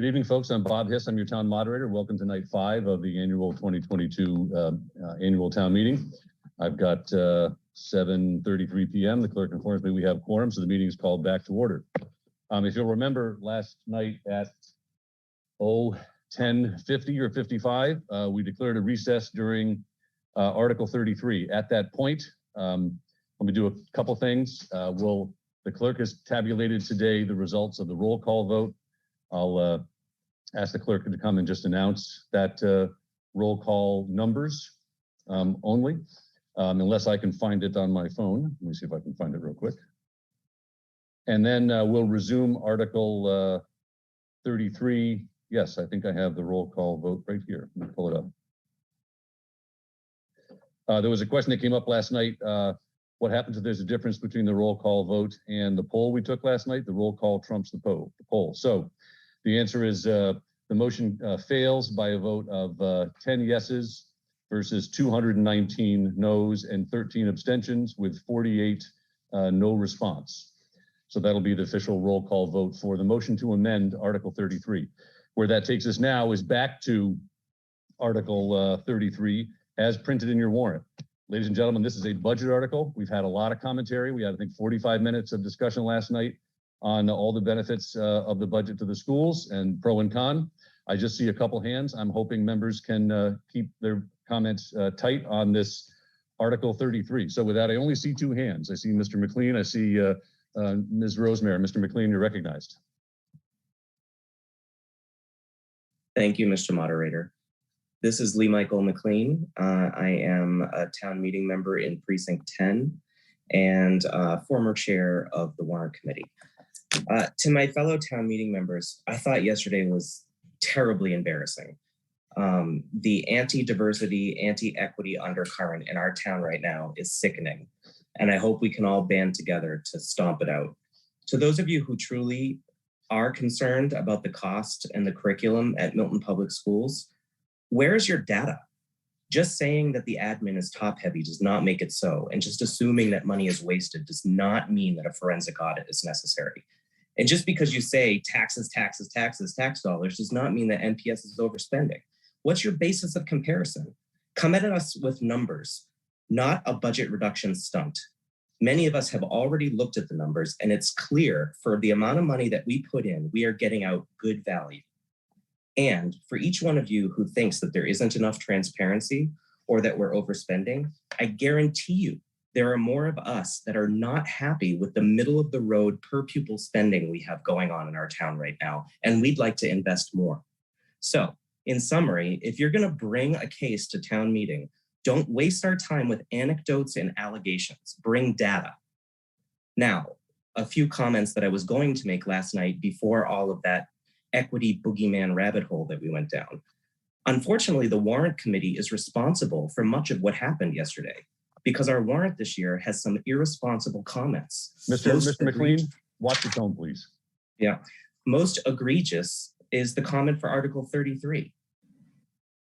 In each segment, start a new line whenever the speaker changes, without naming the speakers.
Good evening, folks. I'm Bob Hiss. I'm your town moderator. Welcome to night 5 of the annual 2022 annual town meeting. I've got 7:33 p.m. The clerk informs me we have quorum, so the meeting is called back to order. If you'll remember, last night at 10:50 or 55, we declared a recess during Article 33. At that point, let me do a couple things. The clerk has tabulated today the results of the roll call vote. I'll ask the clerk to come and just announce that roll call numbers only, unless I can find it on my phone. Let me see if I can find it real quick. And then we'll resume Article 33. Yes, I think I have the roll call vote right here. Let me pull it up. There was a question that came up last night. What happens if there's a difference between the roll call vote and the poll we took last night? The roll call trumps the poll. So the answer is the motion fails by a vote of 10 yeses versus 219 noes and 13 abstentions with 48 no response. So that'll be the official roll call vote for the motion to amend Article 33. Where that takes us now is back to Article 33 as printed in your warrant. Ladies and gentlemen, this is a budget article. We've had a lot of commentary. We had, I think, 45 minutes of discussion last night on all the benefits of the budget to the schools and pro and con. I just see a couple hands. I'm hoping members can keep their comments tight on this Article 33. So with that, I only see 2 hands. I see Mr. McLean. I see Ms. Rosemary. Mr. McLean, you're recognized.
Thank you, Mr. Moderator. This is Lee Michael McLean. I am a town meeting member in Precinct 10 and former chair of the Warrant Committee. To my fellow town meeting members, I thought yesterday was terribly embarrassing. The anti-diversity, anti-equity undercurrent in our town right now is sickening, and I hope we can all band together to stomp it out. To those of you who truly are concerned about the cost and the curriculum at Milton Public Schools, where is your data? Just saying that the admin is top-heavy does not make it so, and just assuming that money is wasted does not mean that a forensic audit is necessary. And just because you say taxes, taxes, taxes, tax dollars does not mean that NPS is overspending. What's your basis of comparison? Come at us with numbers, not a budget reduction stunt. Many of us have already looked at the numbers, and it's clear for the amount of money that we put in, we are getting out good value. And for each one of you who thinks that there isn't enough transparency or that we're overspending, I guarantee you there are more of us that are not happy with the middle of the road per pupil spending we have going on in our town right now, and we'd like to invest more. So in summary, if you're going to bring a case to town meeting, don't waste our time with anecdotes and allegations. Bring data. Now, a few comments that I was going to make last night before all of that equity boogeyman rabbit hole that we went down. Unfortunately, the Warrant Committee is responsible for much of what happened yesterday because our warrant this year has some irresponsible comments.
Mr. McLean, watch your tone, please.
Yeah. Most egregious is the comment for Article 33.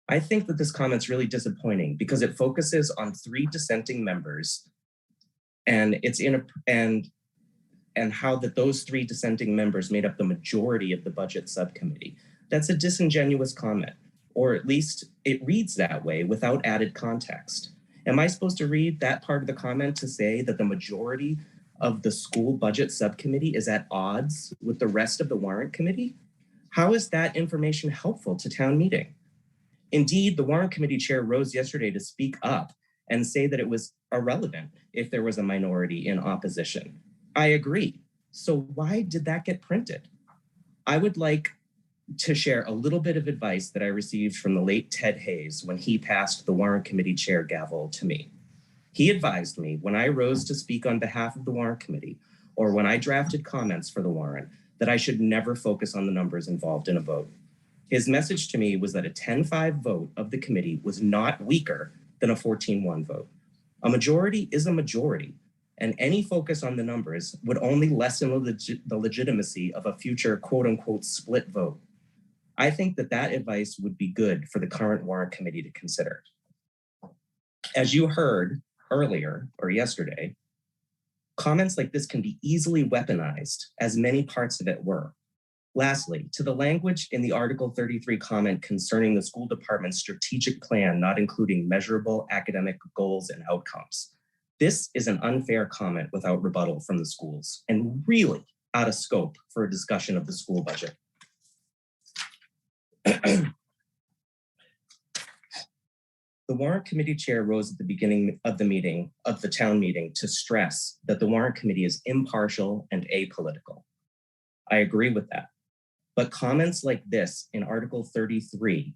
I think that this comment's really disappointing because it focuses on 3 dissenting members and it's and how that those 3 dissenting members made up the majority of the budget subcommittee. That's a disingenuous comment, or at least it reads that way without added context. Am I supposed to read that part of the comment to say that the majority of the school budget subcommittee is at odds with the rest of the warrant committee? How is that information helpful to town meeting? Indeed, the warrant committee chair rose yesterday to speak up and say that it was irrelevant if there was a minority in opposition. I agree. So why did that get printed? I would like to share a little bit of advice that I received from the late Ted Hayes when he passed the warrant committee chair gavel to me. He advised me when I rose to speak on behalf of the warrant committee or when I drafted comments for the warrant that I should never focus on the numbers involved in a vote. His message to me was that a 10-5 vote of the committee was not weaker than a 14-1 vote. A majority is a majority, and any focus on the numbers would only lessen the legitimacy of a future quote-unquote split vote. I think that that advice would be good for the current warrant committee to consider. As you heard earlier or yesterday, comments like this can be easily weaponized, as many parts of it were. Lastly, to the language in the Article 33 comment concerning the school department's strategic plan not including measurable academic goals and outcomes. This is an unfair comment without rebuttal from the schools and really out of scope for a discussion of the school budget. The warrant committee chair rose at the beginning of the town meeting to stress that the warrant committee is impartial and apolitical. I agree with that. But comments like this in Article 33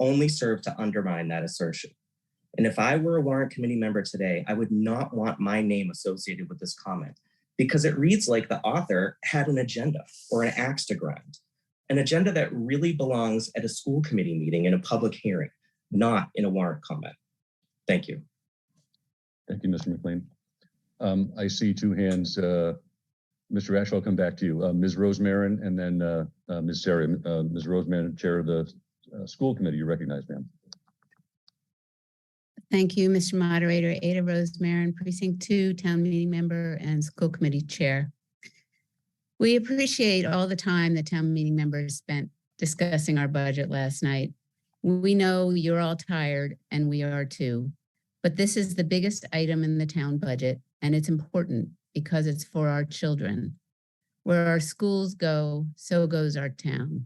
only serve to undermine that assertion. And if I were a warrant committee member today, I would not want my name associated with this comment because it reads like the author had an agenda or an axe to grind, an agenda that really belongs at a school committee meeting in a public hearing, not in a warrant comment. Thank you.
Thank you, Mr. McLean. I see two hands. Mr. Ash, I'll come back to you. Ms. Rosemarin and then Ms. Sarah. Ms. Rosemarin, Chair of the School Committee, you recognize, ma'am.
Thank you, Mr. Moderator. Ada Rosemarin, Precinct 2, Town Meeting Member and School Committee Chair. We appreciate all the time the town meeting members spent discussing our budget last night. We know you're all tired and we are too, but this is the biggest item in the town budget and it's important because it's for our children. Where our schools go, so goes our town.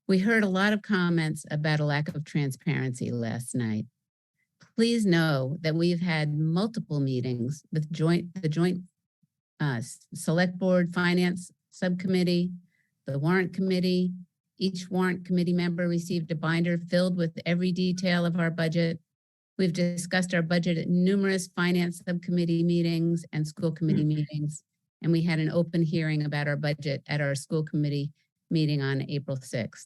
We heard a lot of comments about a lack of transparency last night. Please know that we've had multiple meetings with the joint Select Board Finance Subcommittee, the Warrant Committee. Each Warrant Committee member received a binder filled with every detail of our budget. We've discussed our budget at numerous Finance Subcommittee meetings and School Committee meetings, and we had an open hearing about our budget at our School Committee meeting on April 6th.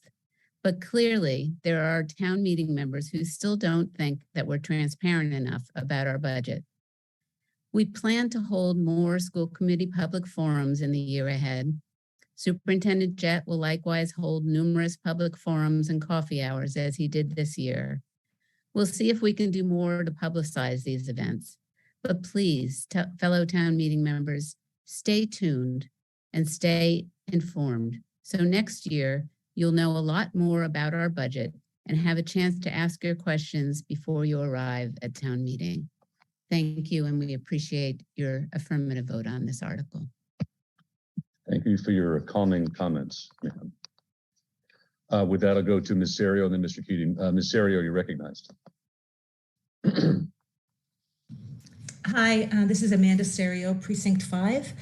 But clearly, there are town meeting members who still don't think that we're transparent enough about our budget. We plan to hold more school committee public forums in the year ahead. Superintendent Jett will likewise hold numerous public forums and coffee hours as he did this year. We'll see if we can do more to publicize these events. But please, fellow town meeting members, stay tuned and stay informed. So next year, you'll know a lot more about our budget and have a chance to ask your questions before you arrive at town meeting. Thank you, and we appreciate your affirmative vote on this article.
Thank you for your calming comments. With that, I'll go to Ms. Serio and then Mr. Keating. Ms. Serio, you're recognized.
Hi, this is Amanda Serio, Precinct 5.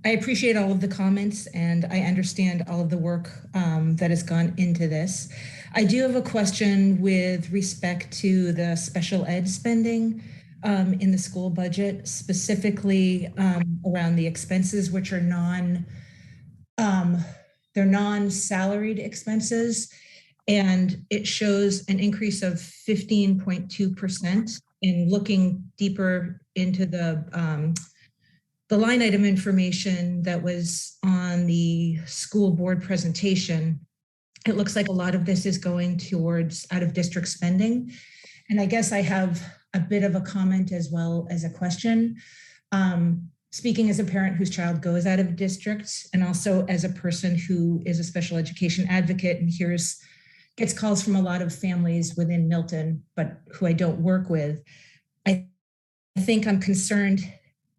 I appreciate all of the comments and I understand all of the work that has gone into this. I do have a question with respect to the special ed spending in the school budget, specifically around the expenses, which are they're non-salaried expenses. And it shows an increase of 15.2%. In looking deeper into the line item information that was on the school board presentation, it looks like a lot of this is going towards out of district spending. And I guess I have a bit of a comment as well as a question. Speaking as a parent whose child goes out of district and also as a person who is a special education advocate and gets calls from a lot of families within Milton, but who I don't work with, I think I'm concerned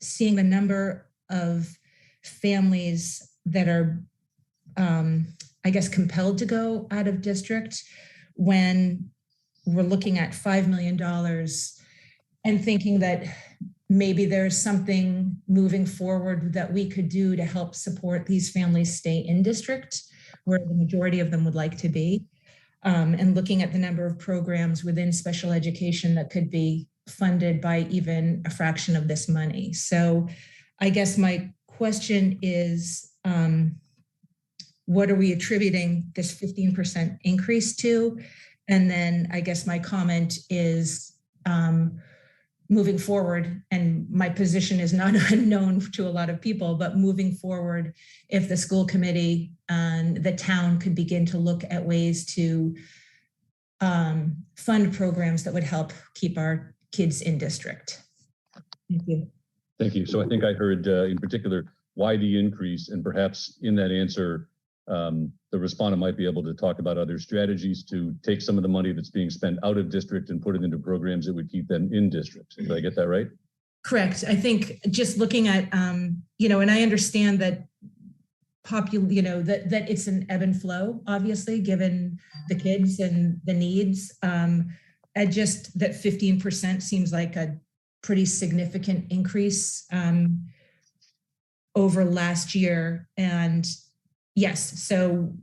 seeing the number of families that are, I guess, compelled to go out of district when we're looking at $5 million and thinking that maybe there's something moving forward that we could do to help support these families stay in district where the majority of them would like to be. And looking at the number of programs within special education that could be funded by even a fraction of this money. So I guess my question is, what are we attributing this 15% increase to? And then I guess my comment is moving forward, and my position is not unknown to a lot of people, but moving forward, if the school committee and the town could begin to look at ways to fund programs that would help keep our kids in district. Thank you.
Thank you. So I think I heard in particular why the increase, and perhaps in that answer, the respondent might be able to talk about other strategies to take some of the money that's being spent out of district and put it into programs that would keep them in district. Did I get that right?
Correct. I think just looking at, you know, and I understand that that it's an ebb and flow, obviously, given the kids and the needs. And just that 15% seems like a pretty significant increase over last year. And yes, so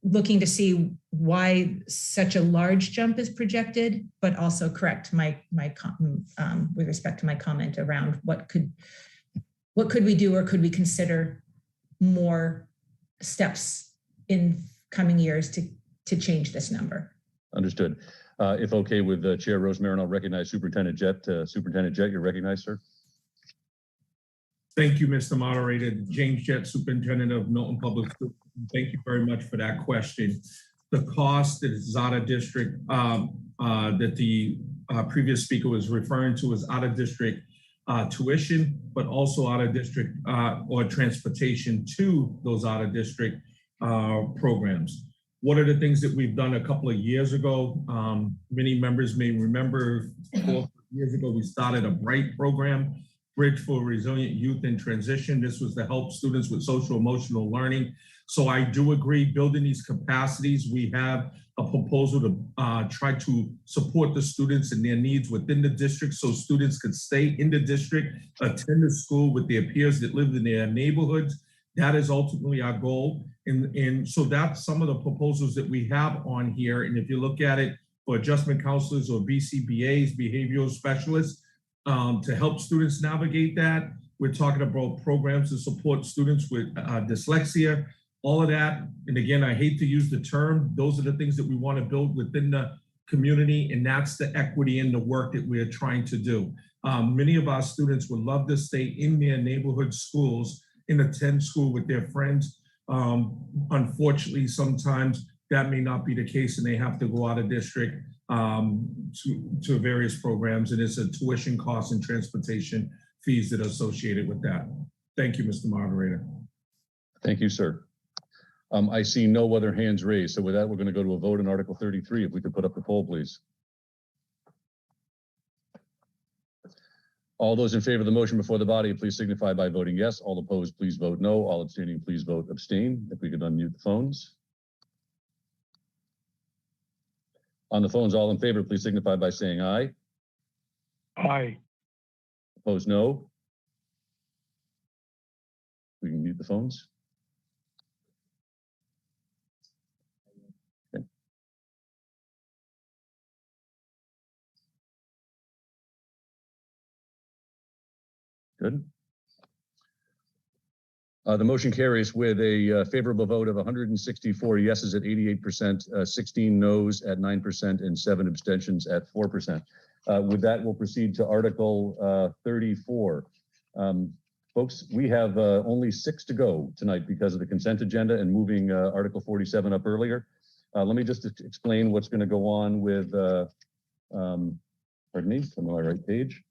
looking to see why such a large jump is projected, but also correct with respect to my comment around what could we do, or could we consider more steps in coming years to change this number.
Understood. If okay with Chair Rosemarin, I'll recognize Superintendent Jett. Superintendent Jett, you're recognized, sir.
Thank you, Mr. Moderator. James Jett, Superintendent of Milton Public Schools. Thank you very much for that question. The cost that is out of district that the previous speaker was referring to is out of district tuition, but also out of district or transportation to those out of district programs. One of the things that we've done a couple of years ago, many members may remember 4 years ago, we started a BRIGHT program, Bridge for Resilient Youth in Transition. This was to help students with social emotional learning. So I do agree, building these capacities, we have a proposal to try to support the students and their needs within the district so students could stay in the district, attend the school with their peers that live in their neighborhoods. That is ultimately our goal. And so that's some of the proposals that we have on here. And if you look at it for adjustment counselors or BCBAs, behavioral specialists, to help students navigate that, we're talking about programs to support students with dyslexia, all of that. And again, I hate to use the term, those are the things that we want to build within the community, and that's the equity in the work that we're trying to do. Many of our students would love to stay in their neighborhood schools and attend school with their friends. Unfortunately, sometimes that may not be the case and they have to go out of district to various programs, and it's a tuition cost and transportation fees that are associated with that. Thank you, Mr. Moderator.
Thank you, sir. I see no other hands raised. So with that, we're going to go to a vote on Article 33. If we could put up the poll, please. All those in favor of the motion before the body, please signify by voting yes. All opposed, please vote no. All abstaining, please vote abstain. If we could unmute the phones. On the phones, all in favor, please signify by saying aye.
Aye.
Opposed, no. We can mute the phones. Okay. Good. The motion carries with a favorable vote of 164 yeses at 88%, 16 noes at 9%, and 7 abstentions at 4%. With that, we'll proceed to Article 34. Folks, we have only 6 to go tonight because of the consent agenda and moving Article 47 up earlier. Let me just explain what's going to go on with, pardon me, I'm on the right page.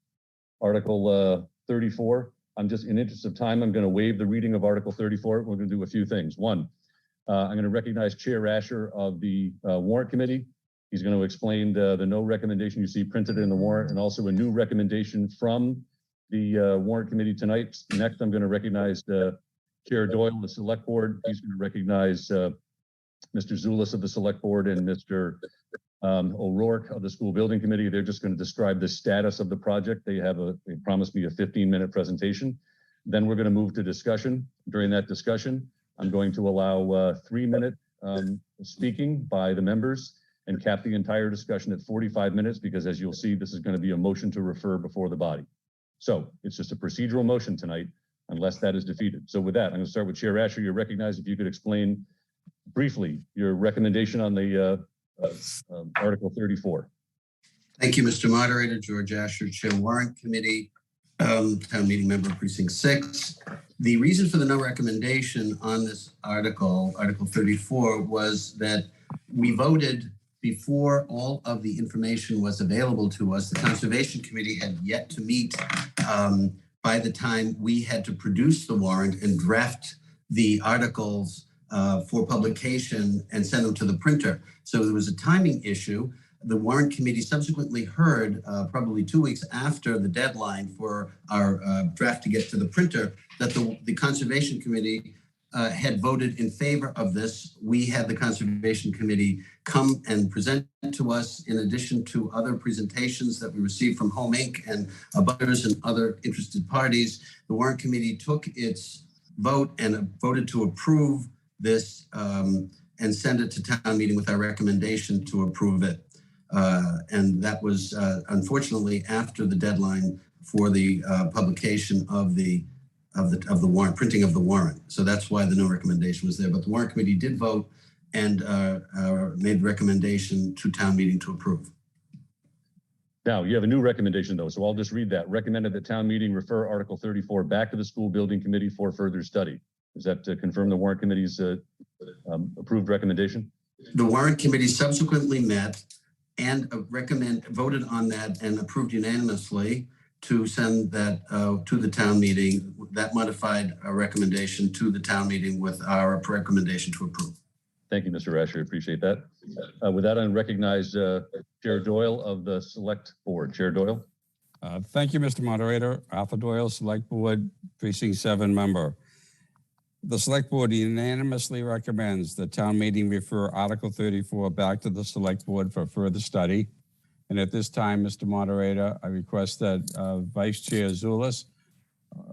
Article 34. I'm just, in interest of time, I'm going to waive the reading of Article 34. We're going to do a few things. One, I'm going to recognize Chair Asher of the Warrant Committee. He's going to explain the no recommendation you see printed in the warrant, and also a new recommendation from the Warrant Committee tonight. Next, I'm going to recognize Chair Doyle of the Select Board. He's going to recognize Mr. Zulis of the Select Board and Mr. O'Rourke of the School Building Committee. They're just going to describe the status of the project. They promised me a 15-minute presentation. Then we're going to move to discussion. During that discussion, I'm going to allow 3-minute speaking by the members and cap the entire discussion at 45 minutes, because as you'll see, this is going to be a motion to refer before the body. So it's just a procedural motion tonight, unless that is defeated. So with that, I'm going to start with Chair Asher. You're recognized. If you could explain briefly your recommendation on the Article 34.
Thank you, Mr. Moderator. George Asher, Chair Warrant Committee, Town Meeting Member Precinct 6. The reason for the no recommendation on this article, Article 34, was that we voted before all of the information was available to us. The Conservation Committee had yet to meet by the time we had to produce the warrant and draft the articles for publication and send them to the printer. So there was a timing issue. The warrant committee subsequently heard, probably 2 weeks after the deadline for our draft to get to the printer, that the Conservation Committee had voted in favor of this. We had the Conservation Committee come and present to us, in addition to other presentations that we received from Home Inc. and abutters and other interested parties. The warrant committee took its vote and voted to approve this and send it to town meeting with our recommendation to approve it. And that was unfortunately after the deadline for the publication of the warrant, printing of the warrant. So that's why the no recommendation was there. But the warrant committee did vote and made recommendation to town meeting to approve.
Now, you have a new recommendation, though, so I'll just read that. Recommended that town meeting refer Article 34 back to the school building committee for further study. Does that confirm the warrant committee's approved recommendation?
The warrant committee subsequently met and voted on that and approved unanimously to send that to the town meeting. That modified a recommendation to the town meeting with our recommendation to approve.
Thank you, Mr. Rasher. Appreciate that. With that, I recognize Chair Doyle of the Select Board. Chair Doyle.
Thank you, Mr. Moderator. Arthur Doyle, Select Board, Precinct 7 member. The Select Board unanimously recommends the town meeting refer Article 34 back to the Select Board for further study. And at this time, Mr. Moderator, I request that Vice Chair Zulus,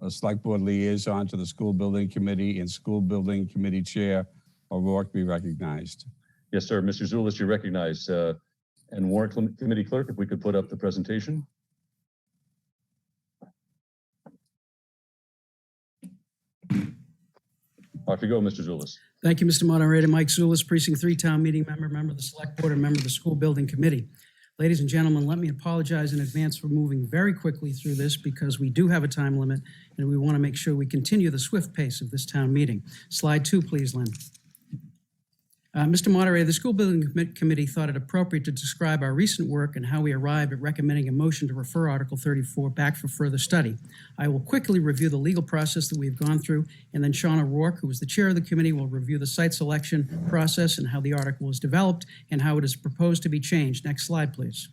a Select Board liaison to the School Building Committee, and School Building Committee Chair O'Rourke be recognized.
Yes, sir. Mr. Zulus, you're recognized. And Warrant Committee Clerk, if we could put up the presentation. Off you go, Mr. Zulus.
Thank you, Mr. Moderator. Mike Zulus, Precinct 3 Town Meeting member, member of the Select Board, and member of the School Building Committee. Ladies and gentlemen, let me apologize in advance for moving very quickly through this because we do have a time limit and we want to make sure we continue the swift pace of this town meeting. Slide 2, please, Lynn. Mr. Moderator, the School Building Committee thought it appropriate to describe our recent work and how we arrived at recommending a motion to refer Article 34 back for further study. I will quickly review the legal process that we've gone through, and then Sean O'Rourke, who is the chair of the committee, will review the site selection process and how the article was developed and how it is proposed to be changed. Next slide, please.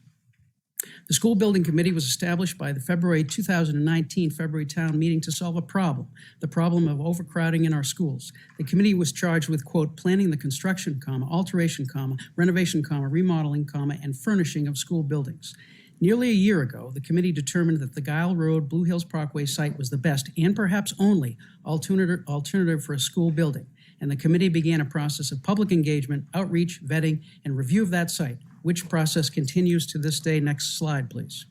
The School Building Committee was established by the February 2019 February town meeting to solve a problem, the problem of overcrowding in our schools. The committee was charged with, quote, planning the construction, alteration, renovation, remodeling, and furnishing of school buildings. Nearly a year ago, the committee determined that the Guile Road Blue Hills Parkway site was the best and perhaps only alternative for a school building, and the committee began a process of public engagement, outreach, vetting, and review of that site, which process continues to this day. Next slide, please.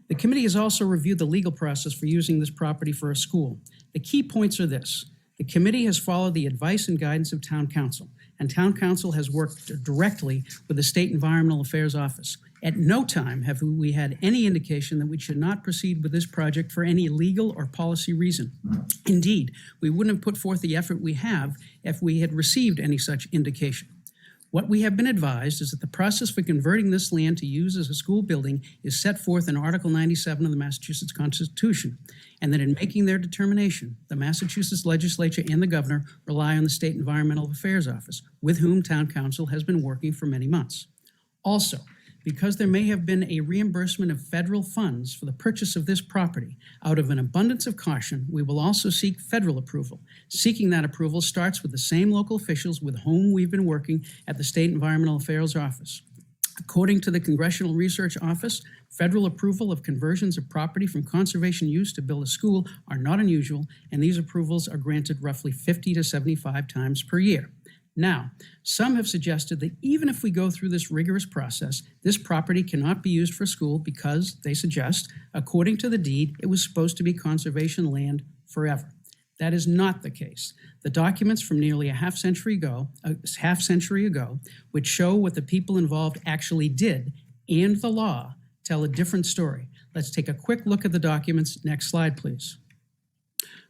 The committee has also reviewed the legal process for using this property for a school. The key points are this. The committee has followed the advice and guidance of Town Council, and Town Council has worked directly with the State Environmental Affairs Office. At no time have we had any indication that we should not proceed with this project for any legal or policy reason. Indeed, we wouldn't have put forth the effort we have if we had received any such indication. What we have been advised is that the process for converting this land to use as a school building is set forth in Article 97 of the Massachusetts Constitution, and that in making their determination, the Massachusetts legislature and the governor rely on the State Environmental Affairs Office, with whom Town Council has been working for many months. Also, because there may have been a reimbursement of federal funds for the purchase of this property, out of an abundance of caution, we will also seek federal approval. Seeking that approval starts with the same local officials with whom we've been working at the State Environmental Affairs Office. According to the Congressional Research Office, federal approval of conversions of property from conservation use to build a school are not unusual, and these approvals are granted roughly 50 to 75 times per year. Now, some have suggested that even if we go through this rigorous process, this property cannot be used for school because, they suggest, according to the deed, it was supposed to be conservation land forever. That is not the case. The documents from nearly a half century ago, which show what the people involved actually did, and the law, tell a different story. Let's take a quick look at the documents. Next slide, please.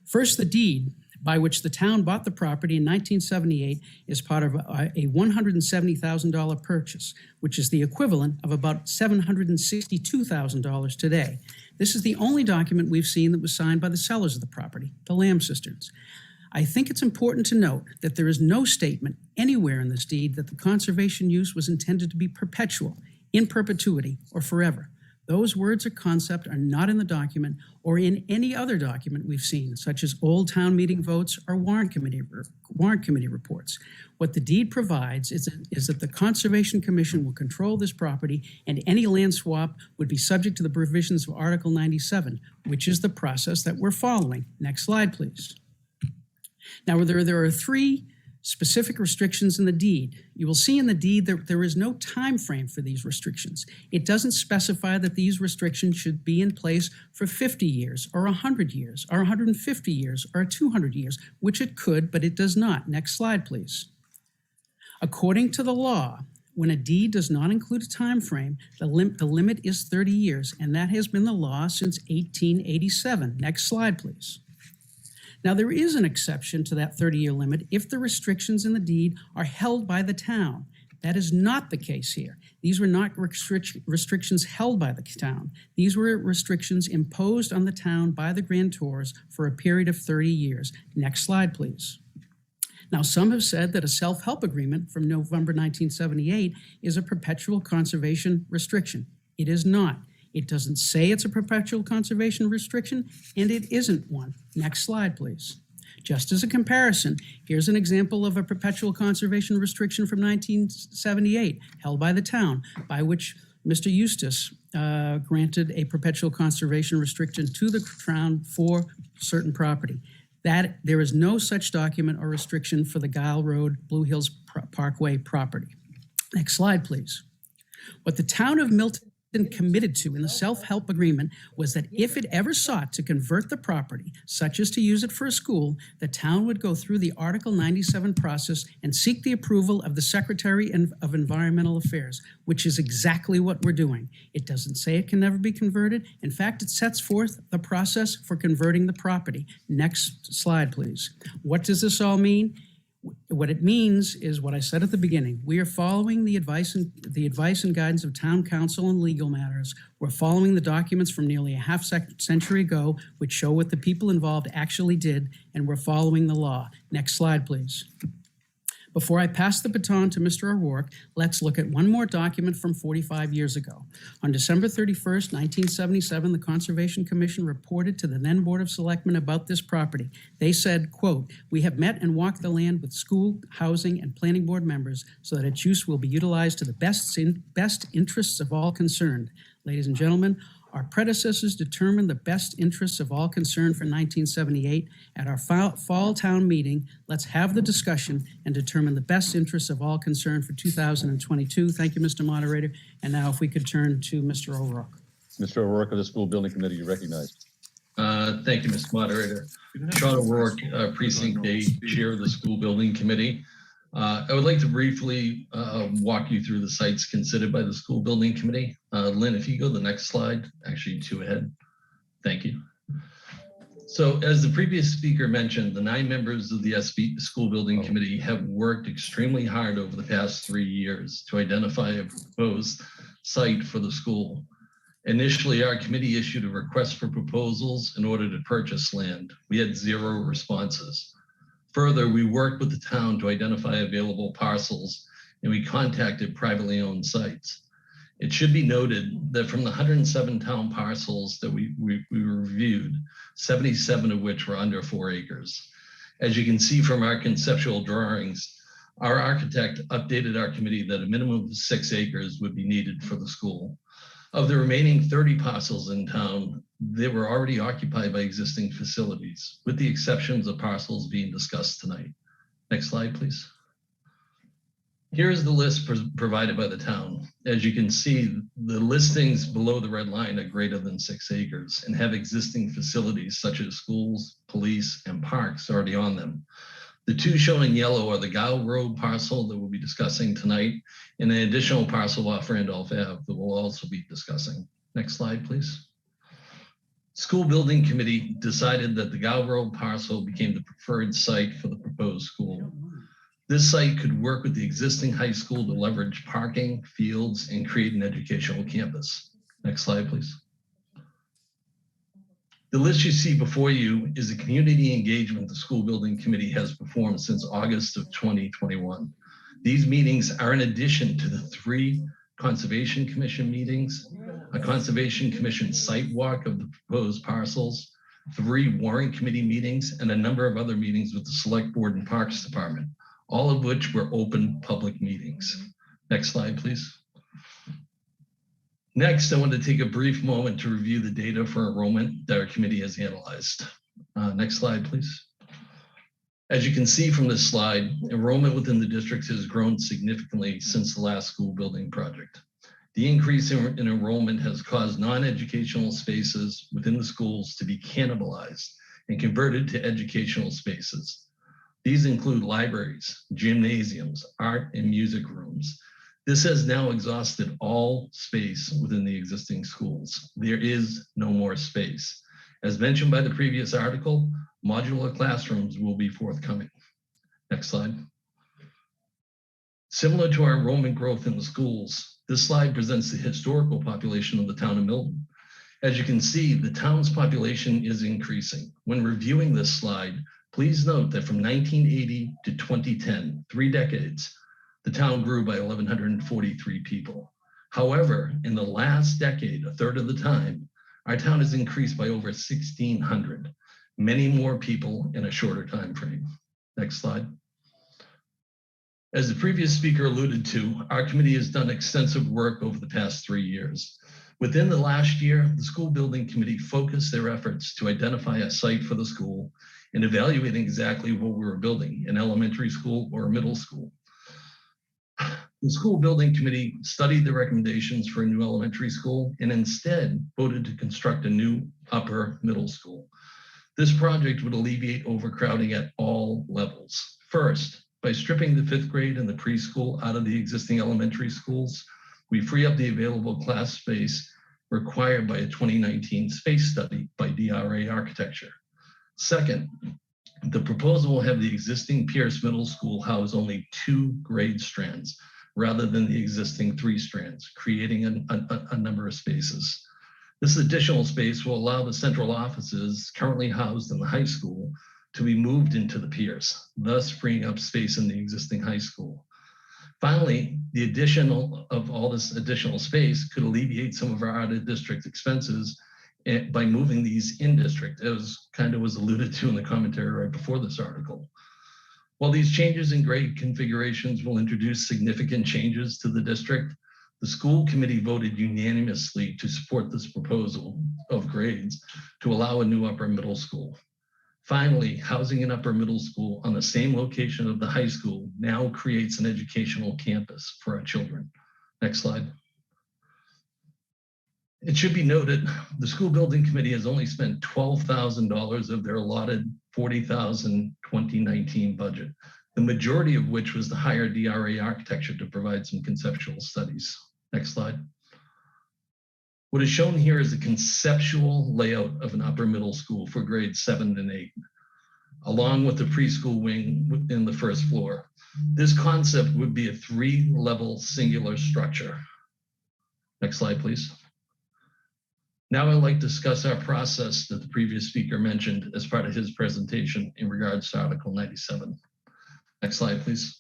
First, the deed by which the town bought the property in 1978 as part of a $170,000 purchase, which is the equivalent of about $762,000 today. This is the only document we've seen that was signed by the sellers of the property, the Lamb sisters. I think it's important to note that there is no statement anywhere in this deed that the conservation use was intended to be perpetual, in perpetuity, or forever. Those words or concept are not in the document or in any other document we've seen, such as old town meeting votes or warrant committee reports. What the deed provides is that the Conservation Commission will control this property, and any land swap would be subject to the provisions of Article 97, which is the process that we're following. Next slide, please. Now, there are three specific restrictions in the deed. You will see in the deed that there is no time frame for these restrictions. It doesn't specify that these restrictions should be in place for 50 years or 100 years or 150 years or 200 years, which it could, but it does not. Next slide, please. According to the law, when a deed does not include a time frame, the limit is 30 years, and that has been the law since 1887. Next slide, please. Now, there is an exception to that 30-year limit if the restrictions in the deed are held by the town. That is not the case here. These were not restrictions held by the town. These were restrictions imposed on the town by the grantors for a period of 30 years. Next slide, please. Now, some have said that a self-help agreement from November 1978 is a perpetual conservation restriction. It is not. It doesn't say it's a perpetual conservation restriction, and it isn't one. Next slide, please. Just as a comparison, here's an example of a perpetual conservation restriction from 1978 held by the town, by which Mr. Eustace granted a perpetual conservation restriction to the town for certain property. That there is no such document or restriction for the Guile Road, Blue Hills Parkway property. Next slide, please. What the town of Milton committed to in the self-help agreement was that if it ever sought to convert the property, such as to use it for a school, the town would go through the Article 97 process and seek the approval of the Secretary of Environmental Affairs, which is exactly what we're doing. It doesn't say it can never be converted. In fact, it sets forth the process for converting the property. Next slide, please. What does this all mean? What it means is what I said at the beginning. We are following the advice and guidance of town council in legal matters. We're following the documents from nearly a half century ago, which show what the people involved actually did, and we're following the law. Next slide, please. Before I pass the baton to Mr. O'Rourke, let's look at one more document from 45 years ago. On December 31st, 1977, the Conservation Commission reported to the then Board of Selectmen about this property. They said, quote, "We have met and walked the land with school, housing, and planning board members so that its use will be utilized to the best interests of all concerned." Ladies and gentlemen, our predecessors determined the best interests of all concerned for 1978. At our fall town meeting, let's have the discussion and determine the best interests of all concerned for 2022. Thank you, Mr. Moderator. And now if we could turn to Mr. O'Rourke.
Mr. O'Rourke of the School Building Committee, you recognized.
Thank you, Mr. Moderator. Sean O'Rourke, Precinct 8, Chair of the School Building Committee. I would like to briefly walk you through the sites considered by the School Building Committee. Lynn, if you go to the next slide, actually 2 ahead. Thank you. So as the previous speaker mentioned, the 9 members of the School Building Committee have worked extremely hard over the past 3 years to identify a proposed site for the school. Initially, our committee issued a request for proposals in order to purchase land. We had 0 responses. Further, we worked with the town to identify available parcels, and we contacted privately owned sites. It should be noted that from the 107 town parcels that we reviewed, 77 of which were under 4 acres. As you can see from our conceptual drawings, our architect updated our committee that a minimum of 6 acres would be needed for the school. Of the remaining 30 parcels in town, they were already occupied by existing facilities, with the exceptions of parcels being discussed tonight. Next slide, please. Here's the list provided by the town. As you can see, the listings below the red line are greater than 6 acres and have existing facilities such as schools, police, and parks already on them. The 2 shown in yellow are the Guile Road parcel that we'll be discussing tonight, and an additional parcel off Randolph Ave that we'll also be discussing. Next slide, please. School Building Committee decided that the Gow Road parcel became the preferred site for the proposed school. This site could work with the existing high school to leverage parking, fields, and create an educational campus. Next slide, please. The list you see before you is the community engagement the School Building Committee has performed since August of 2021. These meetings are in addition to the 3 Conservation Commission meetings, a Conservation Commission site walk of the proposed parcels, 3 Warrant Committee meetings, and a number of other meetings with the Select Board and Parks Department, all of which were open public meetings. Next slide, please. Next, I want to take a brief moment to review the data for enrollment that our committee has analyzed. Next slide, please. As you can see from this slide, enrollment within the district has grown significantly since the last school building project. The increase in enrollment has caused non-educational spaces within the schools to be cannibalized and converted to educational spaces. These include libraries, gymnasiums, art and music rooms. This has now exhausted all space within the existing schools. There is no more space. As mentioned by the previous article, modular classrooms will be forthcoming. Next slide. Similar to our enrollment growth in the schools, this slide presents the historical population of the town of Milton. As you can see, the town's population is increasing. When reviewing this slide, please note that from 1980 to 2010, 3 decades, the town grew by 1,143 people. However, in the last decade, a third of the time, our town has increased by over 1,600, many more people in a shorter time frame. Next slide. As the previous speaker alluded to, our committee has done extensive work over the past 3 years. Within the last year, the School Building Committee focused their efforts to identify a site for the school and evaluating exactly what we were building, an elementary school or a middle school. The School Building Committee studied the recommendations for a new elementary school and instead voted to construct a new upper middle school. This project would alleviate overcrowding at all levels. First, by stripping the 5th grade and the preschool out of the existing elementary schools, we free up the available class space required by a 2019 space study by DRA Architecture. Second, the proposal will have the existing Pierce Middle School house only 2 grade strands rather than the existing 3 strands, creating a number of spaces. This additional space will allow the central offices currently housed in the high school to be moved into the Pierce, thus freeing up space in the existing high school. Finally, the addition of all this additional space could alleviate some of our out-of-district expenses by moving these in district, as kind of was alluded to in the commentary right before this article. While these changes in grade configurations will introduce significant changes to the district, the school committee voted unanimously to support this proposal of grades to allow a new upper middle school. Finally, housing an upper middle school on the same location of the high school now creates an educational campus for our children. Next slide. It should be noted, the School Building Committee has only spent $12,000 of their allotted $40,000 2019 budget, the majority of which was to hire DRA Architecture to provide some conceptual studies. Next slide. What is shown here is a conceptual layout of an upper middle school for grades 7 and 8, along with the preschool wing within the first floor. This concept would be a 3-level singular structure. Next slide, please. Now I'd like to discuss our process that the previous speaker mentioned as part of his presentation in regards to Article 97. Next slide, please.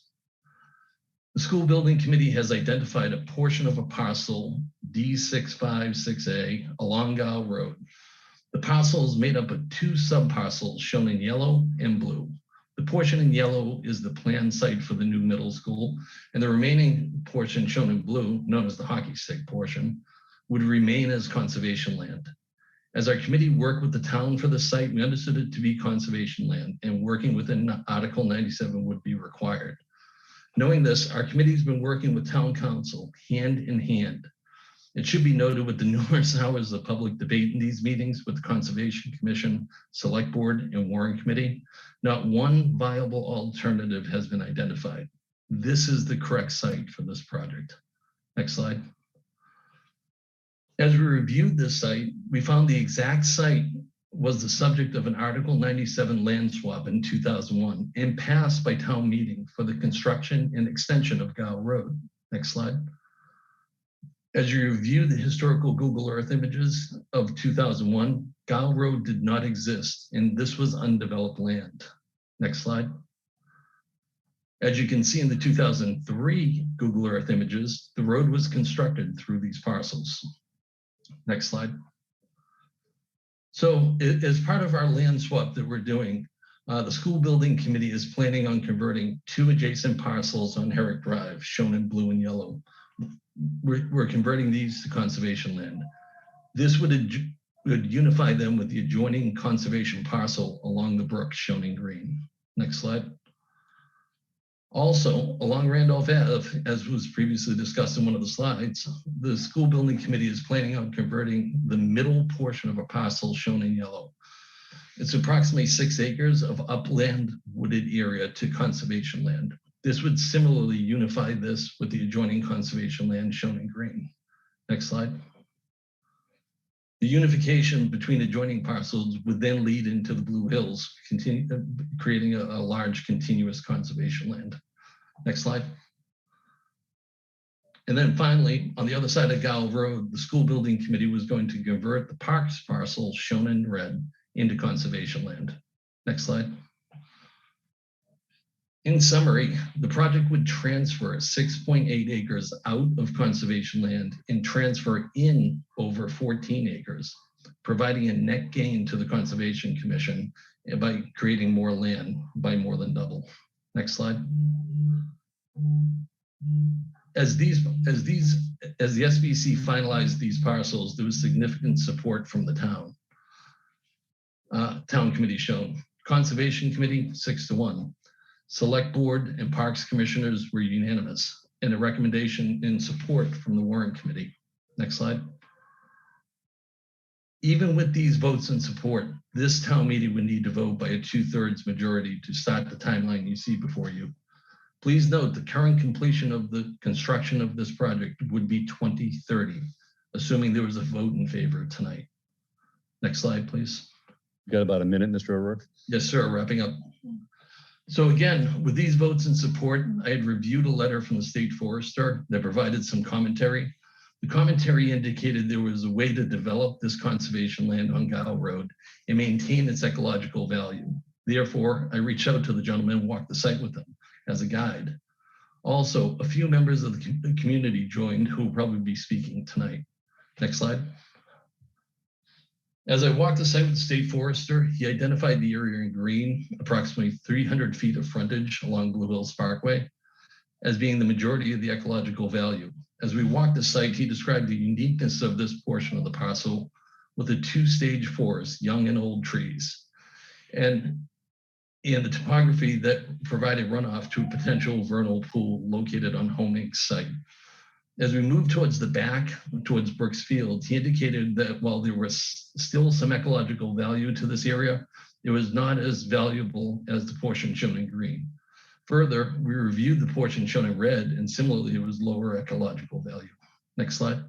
The School Building Committee has identified a portion of a parcel, D656A, along Gow Road. The parcel is made up of 2 subparcels shown in yellow and blue. The portion in yellow is the planned site for the new middle school, and the remaining portion shown in blue, known as the hockey stick portion, would remain as conservation land. As our committee worked with the town for the site, we understood it to be conservation land, and working within Article 97 would be required. Knowing this, our committee has been working with town council hand in hand. It should be noted with the numerous hours of public debate in these meetings with the Conservation Commission, Select Board, and Warrant Committee, not one viable alternative has been identified. This is the correct site for this project. Next slide. As we reviewed this site, we found the exact site was the subject of an Article 97 land swap in 2001 and passed by town meeting for the construction and extension of Gow Road. Next slide. As you review the historical Google Earth images of 2001, Gow Road did not exist, and this was undeveloped land. Next slide. As you can see in the 2003 Google Earth images, the road was constructed through these parcels. Next slide. So as part of our land swap that we're doing, the school building committee is planning on converting 2 adjacent parcels on Herrick Drive, shown in blue and yellow. We're converting these to conservation land. This would unify them with the adjoining conservation parcel along the brook, shown in green. Next slide. Also, along Randolph Ave, as was previously discussed in one of the slides, the school building committee is planning on converting the middle portion of a parcel shown in yellow. It's approximately 6 acres of upland wooded area to conservation land. This would similarly unify this with the adjoining conservation land shown in green. Next slide. The unification between adjoining parcels would then lead into the Blue Hills, creating a large continuous conservation land. Next slide. And then finally, on the other side of Gow Road, the school building committee was going to convert the parks parcel shown in red into conservation land. Next slide. In summary, the project would transfer 6.8 acres out of conservation land and transfer in over 14 acres, providing a net gain to the Conservation Commission by creating more land by more than double. Next slide. As the SBC finalized these parcels, there was significant support from the town. Town committee shown. Conservation Committee, 6-1. Select Board and Parks Commissioners were unanimous, and a recommendation in support from the Warrant Committee. Next slide. Even with these votes in support, this town meeting would need to vote by a 2/3 majority to start the timeline you see before you. Please note the current completion of the construction of this project would be 2030, assuming there was a vote in favor tonight. Next slide, please.
You got about a minute, Mr. O'Rourke?
Yes, sir, wrapping up. So again, with these votes in support, I had reviewed a letter from the state forester that provided some commentary. The commentary indicated there was a way to develop this conservation land on Gow Road and maintain its ecological value. Therefore, I reached out to the gentleman and walked the site with him as a guide. Also, a few members of the community joined who will probably be speaking tonight. Next slide. As I walked the site with the state forester, he identified the area in green, approximately 300 feet of frontage along Blue Hills Parkway, as being the majority of the ecological value. As we walked the site, he described the uniqueness of this portion of the parcel with a 2-stage forest, young and old trees, and the topography that provided runoff to a potential vernal pool located on Home Inc.'s site. As we moved towards the back, towards Brooks Field, he indicated that while there was still some ecological value to this area, it was not as valuable as the portion shown in green. Further, we reviewed the portion shown in red, and similarly, it was lower ecological value. Next slide.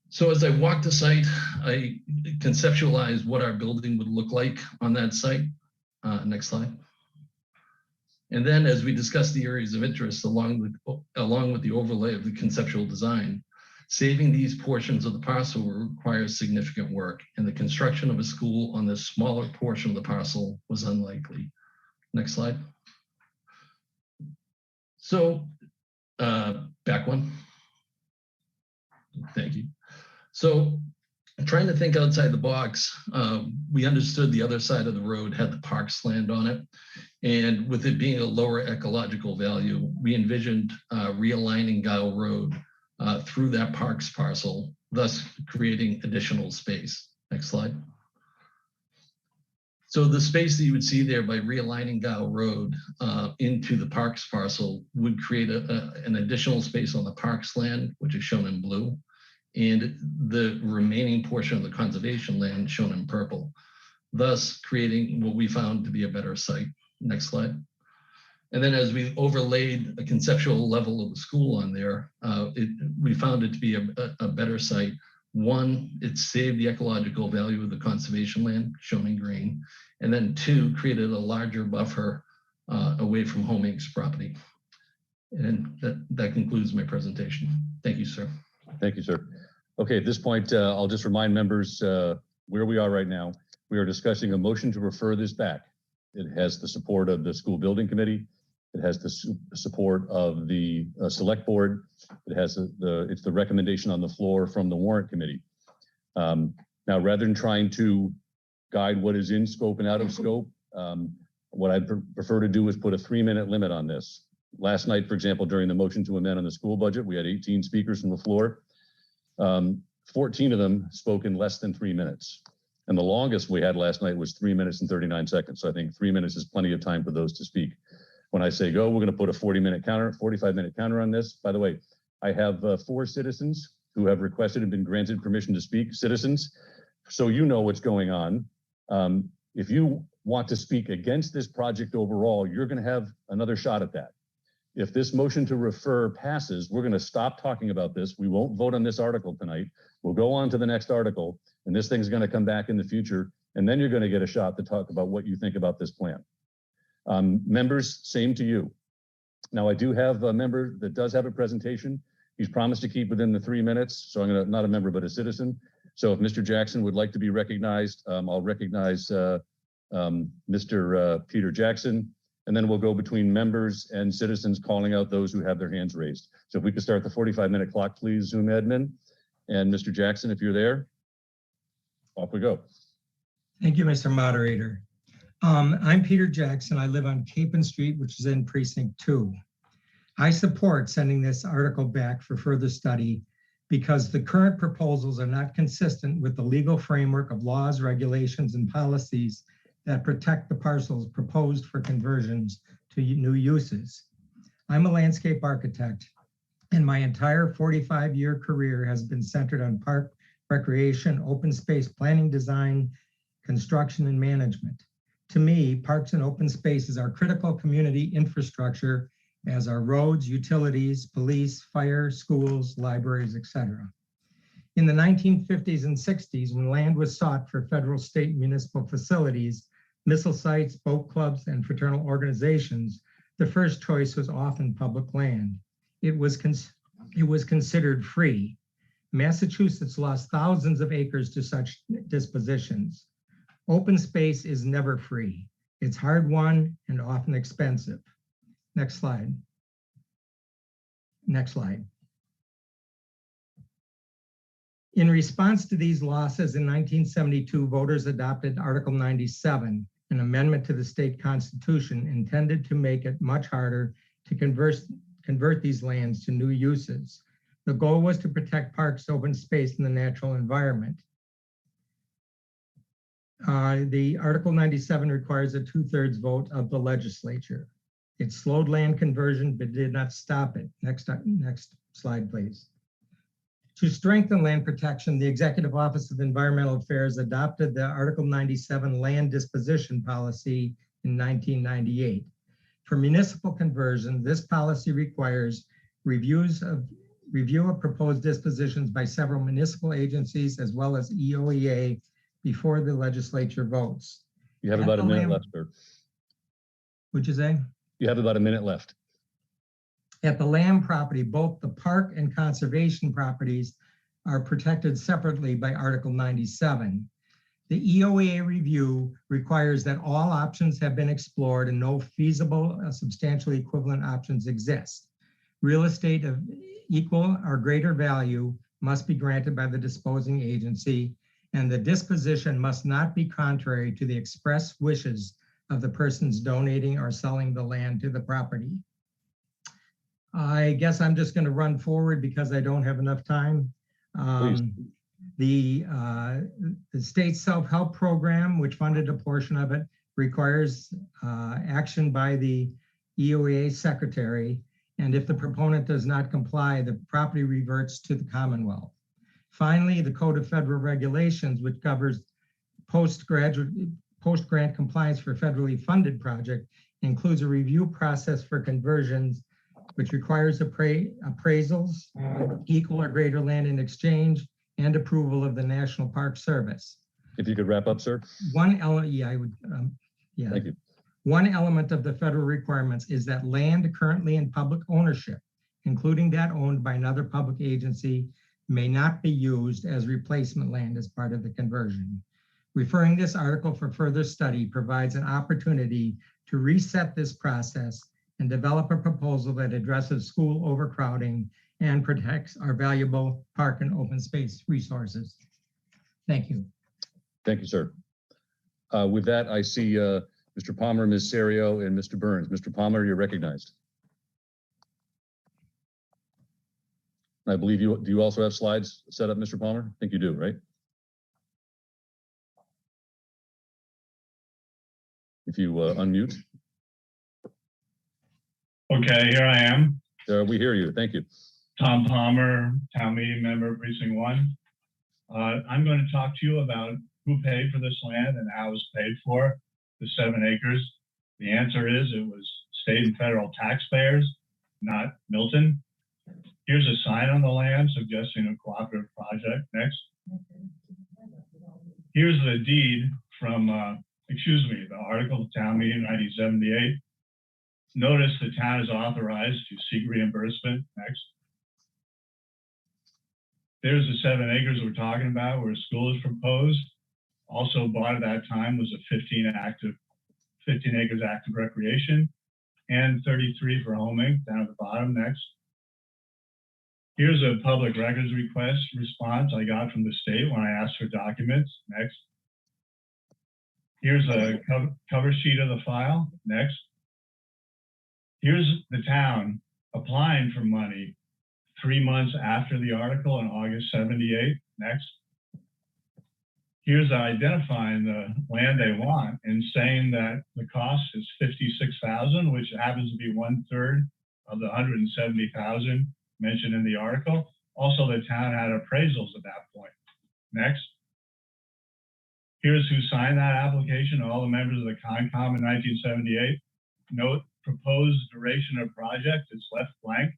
So as I walked the site, I conceptualized what our building would look like on that site. Next slide. And then as we discussed the areas of interest along with the overlay of the conceptual design, saving these portions of the parcel requires significant work, and the construction of a school on this smaller portion of the parcel was unlikely. Next slide. So back one. Thank you. So trying to think outside the box, we understood the other side of the road had the parks land on it. And with it being a lower ecological value, we envisioned realigning Gow Road through that parks parcel, thus creating additional space. Next slide. So the space that you would see there by realigning Gow Road into the parks parcel would create an additional space on the parks land, which is shown in blue, and the remaining portion of the conservation land shown in purple, thus creating what we found to be a better site. Next slide. And then as we overlaid a conceptual level of the school on there, we found it to be a better site. One, it saved the ecological value of the conservation land, shown in green. And then two, created a larger buffer away from home Inc.'s property. And that concludes my presentation. Thank you, sir.
Thank you, sir. Okay, at this point, I'll just remind members where we are right now. We are discussing a motion to refer this back. It has the support of the school building committee. It has the support of the select board. It has it's the recommendation on the floor from the warrant committee. Now, rather than trying to guide what is in scope and out of scope, what I'd prefer to do is put a 3-minute limit on this. Last night, for example, during the motion to amend on the school budget, we had 18 speakers from the floor. 14 of them spoke in less than 3 minutes. And the longest we had last night was 3 minutes and 39 seconds. So I think 3 minutes is plenty of time for those to speak. When I say go, we're going to put a 45-minute counter on this. By the way, I have 4 citizens who have requested and been granted permission to speak, citizens. So you know what's going on. If you want to speak against this project overall, you're going to have another shot at that. If this motion to refer passes, we're going to stop talking about this. We won't vote on this article tonight. We'll go on to the next article, and this thing's going to come back in the future, and then you're going to get a shot to talk about what you think about this plan. Members, same to you. Now, I do have a member that does have a presentation. He's promised to keep within the 3 minutes, so I'm going to, not a member, but a citizen. So if Mr. Jackson would like to be recognized, I'll recognize Mr. Peter Jackson. And then we'll go between members and citizens calling out those who have their hands raised. So if we could start the 45-minute clock, please, Zoom admin. And Mr. Jackson, if you're there, off we go.
Thank you, Mr. Moderator. I'm Peter Jackson. I live on Capon Street, which is in Precinct 2. I support sending this article back for further study because the current proposals are not consistent with the legal framework of laws, regulations, and policies that protect the parcels proposed for conversions to new uses. I'm a landscape architect, and my entire 45-year career has been centered on park, recreation, open space planning, design, construction, and management. To me, parks and open spaces are critical community infrastructure, as are roads, utilities, police, fire, schools, libraries, etc. In the 1950s and 60s, when land was sought for federal, state, and municipal facilities, missile sites, boat clubs, and fraternal organizations, the first choice was often public land. It was considered free. Massachusetts lost thousands of acres to such dispositions. Open space is never free. It's hard won and often expensive. Next slide. Next slide. In response to these losses in 1972, voters adopted Article 97, an amendment to the state constitution intended to make it much harder to convert these lands to new uses. The goal was to protect parks, open space, and the natural environment. The Article 97 requires a 2/3 vote of the legislature. It slowed land conversion, but did not stop it. Next slide, please. To strengthen land protection, the Executive Office of Environmental Affairs adopted the Article 97 land disposition policy in 1998. For municipal conversion, this policy requires review of proposed dispositions by several municipal agencies as well as EOEA before the legislature votes.
You have about a minute left, sir.
What'd you say?
You have about a minute left.
At the land property, both the park and conservation properties are protected separately by Article 97. The EOEA review requires that all options have been explored and no feasible, substantially equivalent options exist. Real estate of equal or greater value must be granted by the disposing agency, and the disposition must not be contrary to the express wishes of the persons donating or selling the land to the property. I guess I'm just going to run forward because I don't have enough time. The state self-help program, which funded a portion of it, requires action by the EOEA secretary. And if the proponent does not comply, the property reverts to the Commonwealth. Finally, the Code of Federal Regulations, which covers post-grant compliance for federally funded project, includes a review process for conversions, which requires appraisals, equal or greater land in exchange, and approval of the National Park Service.
If you could wrap up, sir.
One element, yeah.
Thank you.
One element of the federal requirements is that land currently in public ownership, including that owned by another public agency, may not be used as replacement land as part of the conversion. Referring this article for further study provides an opportunity to reset this process and develop a proposal that addresses school overcrowding and protects our valuable park and open space resources. Thank you.
Thank you, sir. With that, I see Mr. Palmer, Ms. Serio, and Mr. Burns. Mr. Palmer, you're recognized. I believe do you also have slides set up, Mr. Palmer? I think you do, right? If you unmute.
Okay, here I am.
We hear you. Thank you.
Tom Palmer, town meeting member, precinct 1. I'm going to talk to you about who paid for this land and how it was paid for, the 7 acres. The answer is it was state and federal taxpayers, not Milton. Here's a sign on the land suggesting a cooperative project. Next. Here's the deed from, the article of town meeting 1978. Notice the town is authorized to seek reimbursement. Next. There's the 7 acres we're talking about where a school is proposed. Also bought at that time was a 15 acres active recreation and 33 for homing down at the bottom. Next. Here's a public records request response I got from the state when I asked for documents. Next. Here's a cover sheet of the file. Next. Here's the town applying for money 3 months after the article in August 78. Next. Here's identifying the land they want and saying that the cost is $56,000, which happens to be 1/3 of the $170,000 mentioned in the article. Also, the town had appraisals at that point. Next. Here's who signed that application, all the members of the CONCOM in 1978. Note, proposed duration of project is left blank.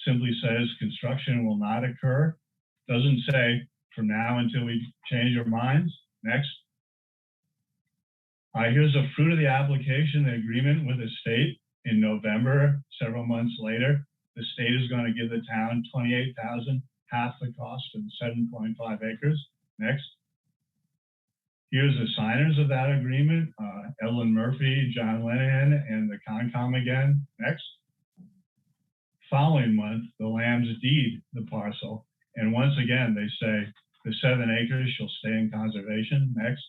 Simply says construction will not occur. Doesn't say from now until we change our minds. Next. Here's the fruit of the application, the agreement with the state in November, several months later. The state is going to give the town $28,000, half the cost of 7.5 acres. Next. Here's the signers of that agreement, Evelyn Murphy, John Lenahan, and the CONCOM again. Next. Following month, the Lambs deed the parcel. And once again, they say the 7 acres shall stay in conservation. Next.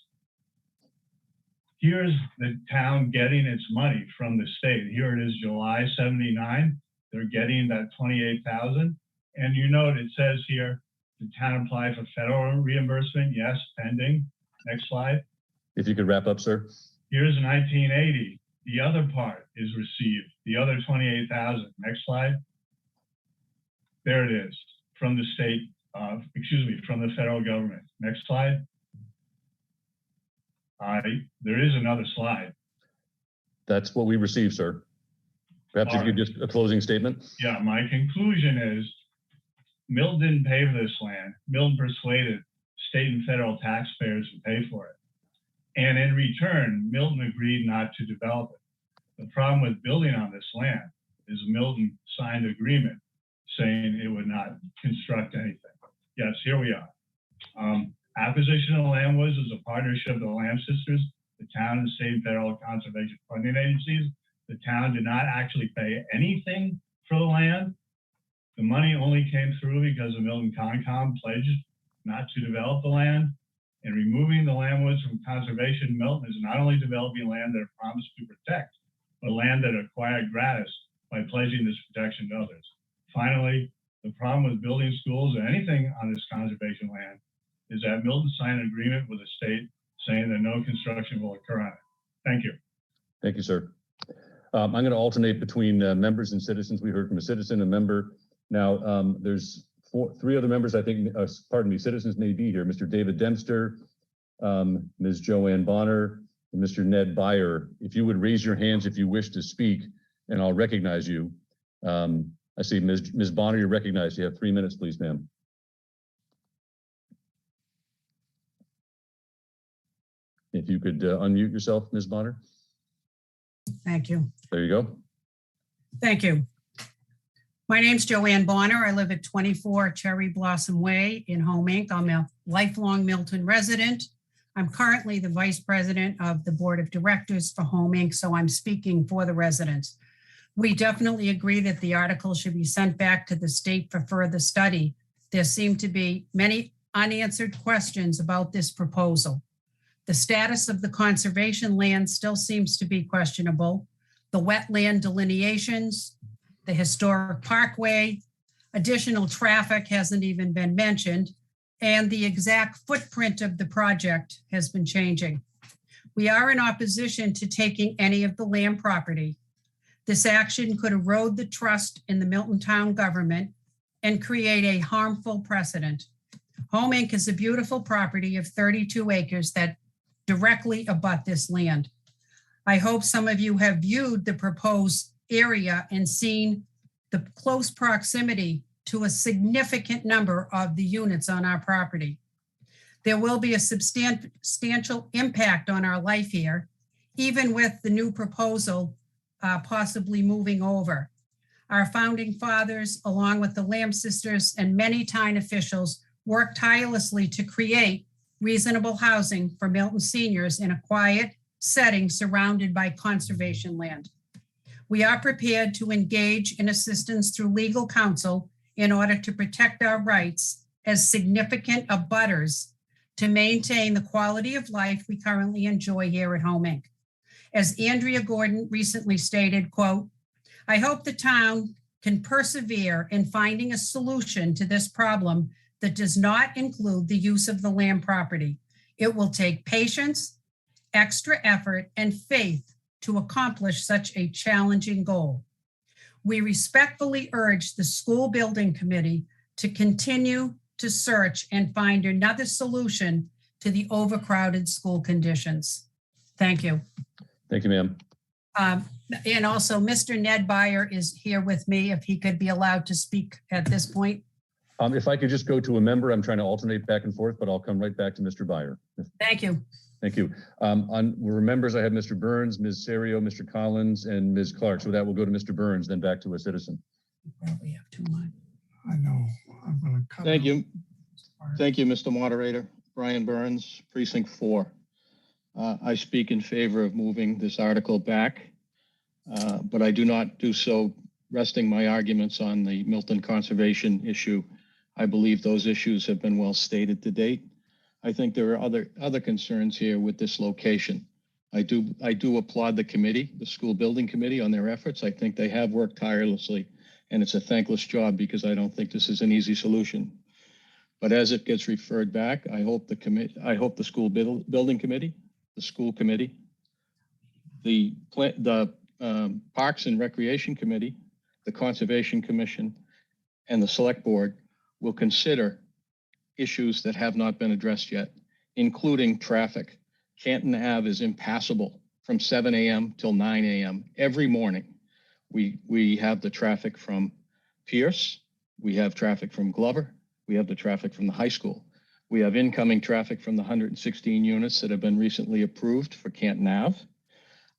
Here's the town getting its money from the state. Here it is, July 79. They're getting that $28,000. And you note it says here, the town applied for federal reimbursement. Yes, pending. Next slide.
If you could wrap up, sir.
Here's 1980. The other part is received, the other 28,000. Next slide. There it is from the state, from the federal government. Next slide. There is another slide.
That's what we received, sir. Perhaps if you could just a closing statement.
Yeah, my conclusion is Milton didn't pay for this land. Milton persuaded state and federal taxpayers to pay for it. And in return, Milton agreed not to develop it. The problem with building on this land is Milton signed an agreement saying it would not construct anything. Yes, here we are. Acquisition of land was a partnership of the Lamb sisters, the town and state and federal conservation funding agencies. The town did not actually pay anything for the land. The money only came through because the Milton CONCOM pledged not to develop the land. And removing the landwoods from conservation, Milton is not only developing land that it promised to protect, but land that acquired gratis by pledging this protection to others. Finally, the problem with building schools or anything on this conservation land is that Milton signed an agreement with the state saying that no construction will occur on it. Thank you.
Thank you, sir. I'm going to alternate between members and citizens. We heard from a citizen, a member. Now, there's 3 other members, I think, citizens may be here. Mr. David Dempster, Ms. Joanne Bonner, and Mr. Ned Byer. If you would raise your hands if you wish to speak, and I'll recognize you. I see Ms. Bonner, you're recognized. You have 3 minutes, please, ma'am. If you could unmute yourself, Ms. Bonner.
Thank you.
There you go.
Thank you. My name's Joanne Bonner. I live at 24 Cherry Blossom Way in Home Inc. I'm a lifelong Milton resident. I'm currently the vice president of the board of directors for Home Inc., so I'm speaking for the residents. We definitely agree that the article should be sent back to the state for further study. There seem to be many unanswered questions about this proposal. The status of the conservation land still seems to be questionable. The wetland delineations, the historic parkway, additional traffic hasn't even been mentioned, and the exact footprint of the project has been changing. We are in opposition to taking any of the land property. This action could erode the trust in the Milton town government and create a harmful precedent. Home Inc. is a beautiful property of 32 acres that directly abut this land. I hope some of you have viewed the proposed area and seen the close proximity to a significant number of the units on our property. There will be a substantial impact on our life here, even with the new proposal possibly moving over. Our founding fathers, along with the Lamb sisters and many town officials, worked tirelessly to create reasonable housing for Milton seniors in a quiet setting surrounded by conservation land. We are prepared to engage in assistance through legal counsel in order to protect our rights as significant abutters to maintain the quality of life we currently enjoy here at Home Inc. As Andrea Gordon recently stated, quote, "I hope the town can persevere in finding a solution to this problem that does not include the use of the land property. It will take patience, extra effort, and faith to accomplish such a challenging goal. We respectfully urge the school building committee to continue to search and find another solution to the overcrowded school conditions." Thank you.
Thank you, ma'am.
And also, Mr. Ned Byer is here with me, if he could be allowed to speak at this point.
If I could just go to a member, I'm trying to alternate back and forth, but I'll come right back to Mr. Byer.
Thank you.
Thank you. On members, I have Mr. Burns, Ms. Serio, Mr. Collins, and Ms. Clark. So that will go to Mr. Burns, then back to a citizen.
You probably have too much.
I know. I'm going to cut.
Thank you. Thank you, Mr. Moderator. Brian Burns, Precinct 4. I speak in favor of moving this article back, but I do not do so resting my arguments on the Milton conservation issue. I believe those issues have been well stated to date. I think there are other concerns here with this location. I do applaud the committee, the school building committee, on their efforts. I think they have worked tirelessly, and it's a thankless job because I don't think this is an easy solution. But as it gets referred back, I hope the school building committee, the school committee, the Parks and Recreation Committee, the Conservation Commission, and the Select Board will consider issues that have not been addressed yet, including traffic. Canton Ave is impassable from 7 a.m. till 9 a.m. every morning. We have the traffic from Pierce, we have traffic from Glover, we have the traffic from the high school. We have incoming traffic from the 116 units that have been recently approved for Canton Ave.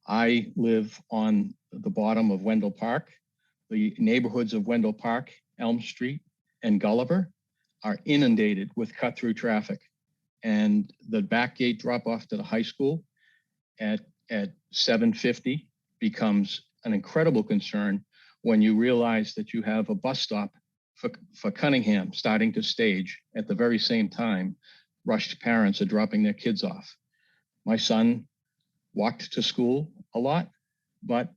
I live on the bottom of Wendell Park. The neighborhoods of Wendell Park, Elm Street, and Gulliver are inundated with cut-through traffic. And the back gate drop off to the high school at 7:50 becomes an incredible concern when you realize that you have a bus stop for Cunningham starting to stage at the very same time rushed parents are dropping their kids off. My son walked to school a lot, but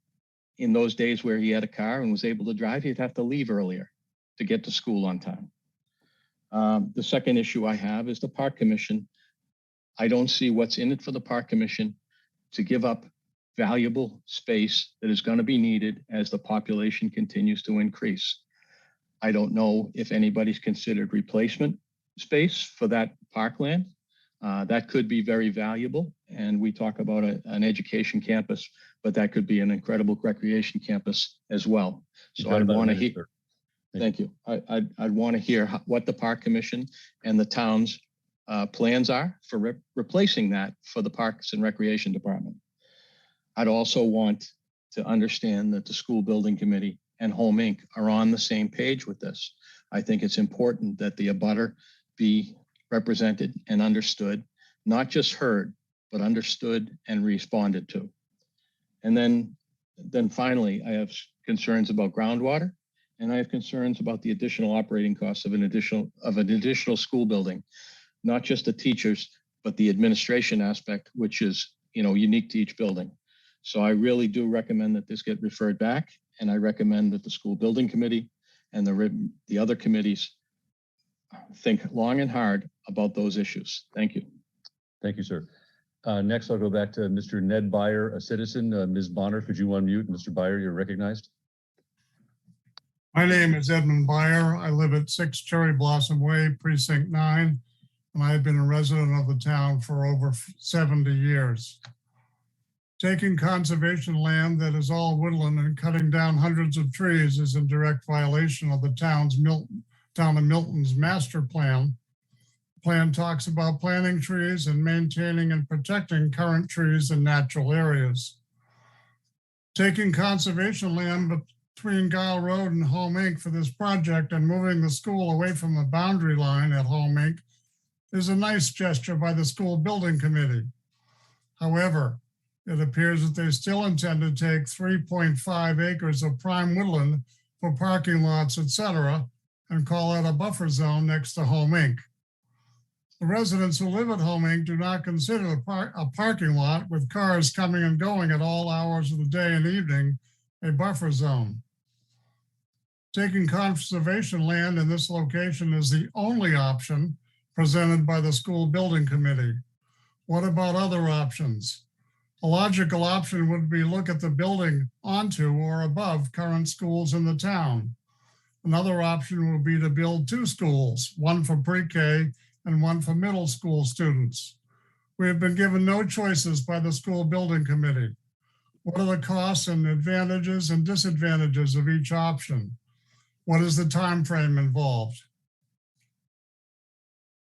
in those days where he had a car and was able to drive, he'd have to leave earlier to get to school on time. The second issue I have is the Park Commission. I don't see what's in it for the Park Commission to give up valuable space that is going to be needed as the population continues to increase. I don't know if anybody's considered replacement space for that parkland. That could be very valuable. And we talk about an education campus, but that could be an incredible recreation campus as well. So I want to hear. Thank you. I'd want to hear what the Park Commission and the town's plans are for replacing that for the Parks and Recreation Department. I'd also want to understand that the School Building Committee and Home Inc. are on the same page with this. I think it's important that the abutter be represented and understood, not just heard, but understood and responded to. And then finally, I have concerns about groundwater, and I have concerns about the additional operating costs of an additional school building, not just the teachers, but the administration aspect, which is, unique to each building. So I really do recommend that this get referred back, and I recommend that the School Building Committee and the other committees think long and hard about those issues. Thank you.
Thank you, sir. Next, I'll go back to Mr. Ned Byer, a citizen. Ms. Bonner, could you unmute? Mr. Byer, you're recognized.
My name is Edmund Byer. I live at 6 Cherry Blossom Way, Precinct 9, and I've been a resident of the town for over 70 years. Taking conservation land that is all woodland and cutting down hundreds of trees is in direct violation of the town of Milton's master plan. The plan talks about planting trees and maintaining and protecting current trees in natural areas. Taking conservation land between Gile Road and Home Inc. for this project and moving the school away from the boundary line at Home Inc. is a nice gesture by the School Building Committee. However, it appears that they still intend to take 3.5 acres of prime woodland for parking lots, etc., and call it a buffer zone next to Home Inc. The residents who live at Home Inc. do not consider a parking lot with cars coming and going at all hours of the day and evening a buffer zone. Taking conservation land in this location is the only option presented by the School Building Committee. What about other options? A logical option would be look at the building onto or above current schools in the town. Another option would be to build 2 schools, one for pre-K and one for middle school students. We have been given no choices by the School Building Committee. What are the costs and advantages and disadvantages of each option? What is the time frame involved?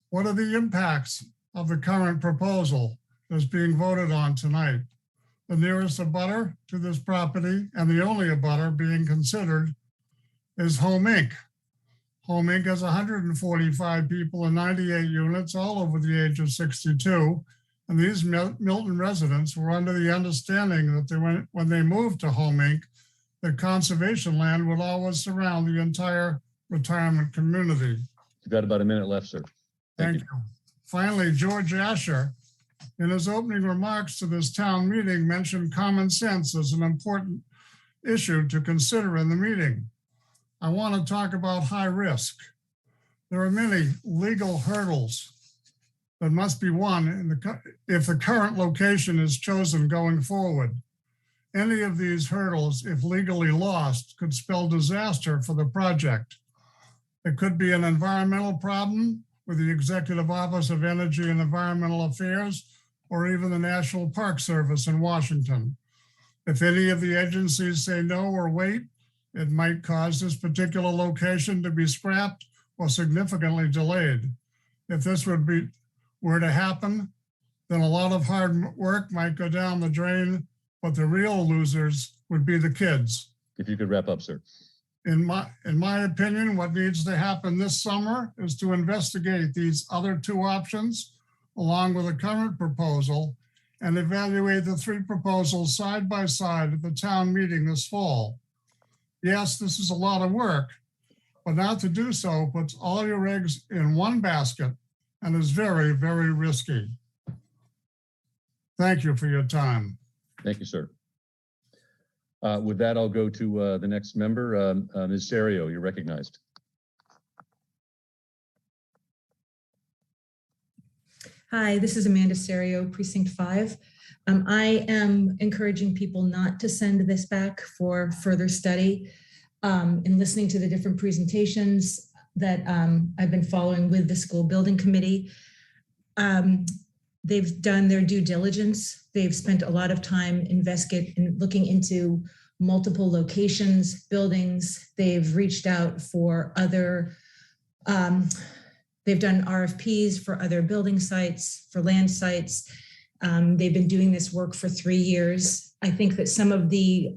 What are the impacts of the current proposal that's being voted on tonight? The nearest abutter to this property and the only abutter being considered is Home Inc. Home Inc. has 145 people and 98 units, all over the age of 62. And these Milton residents were under the understanding that when they moved to Home Inc., that conservation land would always surround the entire retirement community.
You've got about a minute left, sir.
Thank you. Finally, George Asher, in his opening remarks to this town meeting, mentioned common sense as an important issue to consider in the meeting. I want to talk about high risk. There are many legal hurdles that must be won if the current location is chosen going forward. Any of these hurdles, if legally lost, could spell disaster for the project. It could be an environmental problem with the Executive Office of Energy and Environmental Affairs, or even the National Park Service in Washington. If any of the agencies say no or wait, it might cause this particular location to be scrapped or significantly delayed. If this were to happen, then a lot of hard work might go down the drain, but the real losers would be the kids.
If you could wrap up, sir.
In my opinion, what needs to happen this summer is to investigate these other 2 options along with the current proposal and evaluate the 3 proposals side by side at the town meeting this fall. Yes, this is a lot of work, but not to do so puts all your eggs in one basket and is very, very risky. Thank you for your time.
Thank you, sir. With that, I'll go to the next member. Ms. Serio, you're recognized.
Hi, this is Amanda Serio, Precinct 5. I am encouraging people not to send this back for further study. In listening to the different presentations that I've been following with the School Building Committee, they've done their due diligence. They've spent a lot of time looking into multiple locations, buildings. They've reached out for other, they've done RFPs for other building sites, for land sites. They've been doing this work for 3 years. I think that some of the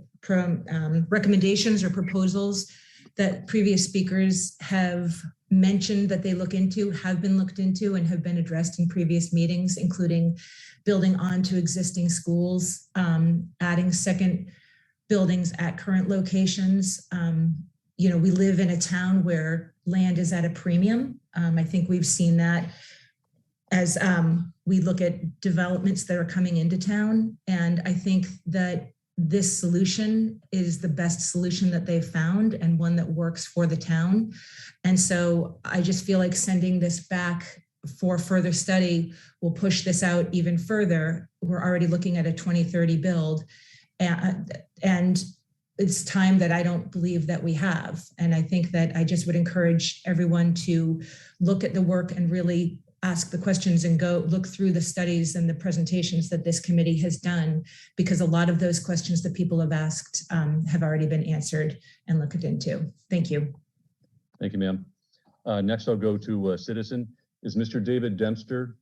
recommendations or proposals that previous speakers have mentioned that they look into have been looked into and have been addressed in previous meetings, including building onto existing schools, adding second buildings at current locations. We live in a town where land is at a premium. I think we've seen that as we look at developments that are coming into town. And I think that this solution is the best solution that they've found and one that works for the town. And so I just feel like sending this back for further study will push this out even further. We're already looking at a 2030 build. And it's time that I don't believe that we have. And I think that I just would encourage everyone to look at the work and really ask the questions and go look through the studies and the presentations that this committee has done, because a lot of those questions that people have asked have already been answered and looked into. Thank you.
Thank you, ma'am. Next, I'll go to citizen. Is Mr. David Dempster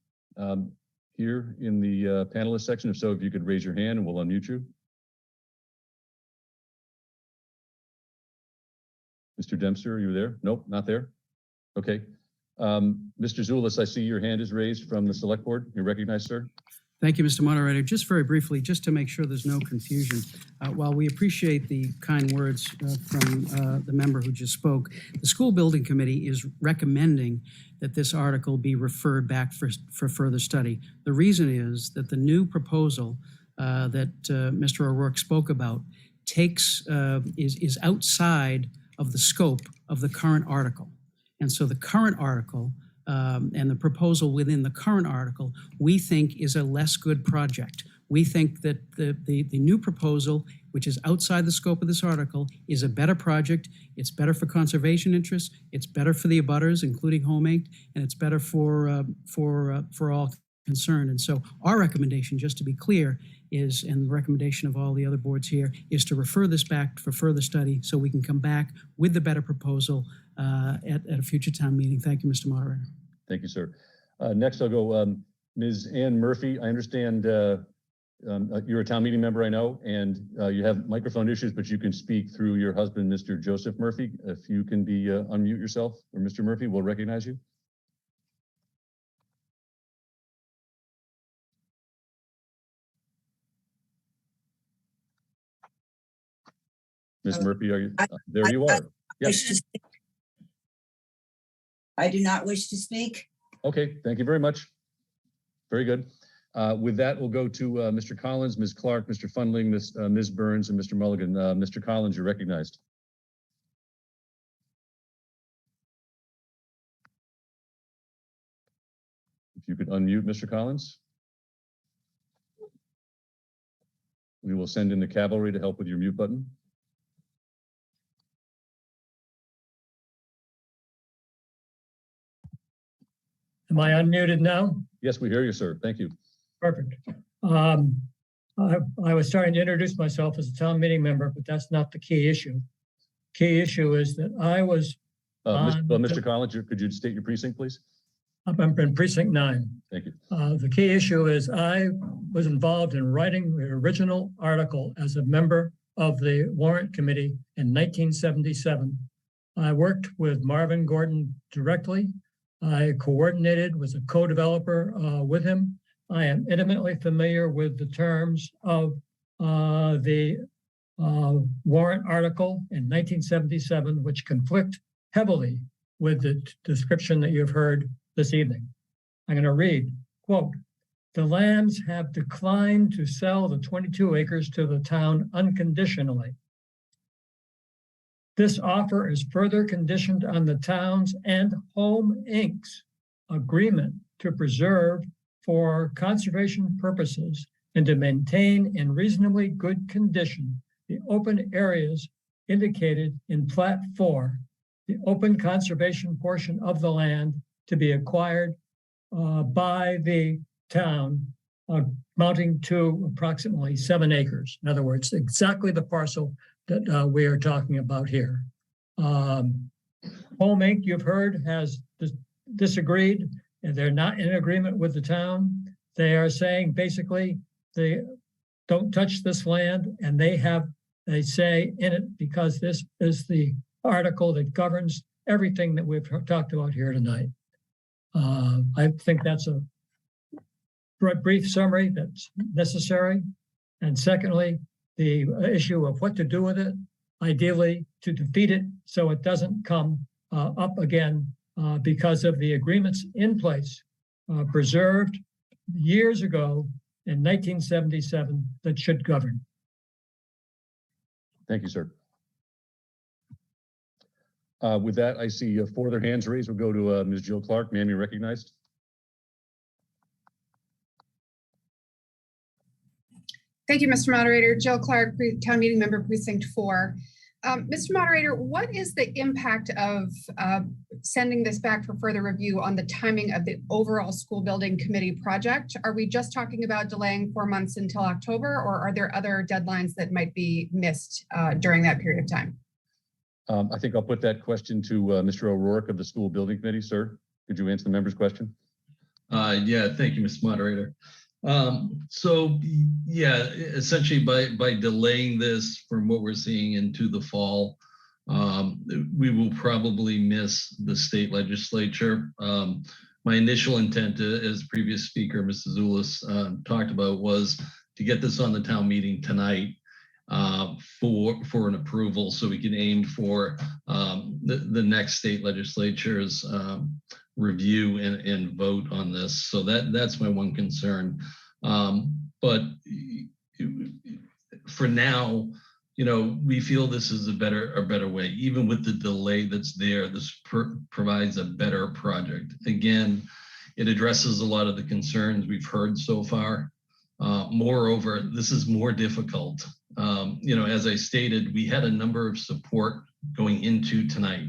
here in the panelist section? If so, if you could raise your hand and we'll unmute you. Mr. Dempster, are you there? Nope, not there. Okay. Mr. Zulus, I see your hand is raised from the select board. You're recognized, sir.
Thank you, Mr. Moderator. Just very briefly, just to make sure there's no confusion, while we appreciate the kind words from the member who just spoke, the School Building Committee is recommending that this article be referred back for further study. The reason is that the new proposal that Mr. O'Rourke spoke about is outside of the scope of the current article. And so the current article and the proposal within the current article, we think is a less good project. We think that the new proposal, which is outside the scope of this article, is a better project. It's better for conservation interests. It's better for the abutters, including Home Inc., and it's better for all concerned. And so our recommendation, just to be clear, is, and the recommendation of all the other boards here, is to refer this back for further study so we can come back with the better proposal at a future town meeting. Thank you, Mr. Moderator.
Thank you, sir. Next, I'll go Ms. Ann Murphy. I understand you're a town meeting member, I know, and you have microphone issues, but you can speak through your husband, Mr. Joseph Murphy. If you can be unmute yourself, or Mr. Murphy, we'll recognize you. Ms. Murphy, are you? There you are. Yes.
I do not wish to speak.
Okay, thank you very much. Very good. With that, we'll go to Mr. Collins, Ms. Clark, Mr. Fundling, Ms. Burns, and Mr. Mulligan. Mr. Collins, you're recognized. If you could unmute Mr. Collins. We will send in the cavalry to help with your mute button.
Am I unmuted now?
Yes, we hear you, sir. Thank you.
Perfect. I was starting to introduce myself as a town meeting member, but that's not the key issue. Key issue is that I was
Mr. Collins, could you state your precinct, please?
I'm in precinct 9.
Thank you.
The key issue is I was involved in writing the original article as a member of the warrant committee in 1977. I worked with Marvin Gordon directly. I coordinated, was a co-developer with him. I am intimately familiar with the terms of the warrant article in 1977, which conflict heavily with the description that you've heard this evening. I'm going to read, quote, "The lands have declined to sell the 22 acres to the town unconditionally. This offer is further conditioned on the town's and Home Inc.'s agreement to preserve for conservation purposes and to maintain in reasonably good condition the open areas indicated in Plat 4, the open conservation portion of the land to be acquired by the town amounting to approximately 7 acres. In other words, exactly the parcel that we are talking about here. Home Inc., you've heard, has disagreed, and they're not in agreement with the town. They are saying basically they don't touch this land, and they say in it because this is the article that governs everything that we've talked about here tonight. I think that's a brief summary that's necessary. And secondly, the issue of what to do with it, ideally to defeat it so it doesn't come up again because of the agreements in place preserved years ago in 1977 that should govern.
Thank you, sir. With that, I see 4 other hands raised. We'll go to Ms. Jill Clark. Ma'am, you're recognized.
Thank you, Mr. Moderator. Jill Clark, Town Meeting Member, Precinct 4. Mr. Moderator, what is the impact of sending this back for further review on the timing of the overall school building committee project? Are we just talking about delaying 4 months until October, or are there other deadlines that might be missed during that period of time?
I think I'll put that question to Mr. O'Rourke of the School Building Committee. Sir, could you answer the member's question?
Yeah, thank you, Mr. Moderator. So yeah, essentially by delaying this from what we're seeing into the fall, we will probably miss the state legislature. My initial intent, as previous speaker, Mrs. Zulus, talked about, was to get this on the town meeting tonight for an approval, so we can aim for the next state legislature's review and vote on this. So that's my one concern. But for now, we feel this is a better way. Even with the delay that's there, this provides a better project. Again, it addresses a lot of the concerns we've heard so far. Moreover, this is more difficult. As I stated, we had a number of support going into tonight.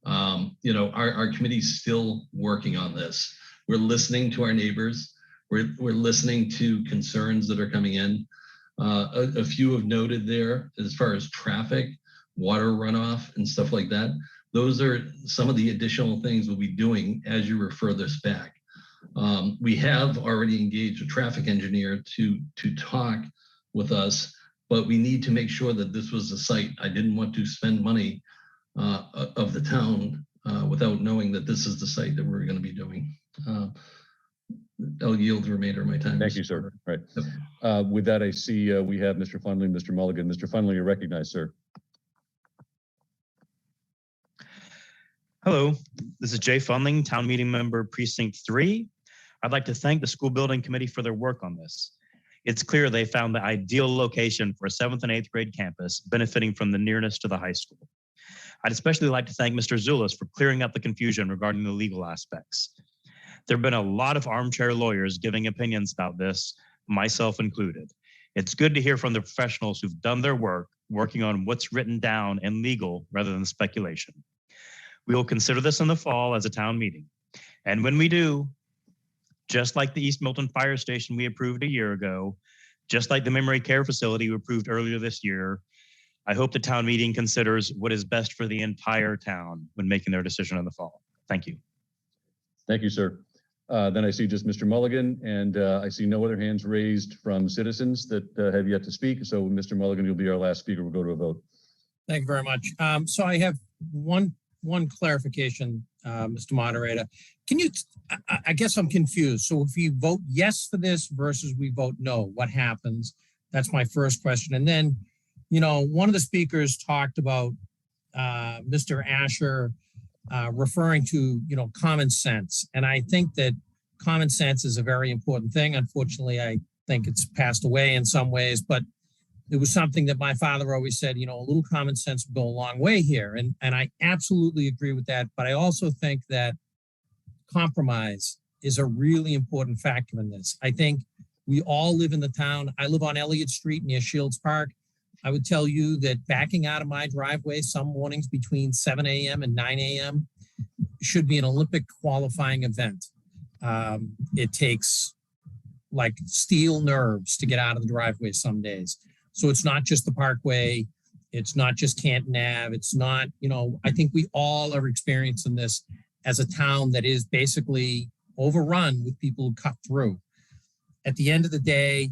Our committee's still working on this. We're listening to our neighbors. We're listening to concerns that are coming in. A few have noted there as far as traffic, water runoff, and stuff like that. Those are some of the additional things we'll be doing as you refer this back. We have already engaged a traffic engineer to talk with us, but we need to make sure that this was a site. I didn't want to spend money of the town without knowing that this is the site that we're going to be doing. I'll yield the remainder of my time.
Thank you, sir. All right. With that, I see we have Mr. Funley and Mr. Mulligan. Mr. Funley, you're recognized, sir.
Hello, this is Jay Funling, Town Meeting Member, Precinct 3. I'd like to thank the School Building Committee for their work on this. It's clear they found the ideal location for a 7th and 8th grade campus, benefiting from the nearness to the high school. I'd especially like to thank Mr. Zulus for clearing up the confusion regarding the legal aspects. There have been a lot of armchair lawyers giving opinions about this, myself included. It's good to hear from the professionals who've done their work, working on what's written down and legal rather than speculation. We will consider this in the fall as a town meeting. And when we do, just like the East Milton Fire Station we approved a year ago, just like the memory care facility we approved earlier this year, I hope the town meeting considers what is best for the entire town when making their decision in the fall. Thank you.
Thank you, sir. Then I see just Mr. Mulligan, and I see no other hands raised from citizens that have yet to speak. So Mr. Mulligan, you'll be our last speaker. We'll go to a vote.
Thank you very much. So I have one clarification, Mr. Moderator. Can you, I guess I'm confused. So if you vote yes for this versus we vote no, what happens? That's my first question. And then, one of the speakers talked about Mr. Asher referring to, common sense. And I think that common sense is a very important thing. Unfortunately, I think it's passed away in some ways, but it was something that my father always said, a little common sense will go a long way here. And I absolutely agree with that. But I also think that compromise is a really important factor in this. I think we all live in the town. I live on Elliott Street near Shields Park. I would tell you that backing out of my driveway some mornings between 7 a.m. and 9 a.m. should be an Olympic qualifying event. It takes like steel nerves to get out of the driveway some days. So it's not just the Parkway. It's not just Canton Ave. It's not, I think we all are experiencing this as a town that is basically overrun with people who cut through. At the end of the day,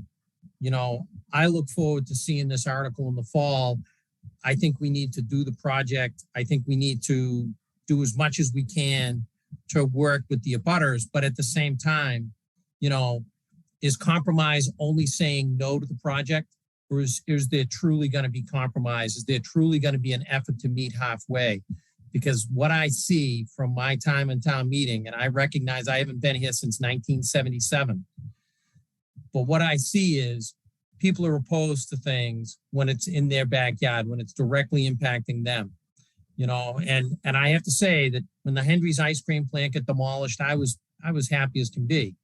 I look forward to seeing this article in the fall. I think we need to do the project. I think we need to do as much as we can to work with the abutters, but at the same time, is compromise only saying no to the project? Or is there truly going to be compromise? Is there truly going to be an effort to meet halfway? Because what I see from my time in town meeting, and I recognize I haven't been here since 1977, but what I see is people are opposed to things when it's in their backyard, when it's directly impacting them. And I have to say that when the Hendry's ice cream plant got demolished, I was happy as can be.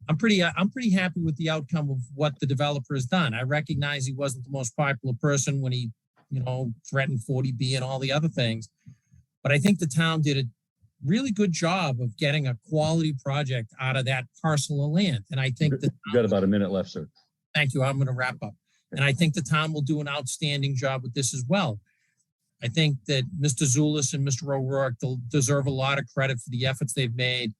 I'm pretty happy with the outcome of what the developer has done. I recognize he wasn't the most popular person when he, threatened 40B and all the other things, but I think the town did a really good job of getting a quality project out of that parcel of land. And I think that
you got about a minute left, sir.
Thank you. I'm going to wrap up. And I think the town will do an outstanding job with this as well. I think that Mr. Zulus and Mr. O'Rourke deserve a lot of credit for the efforts they've made.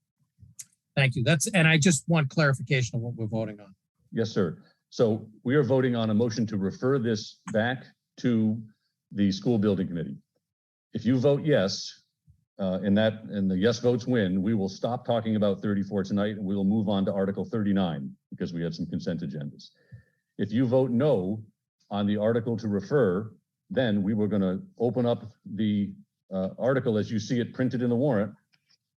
Thank you. And I just want clarification of what we're voting on.
Yes, sir. So we are voting on a motion to refer this back to the school building committee. If you vote yes, and the yes votes win, we will stop talking about 34 tonight and we will move on to Article 39 because we had some consent agendas. If you vote no on the article to refer, then we were going to open up the article as you see it printed in the warrant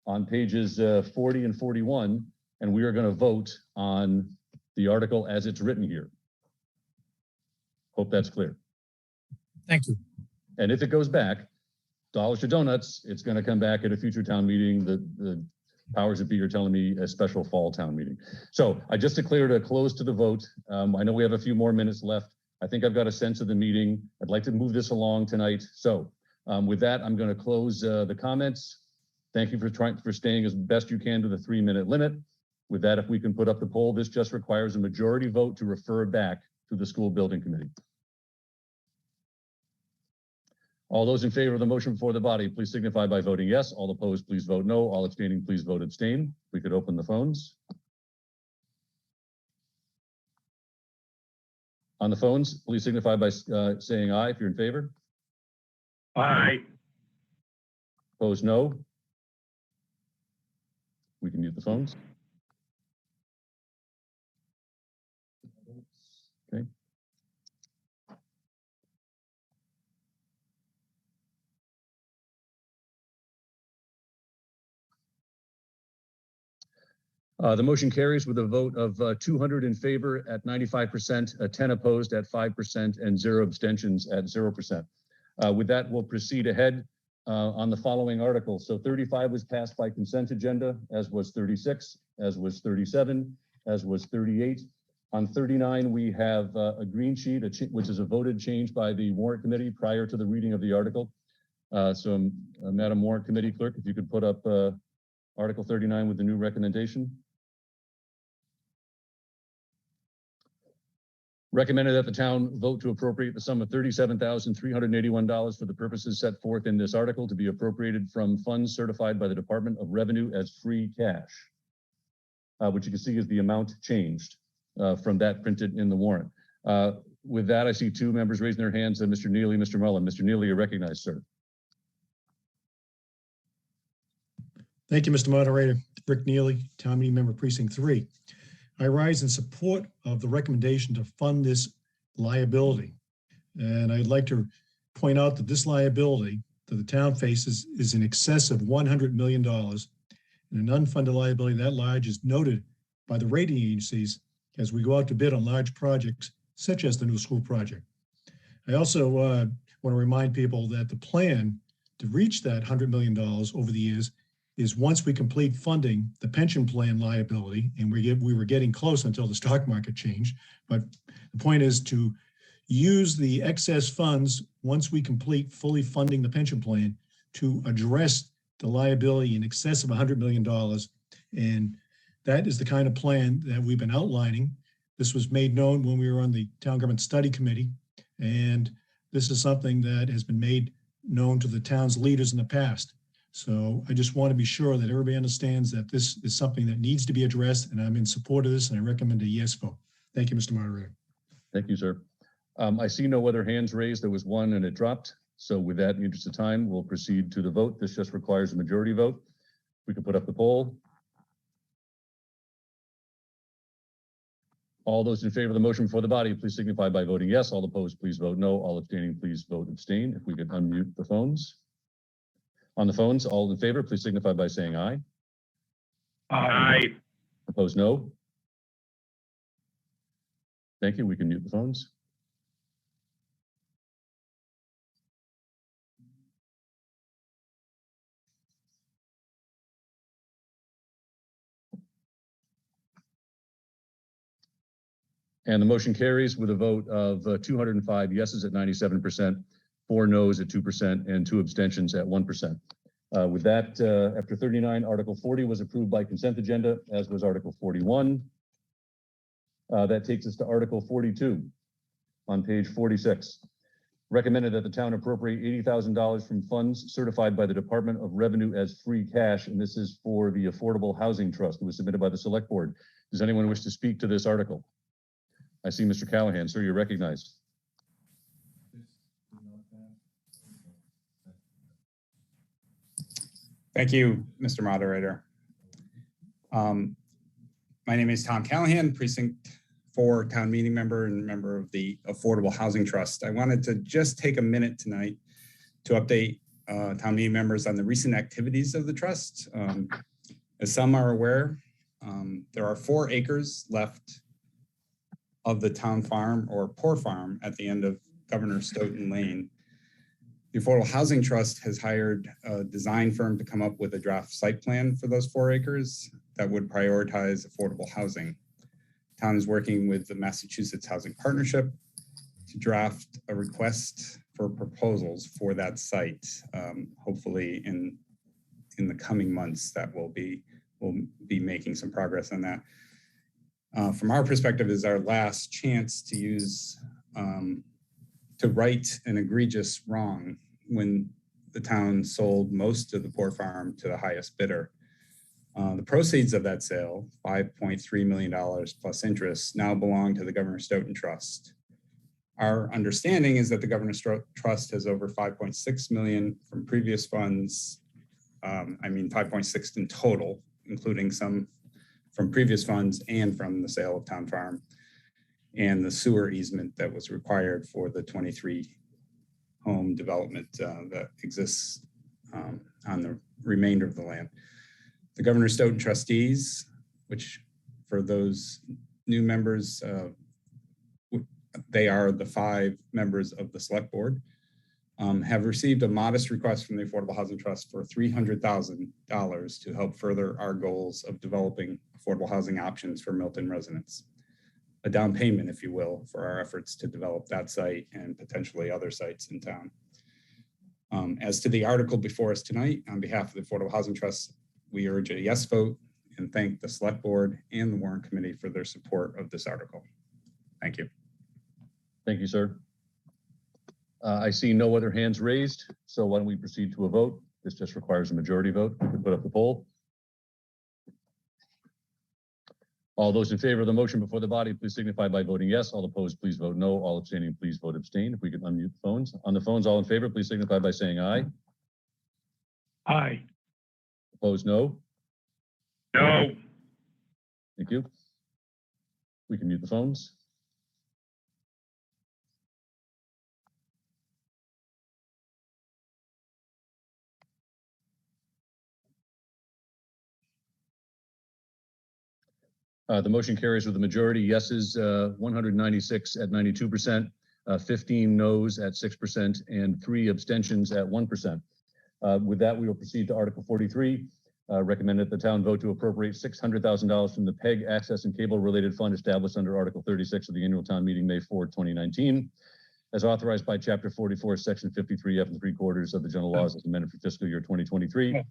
on pages 40 and 41, and we are going to vote on the article as it's written here. Hope that's clear.
Thank you.
And if it goes back, dollars to donuts, it's going to come back at a future town meeting. The powers that be are telling me a special fall town meeting. So I just declared a close to the vote. I know we have a few more minutes left. I think I've got a sense of the meeting. I'd like to move this along tonight. So with that, I'm going to close the comments. Thank you for staying as best you can to the 3-minute limit. With that, if we can put up the poll, this just requires a majority vote to refer back to the school building committee. All those in favor of the motion before the body, please signify by voting yes. All opposed, please vote no. All abstaining, please vote abstain. We could open the phones. On the phones, please signify by saying aye if you're in favor.
Aye.
Opposed, no. We can mute the phones. Okay. The motion carries with a vote of 200 in favor at 95%, 10 opposed at 5%, and 0 abstentions at 0%. With that, we'll proceed ahead on the following articles. So 35 was passed by consent agenda, as was 36, as was 37, as was 38. On 39, we have a green sheet, which is a voted change by the warrant committee prior to the reading of the article. Madam Warrant Committee Clerk, if you could put up Article 39 with the new recommendation. Recommended that the town vote to appropriate the sum of $37,381 for the purposes set forth in this article to be appropriated from funds certified by the Department of Revenue as free cash, which you can see is the amount changed from that printed in the warrant. With that, I see 2 members raising their hands, Mr. Neely, Mr. Mullen. Mr. Neely, you're recognized, sir.
Thank you, Mr. Moderator. Rick Neely, Town Meeting Member Precinct 3. I rise in support of the recommendation to fund this liability. And I'd like to point out that this liability that the town faces is in excess of $100 million. And an unfunded liability that large is noted by the rating agencies as we go out to bid on large projects such as the new school project. I also want to remind people that the plan to reach that $100 million over the years is once we complete funding the pension plan liability, and we were getting close until the stock market changed. But the point is to use the excess funds once we complete fully funding the pension plan to address the liability in excess of $100 million. And that is the kind of plan that we've been outlining. This was made known when we were on the Town Government Study Committee, and this is something that has been made known to the town's leaders in the past. So I just want to be sure that everybody understands that this is something that needs to be addressed, and I'm in support of this, and I recommend a yes vote. Thank you, Mr. Moderator.
Thank you, sir. I see no other hands raised. There was one and it dropped. So with that, in the interest of time, we'll proceed to the vote. This just requires a majority vote. We can put up the poll. All those in favor of the motion before the body, please signify by voting yes. All opposed, please vote no. All abstaining, please vote abstain. If we could unmute the phones. On the phones, all in favor, please signify by saying aye.
Aye.
Opposed, no. Thank you. We can mute the phones. And the motion carries with a vote of 205 yeses at 97%, 4 noes at 2%, and 2 abstentions at 1%. With that, after 39, Article 40 was approved by consent agenda, as was Article 41. That takes us to Article 42 on page 46. Recommended that the town appropriate $80,000 from funds certified by the Department of Revenue as free cash, and this is for the Affordable Housing Trust. It was submitted by the Select Board. Does anyone wish to speak to this article? I see Mr. Callahan. Sir, you're recognized.
Thank you, Mr. Moderator. My name is Tom Callahan, Precinct 4 town meeting member and member of the Affordable Housing Trust. I wanted to just take a minute tonight to update town meeting members on the recent activities of the trust. As some are aware, there are 4 acres left of the town farm or poor farm at the end of Governor Stoughton Lane. The Affordable Housing Trust has hired a design firm to come up with a draft site plan for those 4 acres that would prioritize affordable housing. Town is working with the Massachusetts Housing Partnership to draft a request for proposals for that site. Hopefully in the coming months that we'll be making some progress on that. From our perspective, is our last chance to use to right an egregious wrong when the town sold most of the poor farm to the highest bidder. The proceeds of that sale, $5.3 million plus interest, now belong to the Governor Stoughton Trust. Our understanding is that the Governor Trust has over $5.6 million from previous funds. 5.6 in total, including some from previous funds and from the sale of town farm and the sewer easement that was required for the 23 home development that exists on the remainder of the land. The Governor Stoughton trustees, which for those new members, they are the 5 members of the select board, have received a modest request from the Affordable Housing Trust for $300,000 to help further our goals of developing affordable housing options for Milton residents. A down payment, if you will, for our efforts to develop that site and potentially other sites in town. As to the article before us tonight, on behalf of the Affordable Housing Trust, we urge a yes vote and thank the Select Board and the Warrant Committee for their support of this article. Thank you.
Thank you, sir. I see no other hands raised, so why don't we proceed to a vote? This just requires a majority vote. We can put up the poll. All those in favor of the motion before the body, please signify by voting yes. All opposed, please vote no. All abstaining, please vote abstain. If we could unmute the phones. On the phones, all in favor, please signify by saying aye.
Aye.
Opposed, no.
No.
Thank you. We can mute the phones. The motion carries with a majority. Yeses, 196 at 92%, 15 noes at 6%, and 3 abstentions at 1%. With that, we will proceed to Article 43. Recommend that the town vote to appropriate $600,000 from the PEG Access and Cable Related Fund established under Article 36 of the Annual Town Meeting, May 4, 2019, as authorized by Chapter 44, Section 53F and 3/4 of the General Laws as amended for fiscal year 2023.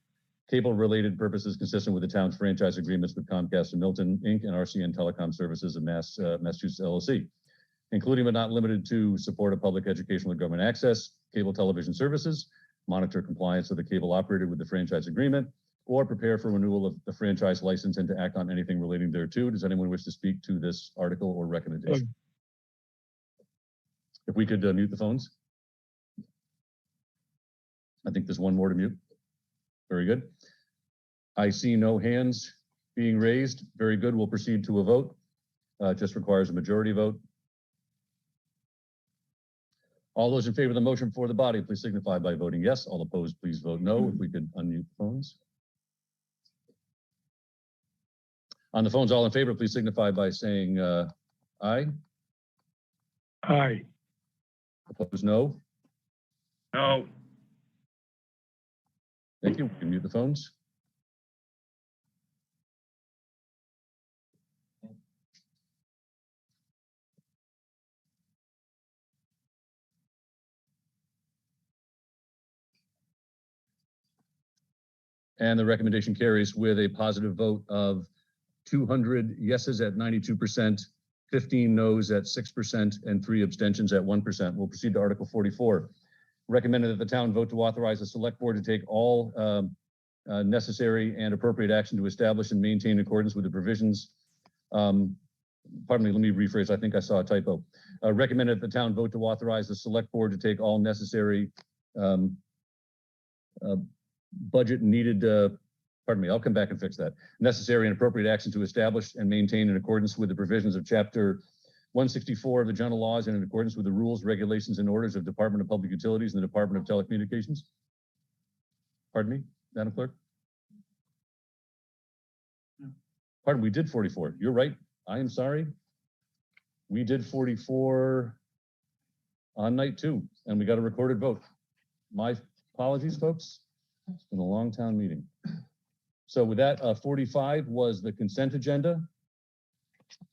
cable-related purposes consistent with the town's franchise agreements with Comcast and Milton, Inc. and RCN Telecom Services of Massachusetts LLC, including but not limited to support of public education with government access, cable television services, monitor compliance of the cable operator with the franchise agreement, or prepare for renewal of the franchise license and to act on anything relating thereto. Does anyone wish to speak to this article or recommendation? If we could mute the phones. I think there's one more to mute. Very good. I see no hands being raised. Very good. We'll proceed to a vote. It just requires a majority vote. All those in favor of the motion for the body, please signify by voting yes. All opposed, please vote no. If we could unmute the phones. On the phones, all in favor, please signify by saying aye.
Aye.
Opposed, no.
No.
Thank you. We can mute the phones. And the recommendation carries with a positive vote of 200 yeses at 92%, 15 noes at 6%, and 3 abstentions at 1%. We'll proceed to Article 44. Recommended that the town vote to authorize the select board to take all necessary and appropriate action to establish and maintain in accordance with the provisions. Pardon me, let me rephrase. I think I saw a typo. Recommended that the town vote to authorize the select board to take all necessary budget needed, pardon me, I'll come back and fix that. Necessary and appropriate action to establish and maintain in accordance with the provisions of Chapter 164 of the general laws and in accordance with the rules, regulations, and orders of Department of Public Utilities and the Department of Telecommunications. Pardon me, Madam Clerk? Pardon, we did 44. You're right. I am sorry. We did 44 on night 2, and we got a recorded vote. My apologies, folks. It's been a long town meeting. So with that, 45 was the consent agenda.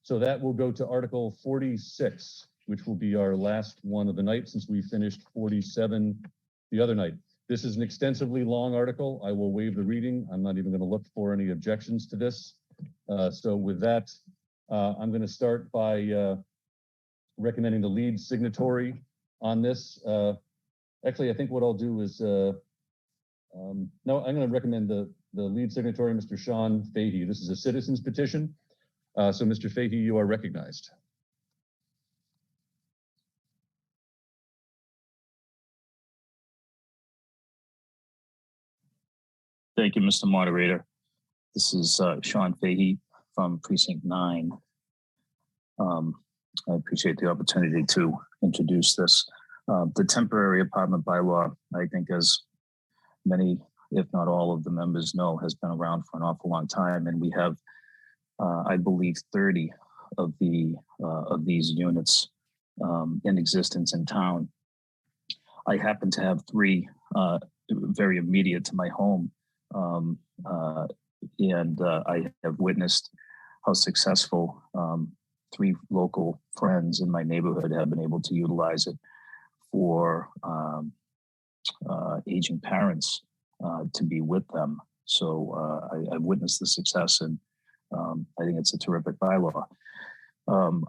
So that will go to Article 46, which will be our last one of the night since we finished 47 the other night. This is an extensively long article. I will waive the reading. I'm not even going to look for any objections to this. So with that, I'm going to start by recommending the lead signatory on this. Actually, I think what I'll do is, no, I'm going to recommend the lead signatory, Mr. Sean Fahey. This is a citizen's petition. So Mr. Fahey, you are recognized.
Thank you, Mr. Moderator. This is Sean Fahey from Precinct 9. I appreciate the opportunity to introduce this. The temporary apartment bylaw, I think, as many, if not all of the members know, has been around for an awful long time, and we have, I believe, 30 of these units in existence in town. I happen to have 3 very immediate to my home, and I have witnessed how successful 3 local friends in my neighborhood have been able to utilize it for aging parents to be with them. So I've witnessed the success, and I think it's a terrific bylaw.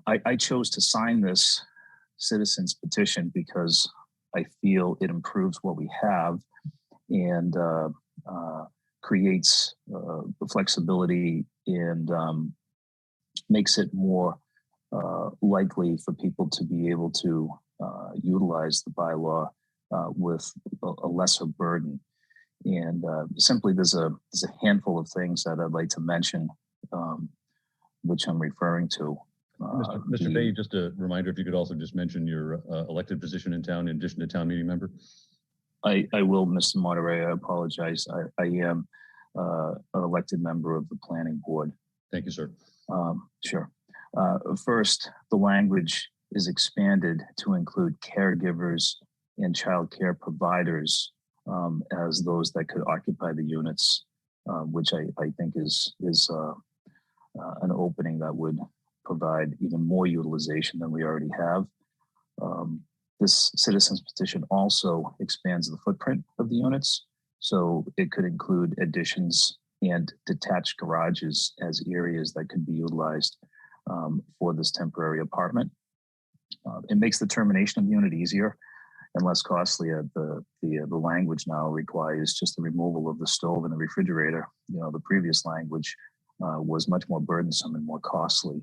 I chose to sign this citizens petition because I feel it improves what we have and creates flexibility and makes it more likely for people to be able to utilize the bylaw with a lesser burden. And simply, there's a handful of things that I'd like to mention, which I'm referring to.
Mr. Fahey, just a reminder, if you could also just mention your elected position in town in addition to town meeting member.
I will, Mr. Moderator. I apologize. I am an elected member of the planning board.
Thank you, sir.
Sure. First, the language is expanded to include caregivers and child care providers as those that could occupy the units, which I think is an opening that would provide even more utilization than we already have. This citizens petition also expands the footprint of the units. So it could include additions and detached garages as areas that could be utilized for this temporary apartment. It makes the termination of the unit easier and less costly. The language now requires just the removal of the stove and the refrigerator. You know, the previous language was much more burdensome and more costly.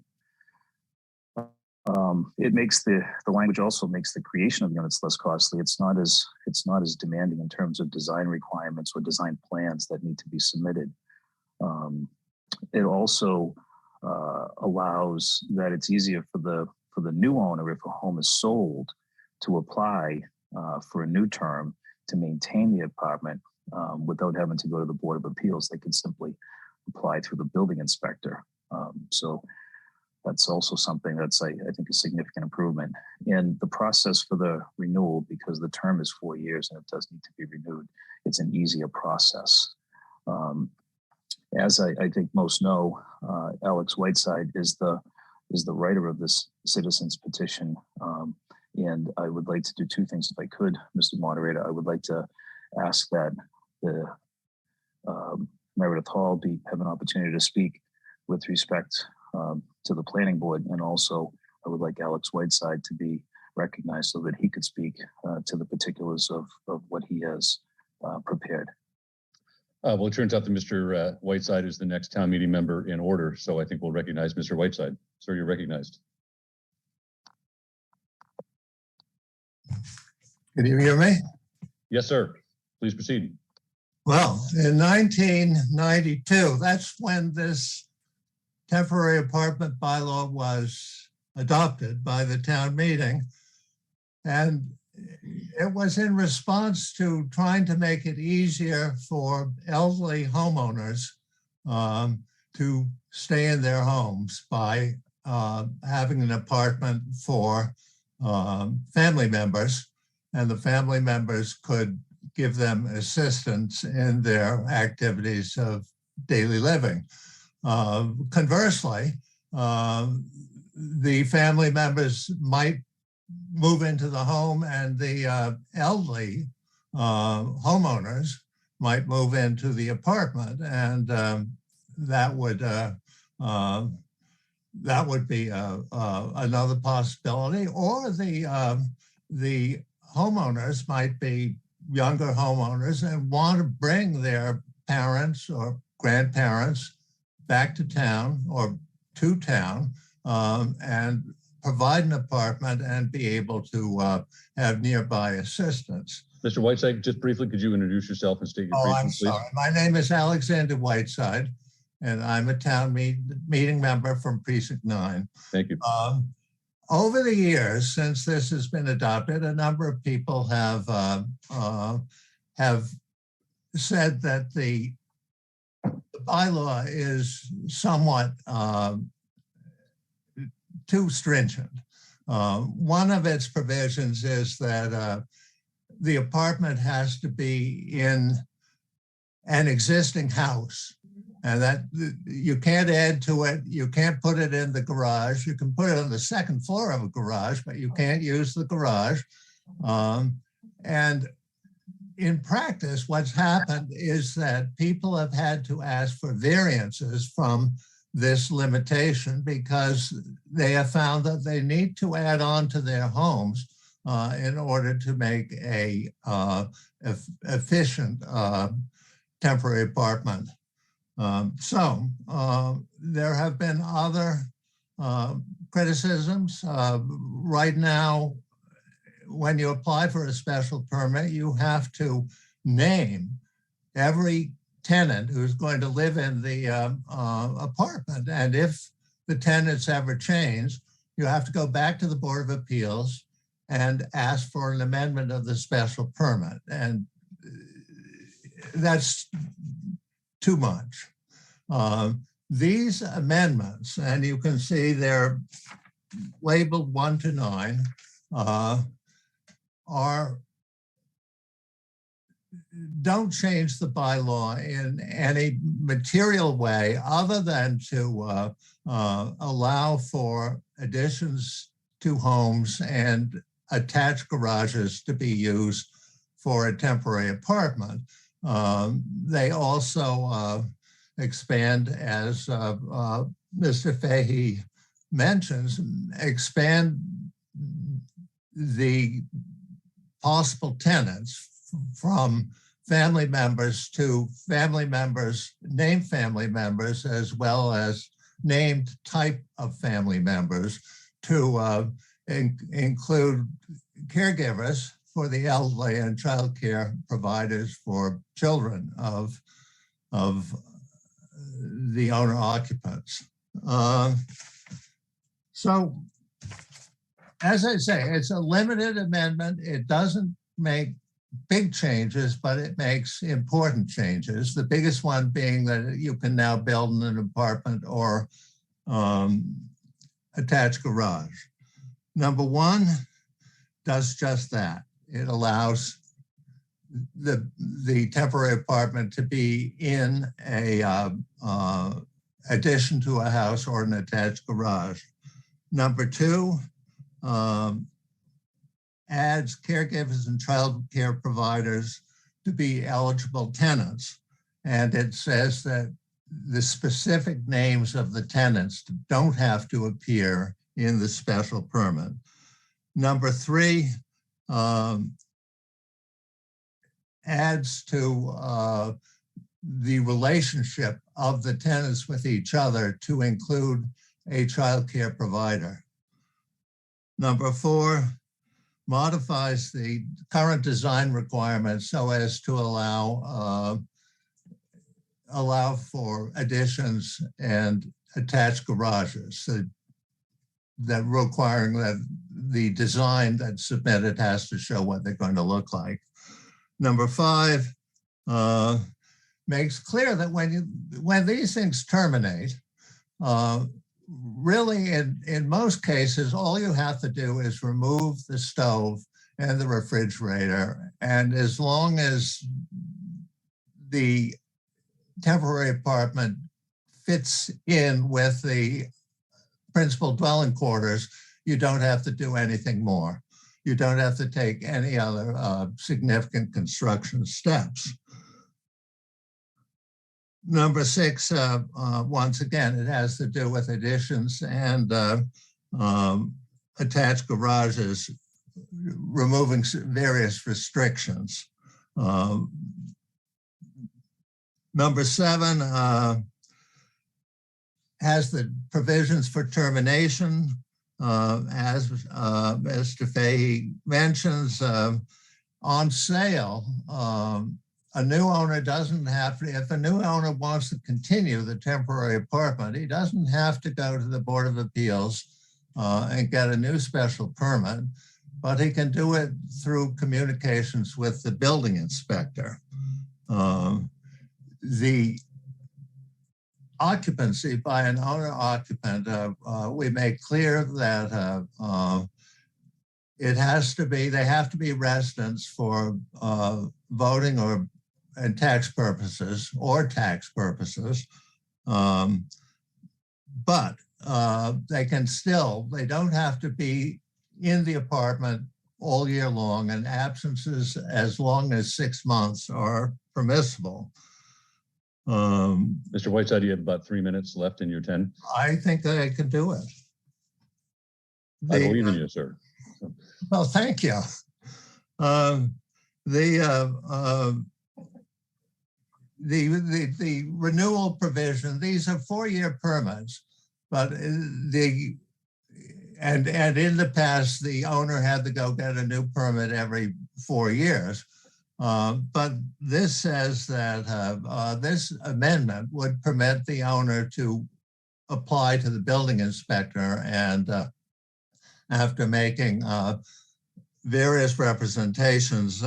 It makes the language also makes the creation of units less costly. It's not as demanding in terms of design requirements or design plans that need to be submitted. It also allows that it's easier for the new owner, if a home is sold, to apply for a new term to maintain the apartment without having to go to the Board of Appeals. They can simply apply through the building inspector. So that's also something that's, I think, a significant improvement. And the process for the renewal, because the term is 4 years and it does need to be renewed, it's an easier process. As I think most know, Alex Whiteside is the writer of this citizens petition. And I would like to do two things if I could, Mr. Moderator. I would like to ask that the Meredith Hall have an opportunity to speak with respect to the planning board. And also I would like Alex Whiteside to be recognized so that he could speak to the particulars of what he has prepared.
Well, it turns out that Mr. Whiteside is the next town meeting member in order. So I think we'll recognize Mr. Whiteside. Sir, you're recognized.
Can you hear me?
Yes, sir. Please proceed.
Well, in 1992, that's when this temporary apartment bylaw was adopted by the town meeting. And it was in response to trying to make it easier for elderly homeowners to stay in their homes by having an apartment for family members, and the family members could give them assistance in their activities of daily living. Conversely, the family members might move into the home and the elderly homeowners might move into the apartment, and that would be another possibility. Or the homeowners might be younger homeowners and want to bring their parents or grandparents back to town or to town and provide an apartment and be able to have nearby assistance.
Mr. Whiteside, just briefly, could you introduce yourself and state your
I'm
please?
sorry. My name is Alexander Whiteside, and I'm a town meeting member from Precinct 9.
Thank you.
Over the years, since this has been adopted, a number of people have said that the bylaw is somewhat too stringent. One of its provisions is that the apartment has to be in an existing house, and that you can't add to it. You can't put it in the garage. You can put it on the second floor of a garage, but you can't use the garage. And in practice, what's happened is that people have had to ask for variances from this limitation because they have found that they need to add on to their homes in order to make a efficient temporary apartment. So there have been other criticisms. Right now, when you apply for a special permit, you have to name every tenant who's going to live in the apartment. And if the tenants ever change, you have to go back to the Board of Appeals and ask for an amendment of the special permit. And that's too much. These amendments, and you can see they're labeled 1 to 9, don't change the bylaw in any material way other than to allow for additions to homes and attached garages to be used for a temporary apartment. They also expand, as Mr. Fahey mentions, expand the possible tenants from family members to family members, named family members, as well as named type of family members to include caregivers for the elderly and child care providers for children of the owner occupants. So, as I say, it's a limited amendment. It doesn't make big changes, but it makes important changes. The biggest one being that you can now build in an apartment or attached garage. Number one does just that. It allows the temporary apartment to be in a addition to a house or an attached garage. Number two, adds caregivers and child care providers to be eligible tenants. And it says that the specific names of the tenants don't have to appear in the special permit. Number three, adds to the relationship of the tenants with each other to include a child care provider. Number four, modifies the current design requirements so as to allow for additions and attached garages, that requiring that the design that's submitted has to show what they're going to look like. Number five, makes clear that when these things terminate, really in most cases, all you have to do is remove the stove and the refrigerator. And as long as the temporary apartment fits in with the principal dwelling quarters, you don't have to do anything more. You don't have to take any other significant construction steps. Number six, once again, it has to do with additions and attached garages, removing various restrictions. Number seven has the provisions for termination, as Mr. Fahey mentions, on sale. A new owner doesn't have to, if a new owner wants to continue the temporary apartment, he doesn't have to go to the Board of Appeals and get a new special permit, but he can do it through communications with the building inspector. The occupancy by an owner occupant, we make clear that it has to be, they have to be residents for voting or and tax purposes or tax purposes. But they can still, they don't have to be in the apartment all year long, and absences as long as 6 months are permissible.
Mr. Whiteside, you have about 3 minutes left in your 10.
I think that I can do it.
I believe in you, sir.
Well, thank you. The renewal provision, these are 4-year permits, but and in the past, the owner had to go get a new permit every 4 years. But this says that this amendment would permit the owner to apply to the building inspector and after making various representations,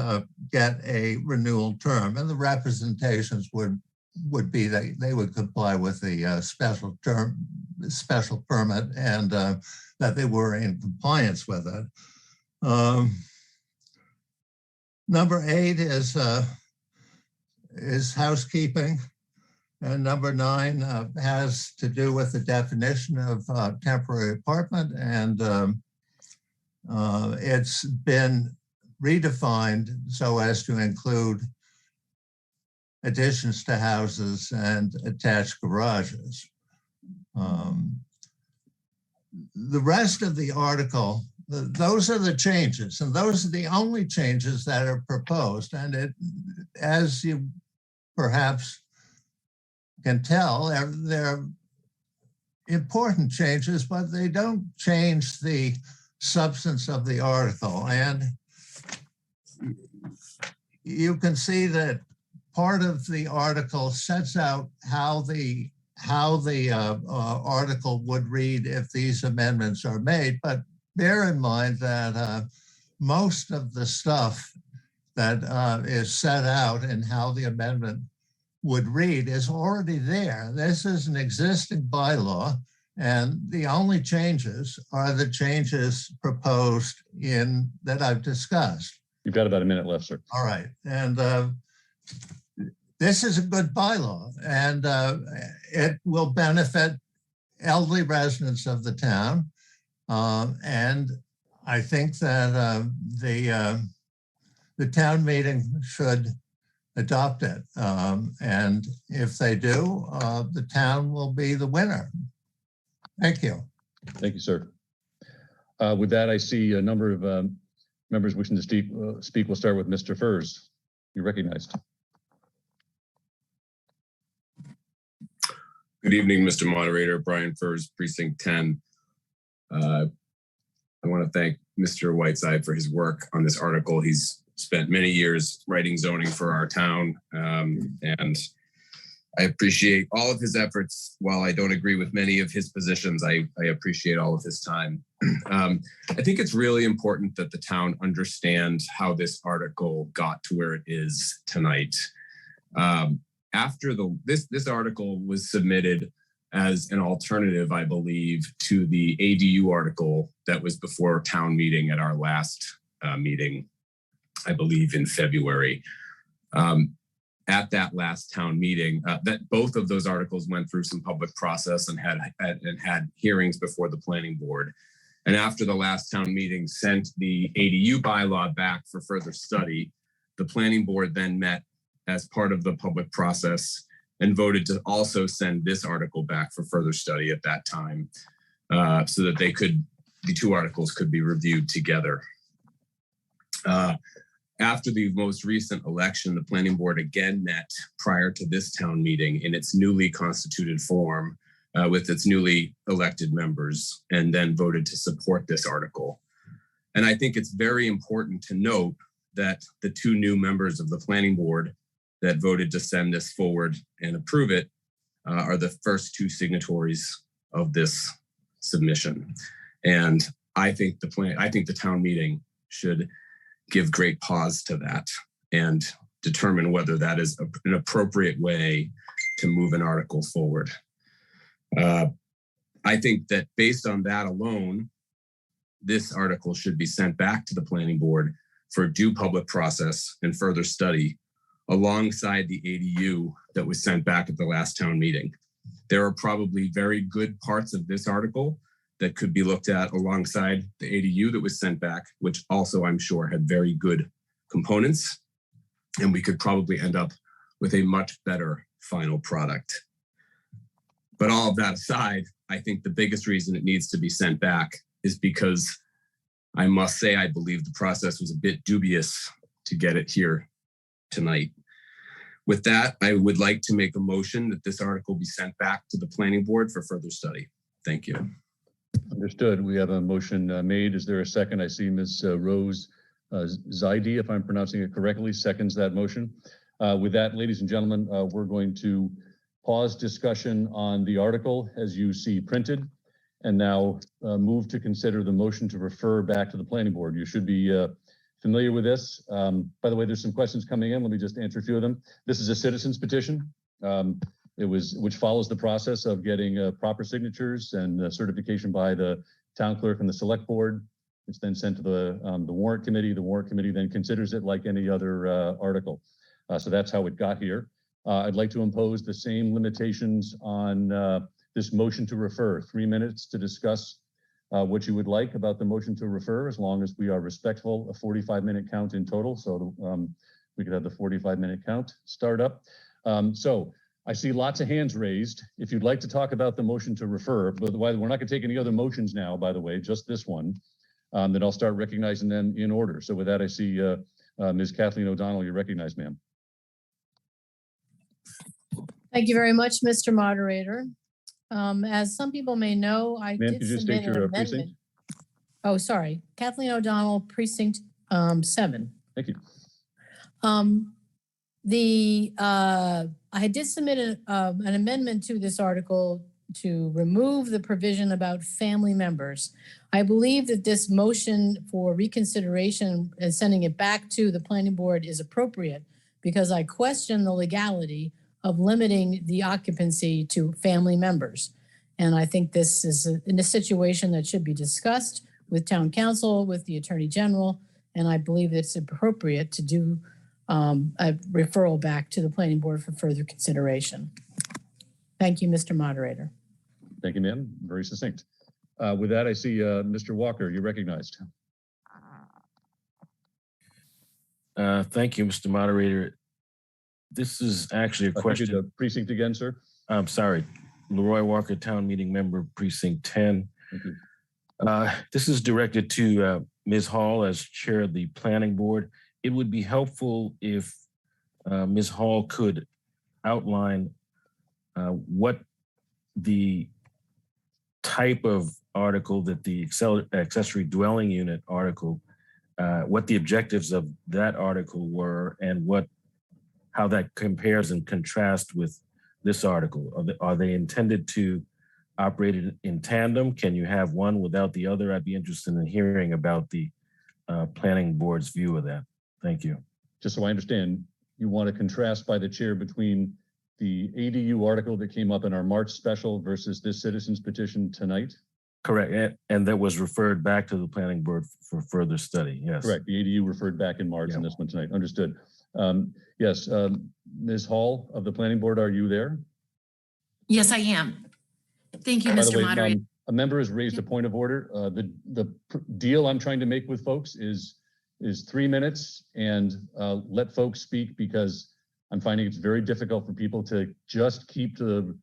get a renewal term. And the representations would be that they would comply with the special permit and that they were in compliance with it. Number 8 is housekeeping. And number 9 has to do with the definition of temporary apartment, and it's been redefined so as to include additions to houses and attached garages. The rest of the article, those are the changes, and those are the only changes that are proposed. And it, as you perhaps can tell, they're important changes, but they don't change the substance of the article. And you can see that part of the article sets out how the article would read if these amendments are made. But bear in mind that most of the stuff that is set out in how the amendment would read is already there. This is an existing bylaw, and the only changes are the changes proposed in that I've discussed.
You've got about a minute left, sir.
All right. And this is a good bylaw, and it will benefit elderly residents of the town. And I think that the town meeting should adopt it. And if they do, the town will be the winner. Thank you.
Thank you, sir. With that, I see a number of members wishing to speak. We'll start with Mr. Furs. You're recognized.
Good evening, Mr. Moderator. Brian Furs, Precinct 10. I want to thank Mr. Whiteside for his work on this article. He's spent many years writing zoning for our town, and I appreciate all of his efforts. While I don't agree with many of his positions, I appreciate all of his time. I think it's really important that the town understand how this article got to where it is tonight. After this article was submitted as an alternative, I believe, to the ADU article that was before town meeting at our last meeting, I believe in February. At that last town meeting, that both of those articles went through some public process and had hearings before the planning board. And after the last town meeting sent the ADU bylaw back for further study, the planning board then met as part of the public process and voted to also send this article back for further study at that time, so that the two articles could be reviewed together. After the most recent election, the planning board again met prior to this town meeting in its newly constituted form with its newly elected members, and then voted to support this article. And I think it's very important to note that the two new members of the planning board that voted to send this forward and approve it are the first two signatories of this submission. And I think the town meeting should give great pause to that and determine whether that is an appropriate way to move an article forward. I think that based on that alone, this article should be sent back to the planning board for due public process and further study alongside the ADU that was sent back at the last town meeting. There are probably very good parts of this article that could be looked at alongside the ADU that was sent back, which also I'm sure had very good components. And we could probably end up with a much better final product. But all of that aside, I think the biggest reason it needs to be sent back is because I must say, I believe the process was a bit dubious to get it here tonight. With that, I would like to make a motion that this article be sent back to the planning board for further study. Thank you.
Understood. We have a motion made. Is there a second? I see Ms. Rose Zaidi, if I'm pronouncing it correctly, seconds that motion. With that, ladies and gentlemen, we're going to pause discussion on the article as you see printed, and now move to consider the motion to refer back to the planning board. You should be familiar with this. By the way, there's some questions coming in. Let me just answer a few of them. This is a citizen's petition. Which follows the process of getting proper signatures and certification by the town clerk and the select board. It's then sent to the warrant committee. The warrant committee then considers it like any other article. So that's how it got here. I'd like to impose the same limitations on this motion to refer. 3 minutes to discuss what you would like about the motion to refer, as long as we are respectful. A 45-minute count in total, so we could have the 45-minute count start up. So I see lots of hands raised. If you'd like to talk about the motion to refer, but we're not going to take any other motions now, by the way, just this one. Then I'll start recognizing them in order. So with that, I see Ms. Kathleen O'Donnell, you're recognized, ma'am.
Thank you very much, Mr. Moderator. As some people may know, I
Ma'am,
did
could you
submit
state
an
your
amendment.
precinct?
Oh, sorry, Kathleen O'Donnell, precinct 7.
Thank you.
I did submit an amendment to this article to remove the provision about family members. I believe that this motion for reconsideration and sending it back to the planning board is appropriate because I question the legality of limiting the occupancy to family members. And I think this is in a situation that should be discussed with town council, with the attorney general, and I believe it's appropriate to do a referral back to the planning board for further consideration. Thank you, Mr. Moderator.
Thank you, ma'am. Very succinct. With that, I see Mr. Walker, you're recognized.
Thank you, Mr. Moderator. This is actually a question.
The precinct again, sir.
I'm sorry. Leroy Walker, town meeting member, precinct 10.
Thank you.
This is directed to Ms. Hall as chair of the planning board. It would be helpful if Ms. Hall could outline what the type of article that the accessory dwelling unit article, what the objectives of that article were and how that compares and contrasts with this article. Are they intended to operate in tandem? Can you have one without the other? I'd be interested in hearing about the planning board's view of that. Thank you.
Just so I understand, you want to contrast by the chair between the ADU article that came up in our March special versus this citizens petition tonight?
Correct. And that was referred back to the planning board for further study. Yes.
Correct. The ADU referred back in March and this one tonight. Understood. Yes. Ms. Hall of the planning board, are you there?
Yes, I am. Thank you,
By the
Mr.
way,
Moderator.
a member has raised a point of order. The deal I'm trying to make with folks is 3 minutes and let folks speak because I'm finding it's very difficult for people to just keep to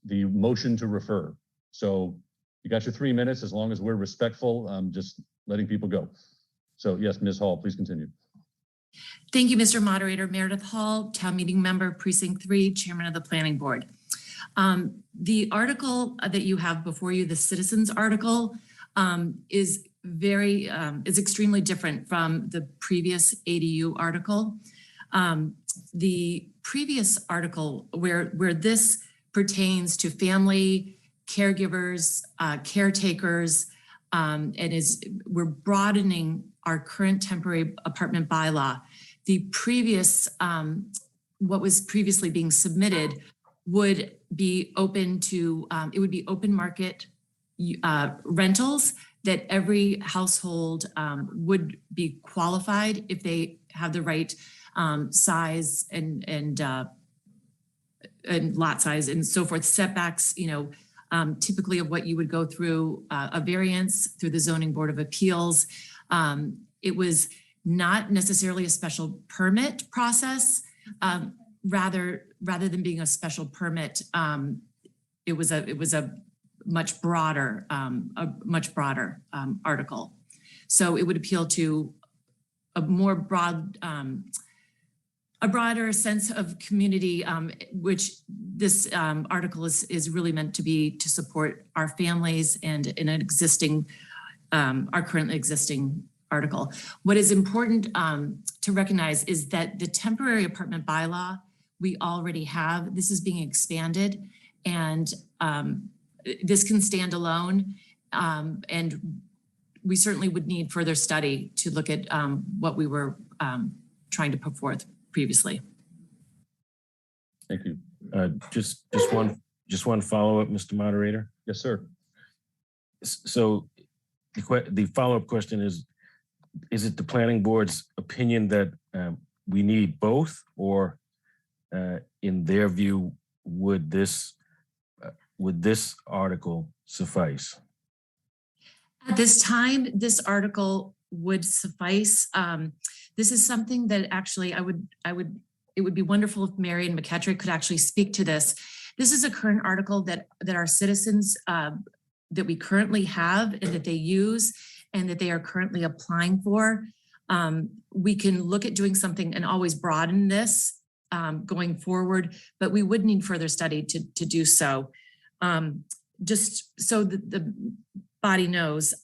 the motion to refer. So you got your 3 minutes. As long as we're respectful, just letting people go. So yes, Ms. Hall, please continue.
Thank you, Mr. Moderator. Meredith Hall, town meeting member, precinct 3, chairman of the planning board. The article that you have before you, the citizens article, is extremely different from the previous ADU article. The previous article where this pertains to family caregivers, caretakers, we're broadening our current temporary apartment bylaw. The previous, what was previously being submitted would be open to, it would be open market rentals that every household would be qualified if they have the right size and lot size and so forth, setbacks, typically of what you would go through a variance through the Zoning Board of Appeals. It was not necessarily a special permit process. Rather than being a special permit, it was a much broader article. So it would appeal to a more a broader sense of community, which this article is really meant to be to support our families and in an existing, our currently existing article. What is important to recognize is that the temporary apartment bylaw we already have, this is being expanded, and this can stand alone, and we certainly would need further study to look at what we were trying to put forth previously.
Thank you.
Just one follow-up, Mr. Moderator.
Yes, sir.
So the follow-up question is it the planning board's opinion that we need both, or in their view, would this article suffice?
At this time, this article would suffice. This is something that actually I would it would be wonderful if Marion McKettrick could actually speak to this. This is a current article that our citizens that we currently have and that they use and that they are currently applying for. We can look at doing something and always broaden this going forward, but we would need further study to do so. Just so the body knows,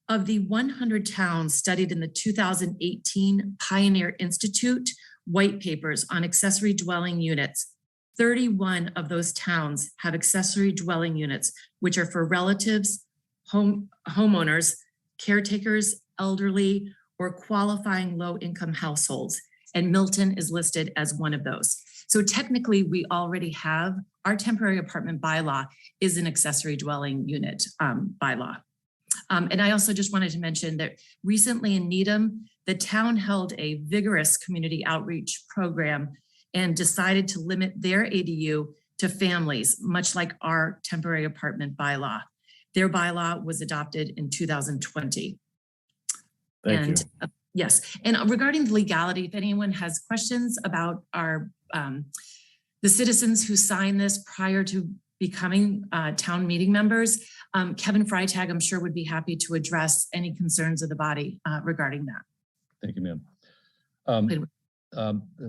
of the 100 towns studied in the 2018 Pioneer Institute white papers on accessory dwelling units, 31 of those towns have accessory dwelling units, which are for relatives, homeowners, caretakers, elderly, or qualifying low-income households. And Milton is listed as one of those. So technically, we already have, our temporary apartment bylaw is an accessory dwelling unit bylaw. And I also just wanted to mention that recently in Needham, the town held a vigorous community outreach program and decided to limit their ADU to families, much like our temporary apartment bylaw. Their bylaw was adopted in 2020.
Thank you.
Yes, and regarding the legality, if anyone has questions about our the citizens who signed this prior to becoming town meeting members, Kevin Freitag, I'm sure, would be happy to address any concerns of the body regarding that.
Thank you, ma'am.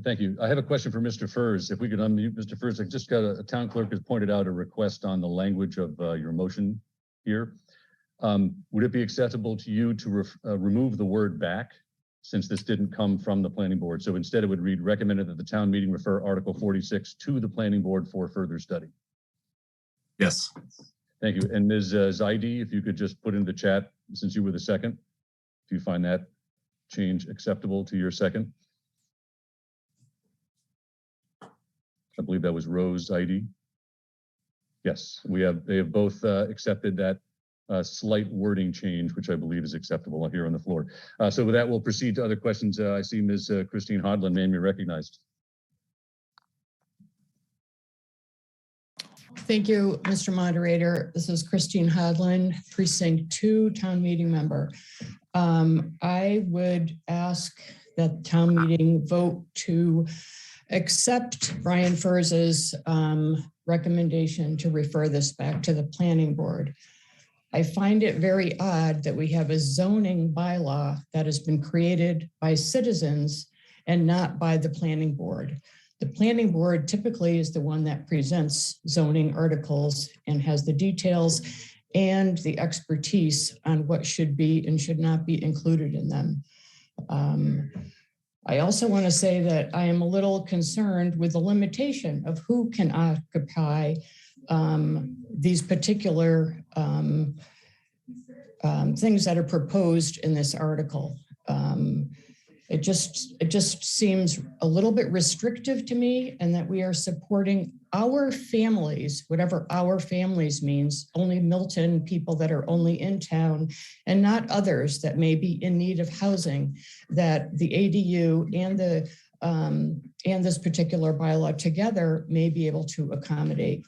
Thank you. I have a question for Mr. Furs. If we could unmute Mr. Furs, I just got a town clerk has pointed out a request on the language of your motion here. Would it be acceptable to you to remove the word back, since this didn't come from the planning board? So instead it would read, recommended that the town meeting refer Article 46 to the planning board for further study.
Yes.
Thank you. And Ms. Zaidi, if you could just put in the chat, since you were the second, if you find that change acceptable to your second. I believe that was Rose Zaidi. Yes, they have both accepted that slight wording change, which I believe is acceptable here on the floor. So with that, we'll proceed to other questions. I see Ms. Christine Hodlin, ma'am, you're recognized.
Thank you, Mr. Moderator. This is Christine Hodlin, Precinct 2, town meeting member. I would ask that town meeting vote to accept Brian Furs's recommendation to refer this back to the planning board. I find it very odd that we have a zoning bylaw that has been created by citizens and not by the planning board. The planning board typically is the one that presents zoning articles and has the details and the expertise on what should be and should not be included in them. I also want to say that I am a little concerned with the limitation of who can occupy these particular things that are proposed in this article. It just seems a little bit restrictive to me, and that we are supporting our families, whatever our families means, only Milton people that are only in town, and not others that may be in need of housing, that the ADU and this particular bylaw together may be able to accommodate.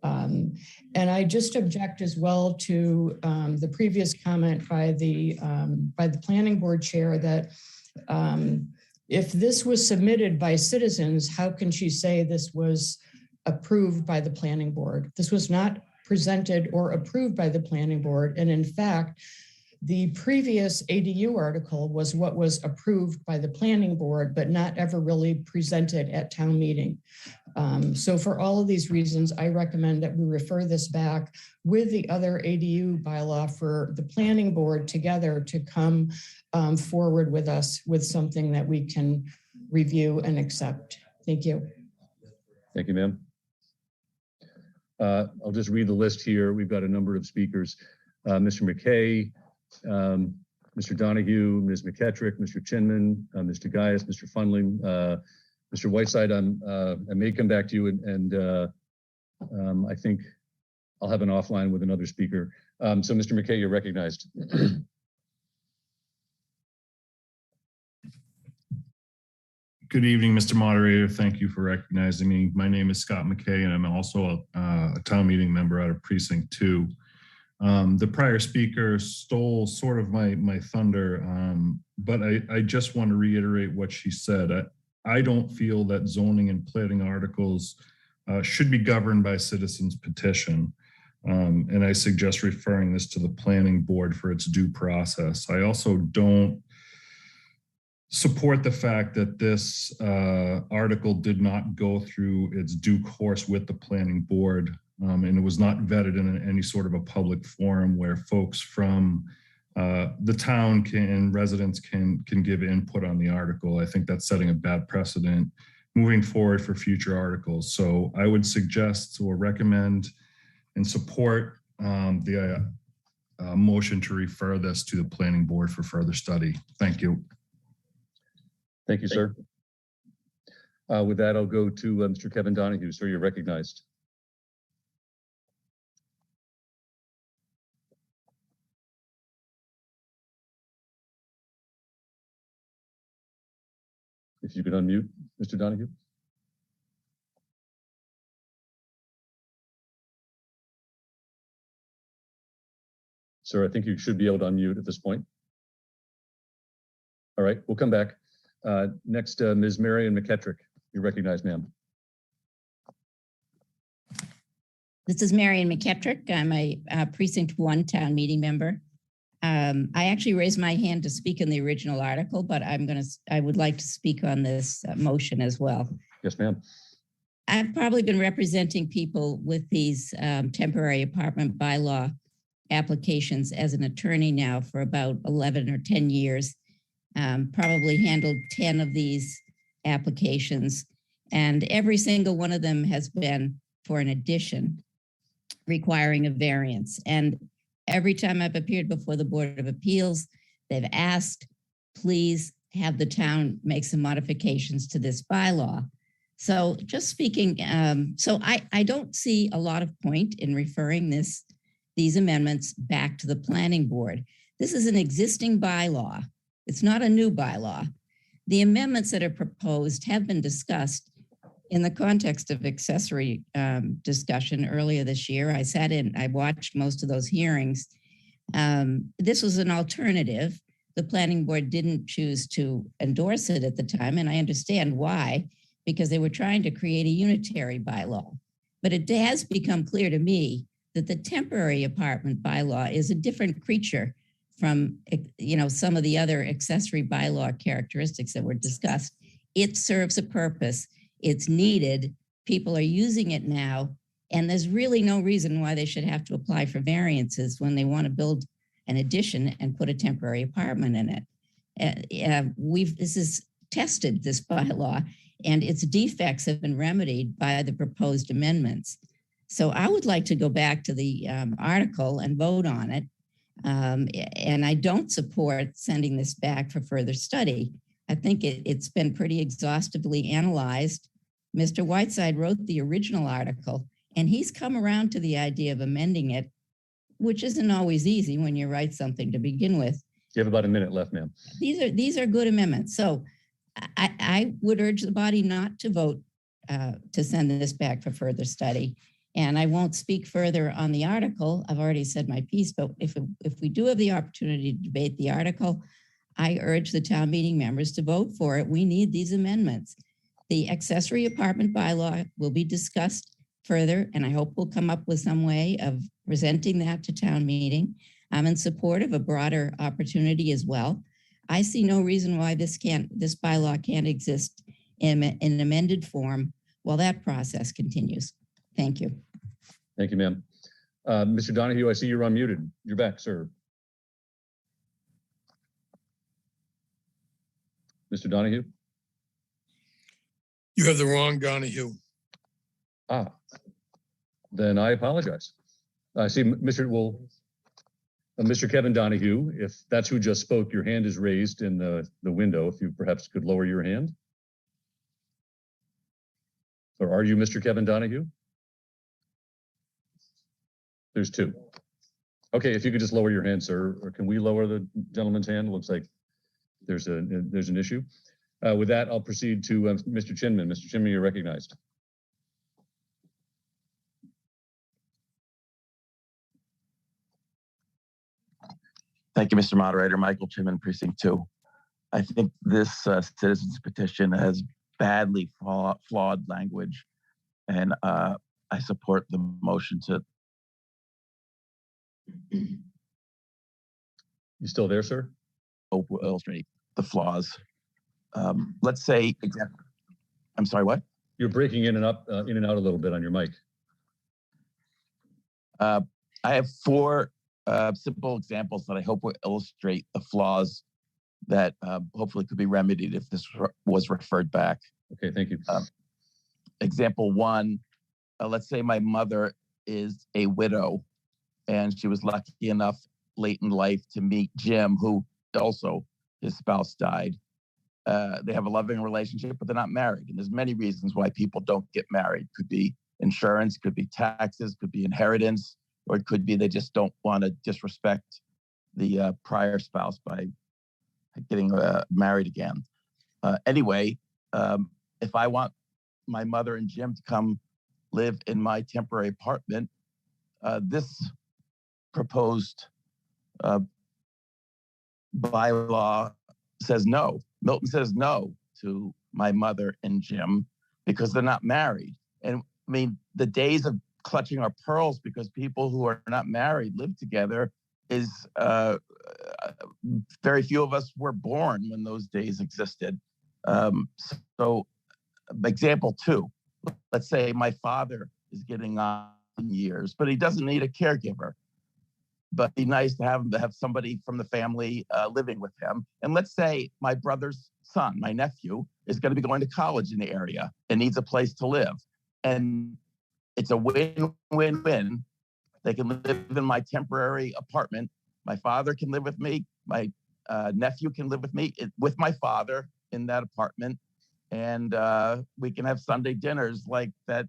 And I just object as well to the previous comment by the planning board chair that if this was submitted by citizens, how can she say this was approved by the planning board? This was not presented or approved by the planning board. And in fact, the previous ADU article was what was approved by the planning board, but not ever really presented at town meeting. So for all of these reasons, I recommend that we refer this back with the other ADU bylaw for the planning board together to come forward with us with something that we can review and accept. Thank you.
Thank you, ma'am. I'll just read the list here. We've got a number of speakers. Mr. McKay, Mr. Donahue, Ms. McKettrick, Mr. Chinman, Mr. Gaius, Mr. Fundling, Mr. Whiteside. I may come back to you, and I think I'll have an offline with another speaker. So Mr. McKay, you're recognized.
Good evening, Mr. Moderator. Thank you for recognizing me. My name is Scott McKay, and I'm also a town meeting member out of Precinct 2. The prior speaker stole sort of my thunder, but I just want to reiterate what she said. I don't feel that zoning and planning articles should be governed by citizens petition. And I suggest referring this to the planning board for its due process. I also don't support the fact that this article did not go through its due course with the planning board, and it was not vetted in any sort of a public forum where folks from the town and residents can give input on the article. I think that's setting a bad precedent moving forward for future articles. So I would suggest or recommend and support the motion to refer this to the planning board for further study. Thank you.
Thank you, sir. With that, I'll go to Mr. Kevin Donahue. Sir, you're recognized. If you could unmute, Mr. Donahue. Sir, I think you should be able to unmute at this point. All right, we'll come back. Next, Ms. Marion McKettrick. You're recognized, ma'am.
This is Marion McKettrick. I'm a Precinct 1 town meeting member. I actually raised my hand to speak in the original article, but I would like to speak on this motion as well.
Yes, ma'am.
I've probably been representing people with these temporary apartment bylaw applications as an attorney now for about 11 or 10 years. Probably handled 10 of these applications, and every single one of them has been for an addition requiring a variance. And every time I've appeared before the Board of Appeals, they've asked, please have the town make some modifications to this bylaw. So just speaking, so I don't see a lot of point in referring these amendments back to the planning board. This is an existing bylaw. It's not a new bylaw. The amendments that are proposed have been discussed in the context of accessory discussion earlier this year. I watched most of those hearings. This was an alternative. The planning board didn't choose to endorse it at the time, and I understand why, because they were trying to create a unitary bylaw. But it has become clear to me that the temporary apartment bylaw is a different creature from some of the other accessory bylaw characteristics that were discussed. It serves a purpose. It's needed. People are using it now, and there's really no reason why they should have to apply for variances when they want to build an addition and put a temporary apartment in it. This is tested, this bylaw, and its defects have been remedied by the proposed amendments. So I would like to go back to the article and vote on it. And I don't support sending this back for further study. I think it's been pretty exhaustively analyzed. Mr. Whiteside wrote the original article, and he's come around to the idea of amending it, which isn't always easy when you write something to begin with.
You have about a minute left, ma'am.
These are good amendments. So I would urge the body not to vote to send this back for further study. And I won't speak further on the article. I've already said my piece, but if we do have the opportunity to debate the article, I urge the town meeting members to vote for it. We need these amendments. The accessory apartment bylaw will be discussed further, and I hope we'll come up with some way of presenting that to town meeting. I'm in support of a broader opportunity as well. I see no reason why this bylaw can't exist in an amended form while that process continues. Thank you.
Thank you, ma'am. Mr. Donahue, I see you're unmuted. You're back, sir. Mr. Donahue?
You have the wrong Donahue.
Then I apologize. I see Mr. Kevin Donahue, if that's who just spoke, your hand is raised in the window. If you perhaps could lower your hand. Or are you Mr. Kevin Donahue? There's two. Okay, if you could just lower your hand, sir, or can we lower the gentleman's hand? Looks like there's an issue. With that, I'll proceed to Mr. Chinman. Mr. Chinman, you're recognized.
Thank you, Mr. Moderator. Michael Chinman, Precinct 2. I think this citizens petition has badly flawed language. And I support the motion to.
You still there, sir?
Illustrate the flaws. Let's say, I'm sorry, what?
You're breaking in and out a little bit on your mic.
I have 4 simple examples that I hope will illustrate the flaws that hopefully could be remedied if this was referred back.
Okay, thank you.
Example 1, let's say my mother is a widow and she was lucky enough late in life to meet Jim, who also his spouse died. They have a loving relationship, but they're not married. And there's many reasons why people don't get married. Could be insurance, could be taxes, could be inheritance, or it could be they just don't want to disrespect the prior spouse by getting married again. Anyway, if I want my mother and Jim to come live in my temporary apartment, this proposed bylaw says no. Milton says no to my mother and Jim because they're not married. And I mean, the days of clutching our pearls because people who are not married live together is very few of us were born when those days existed. So example 2, let's say my father is getting on years, but he doesn't need a caregiver. But it'd be nice to have somebody from the family living with him. And let's say my brother's son, my nephew, is going to be going to college in the area and needs a place to live. And it's a win-win-win. They can live in my temporary apartment. My father can live with me. My nephew can live with me, with my father in that apartment. And we can have Sunday dinners like that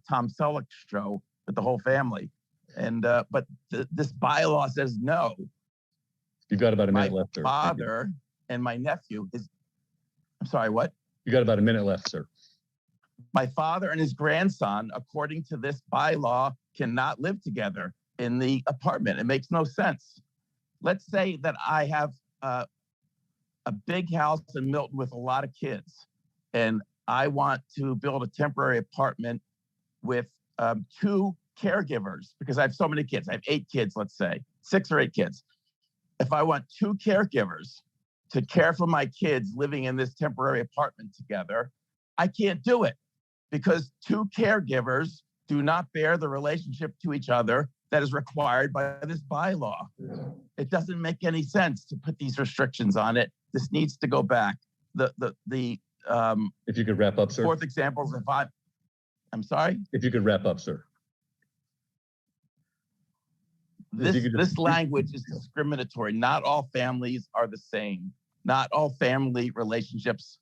Tom Selleck show with the whole family. And but this bylaw says no.
You've got about a minute left, sir.
My father and my nephew is. I'm sorry, what?
You got about a minute left, sir.
My father and his grandson, according to this bylaw, cannot live together in the apartment. It makes no sense. Let's say that I have a big house in Milton with a lot of kids, and I want to build a temporary apartment with 2 caregivers because I have so many kids. I have 8 kids, let's say, 6 or 8 kids. If I want 2 caregivers to care for my kids living in this temporary apartment together, I can't do it because 2 caregivers do not bear the relationship to each other that is required by this bylaw. It doesn't make any sense to put these restrictions on it. This needs to go back.
If you could wrap up, sir.
4th example is I'm sorry?
If you could wrap up, sir.
This language is discriminatory. Not all families are the same. Not all family relationships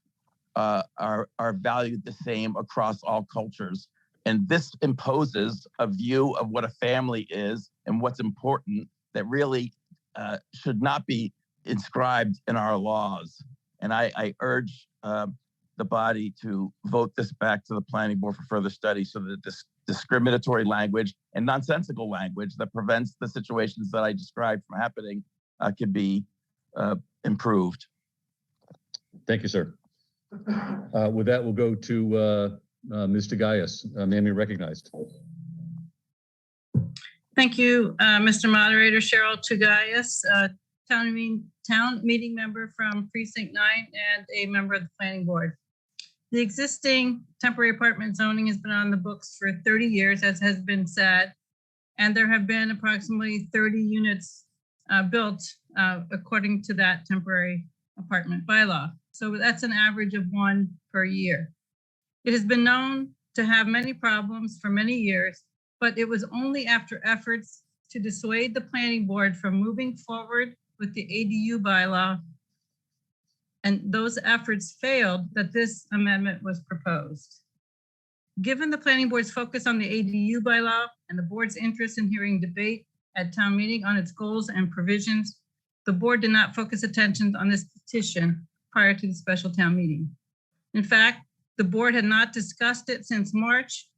are valued the same across all cultures. And this imposes a view of what a family is and what's important that really should not be inscribed in our laws. And I urge the body to vote this back to the planning board for further study so that this discriminatory language and nonsensical language that prevents the situations that I described from happening can be improved.
Thank you, sir. With that, we'll go to Ms. DeGaius. Ma'am, you're recognized.
Thank you, Mr. Moderator. Cheryl Tugayas, town meeting member from Precinct 9 and a member of the Planning Board. The existing temporary apartment zoning has been on the books for 30 years, as has been said, and there have been approximately 30 units built according to that temporary apartment bylaw. So that's an average of 1 per year. It has been known to have many problems for many years, but it was only after efforts to dissuade the planning board from moving forward with the ADU bylaw, and those efforts failed, that this amendment was proposed. Given the planning board's focus on the ADU bylaw and the board's interest in hearing debate at town meeting on its goals and provisions, the board did not focus attention on this petition prior to the special town meeting. In fact, the board had not discussed it since March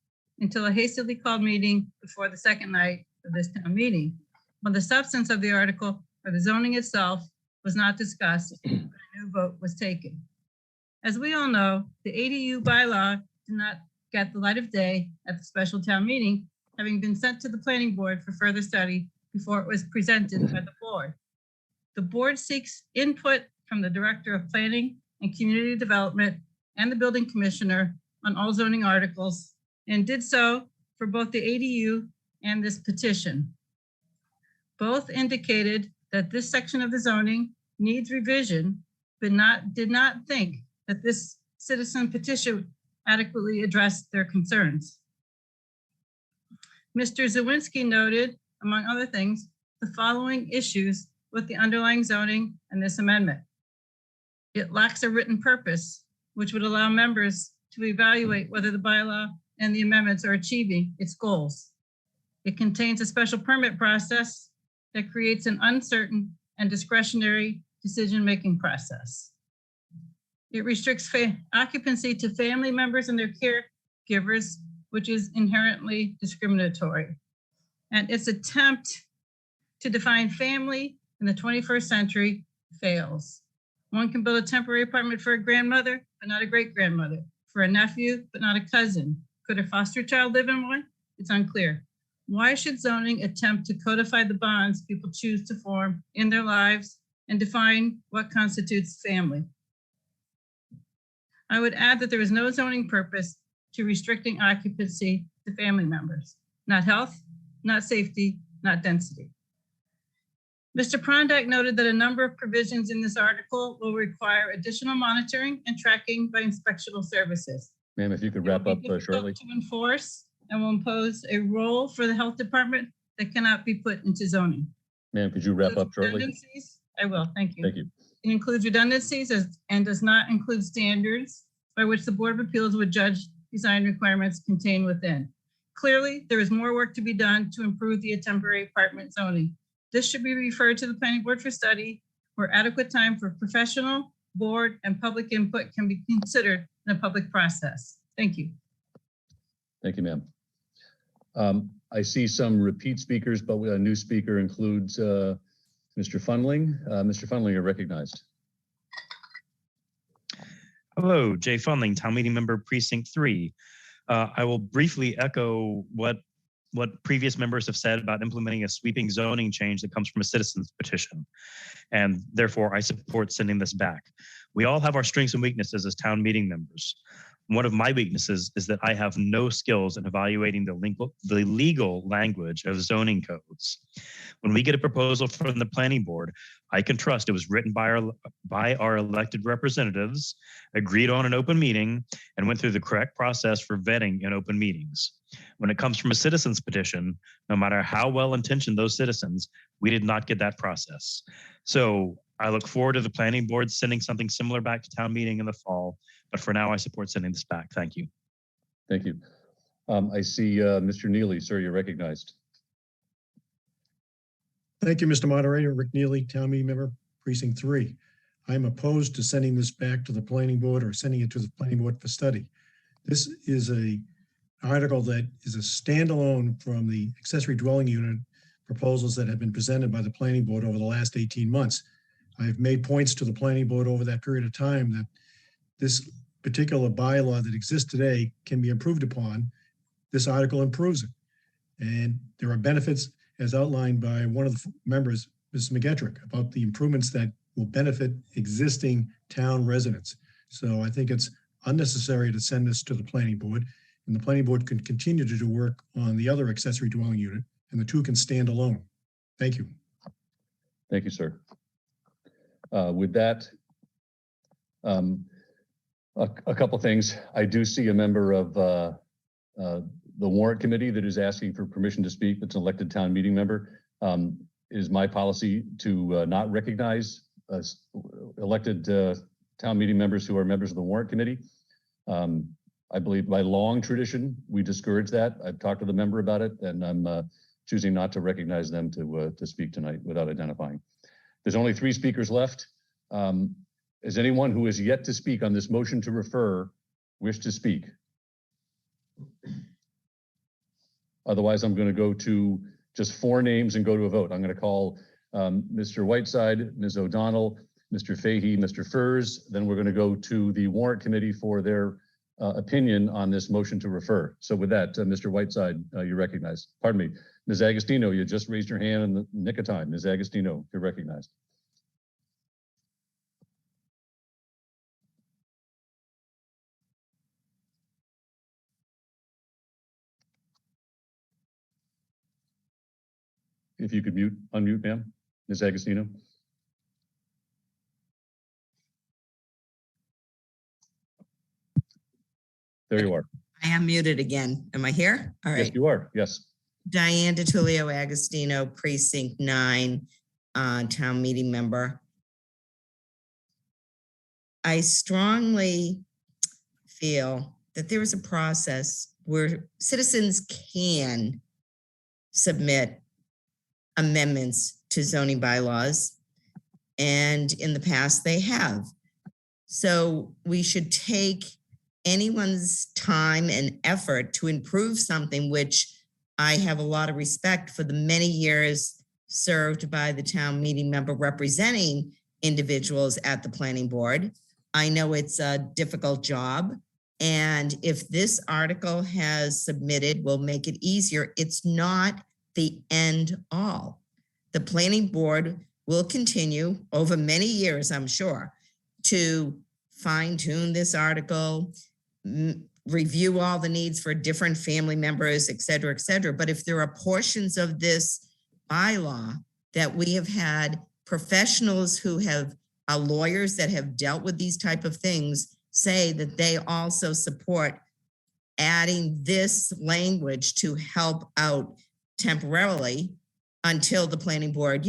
until a hastily called meeting before the second night of this town meeting, when the substance of the article or the zoning itself was not discussed, but a new vote was taken. As we all know, the ADU bylaw did not get the light of day at the special town meeting, having been sent to the planning board for further study before it was presented by the board. The board seeks input from the Director of Planning and Community Development and the Building Commissioner on all zoning articles, and did so for both the ADU and this petition. Both indicated that this section of the zoning needs revision, but did not think that this citizen petition adequately addressed their concerns. Mr. Zawinski noted, among other things, the following issues with the underlying zoning and this amendment. It lacks a written purpose, which would allow members to evaluate whether the bylaw and the amendments are achieving its goals. It contains a special permit process that creates an uncertain and discretionary decision-making process. It restricts occupancy to family members and their caregivers, which is inherently discriminatory. And its attempt to define family in the 21st century fails. One can build a temporary apartment for a grandmother, but not a great-grandmother, for a nephew, but not a cousin. Could a foster child live in one? It's unclear. Why should zoning attempt to codify the bonds people choose to form in their lives and define what constitutes family? I would add that there is no zoning purpose to restricting occupancy to family members, not health, not safety, not density. Mr. Prondak noted that a number of provisions in this article will require additional monitoring and tracking by inspectional services.
Ma'am, if you could wrap up shortly.
To enforce and will impose a role for the health department that cannot be put into zoning.
Ma'am, could you wrap up shortly?
I will, thank you.
Thank you.
It includes redundancies and does not include standards by which the Board of Appeals would judge design requirements contained within. Clearly, there is more work to be done to improve the temporary apartment zoning. This should be referred to the Planning Board for study, where adequate time for professional, board, and public input can be considered in a public process. Thank you.
Thank you, ma'am. I see some repeat speakers, but a new speaker includes Mr. Fundling. Mr. Fundling, you're recognized.
Hello, Jay Fundling, Town Meeting Member Precinct 3. I will briefly echo what previous members have said about implementing a sweeping zoning change that comes from a citizen's petition. And therefore, I support sending this back. We all have our strengths and weaknesses as town meeting members. One of my weaknesses is that I have no skills in evaluating the legal language of zoning codes. When we get a proposal from the planning board, I can trust it was written by our elected representatives, agreed on an open meeting, and went through the correct process for vetting in open meetings. When it comes from a citizen's petition, no matter how well-intentioned those citizens, we did not get that process. So I look forward to the planning board sending something similar back to town meeting in the fall, but for now I support sending this back. Thank you.
Thank you. I see Mr. Neely, sir, you're recognized.
Thank you, Mr. Moderator. Rick Neely, Town Meeting Member, Precinct 3. I'm opposed to sending this back to the planning board or sending it to the planning board for study. This is an article that is a standalone from the accessory dwelling unit proposals that have been presented by the planning board over the last 18 months. I've made points to the planning board over that period of time that this particular bylaw that exists today can be improved upon. This article improves it. And there are benefits as outlined by one of the members, Ms. McGettrick, about the improvements that will benefit existing town residents. So I think it's unnecessary to send this to the planning board, and the planning board can continue to do work on the other accessory dwelling unit, and the two can stand alone. Thank you.
Thank you, sir. With that, a couple things. I do see a member of the warrant committee that is asking for permission to speak. That's an elected town meeting member. It is my policy to not recognize elected town meeting members who are members of the warrant committee. I believe by long tradition, we discourage that. I've talked to the member about it, and I'm choosing not to recognize them to speak tonight without identifying. There's only 3 speakers left. Is anyone who is yet to speak on this motion to refer wish to speak? Otherwise, I'm going to go to just 4 names and go to a vote. I'm going to call Mr. Whiteside, Ms. O'Donnell, Mr. Fahey, Mr. Furs. Then we're going to go to the warrant committee for their opinion on this motion to refer. So with that, Mr. Whiteside, you're recognized. Pardon me, Ms. Agostino, you just raised your hand in the nick of time. Ms. Agostino, you're recognized. If you could unmute, ma'am, Ms. Agostino. There you are.
I am muted again. Am I here? All right.
Yes, you are. Yes.
Diane DiTullio Agostino, Precinct 9, town meeting member. I strongly feel that there is a process where citizens can submit amendments to zoning bylaws, and in the past they have. So we should take anyone's time and effort to improve something, which I have a lot of respect for the many years served by the town meeting member representing individuals at the planning board. I know it's a difficult job, and if this article has submitted will make it easier, it's not the end all. The planning board will continue over many years, I'm sure, to fine tune this article, review all the needs for different family members, et cetera, et cetera. But if there are portions of this bylaw that we have had professionals who have lawyers that have dealt with these type of things say that they also support adding this language to help out temporarily until the planning board,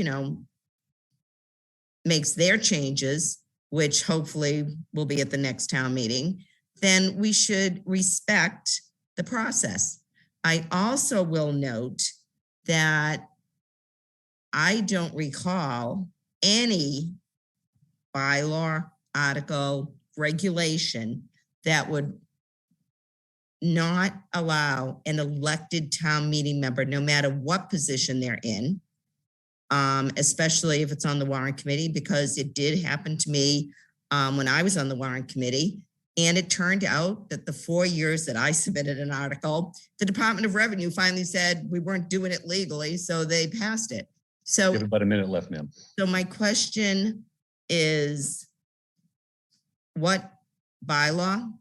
makes their changes, which hopefully will be at the next town meeting, then we should respect the process. I also will note that I don't recall any bylaw, article, regulation that would not allow an elected town meeting member, no matter what position they're in, especially if it's on the warrant committee, because it did happen to me when I was on the warrant committee. And it turned out that the 4 years that I submitted an article, the Department of Revenue finally said we weren't doing it legally, so they passed it. So
you have about a minute left, ma'am.
So my question is, what bylaw,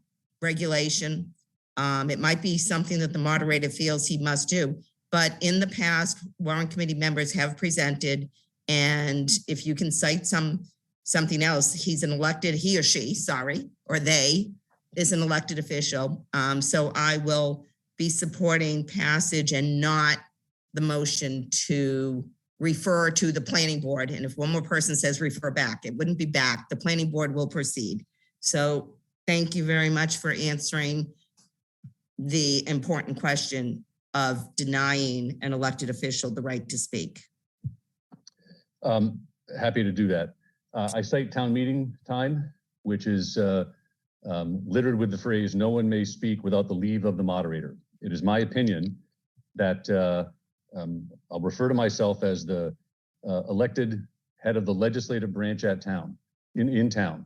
regulation, it might be something that the moderator feels he must do, but in the past, warrant committee members have presented, and if you can cite something else, he or she, or they is an elected official. So I will be supporting passage and not the motion to refer to the planning board. And if one more person says refer back, it wouldn't be back. The planning board will proceed. So thank you very much for answering the important question of denying an elected official the right to speak.
Happy to do that. I cite town meeting time, which is littered with the phrase, no one may speak without the leave of the moderator. It is my opinion that I'll refer to myself as the elected head of the legislative branch at town, in town.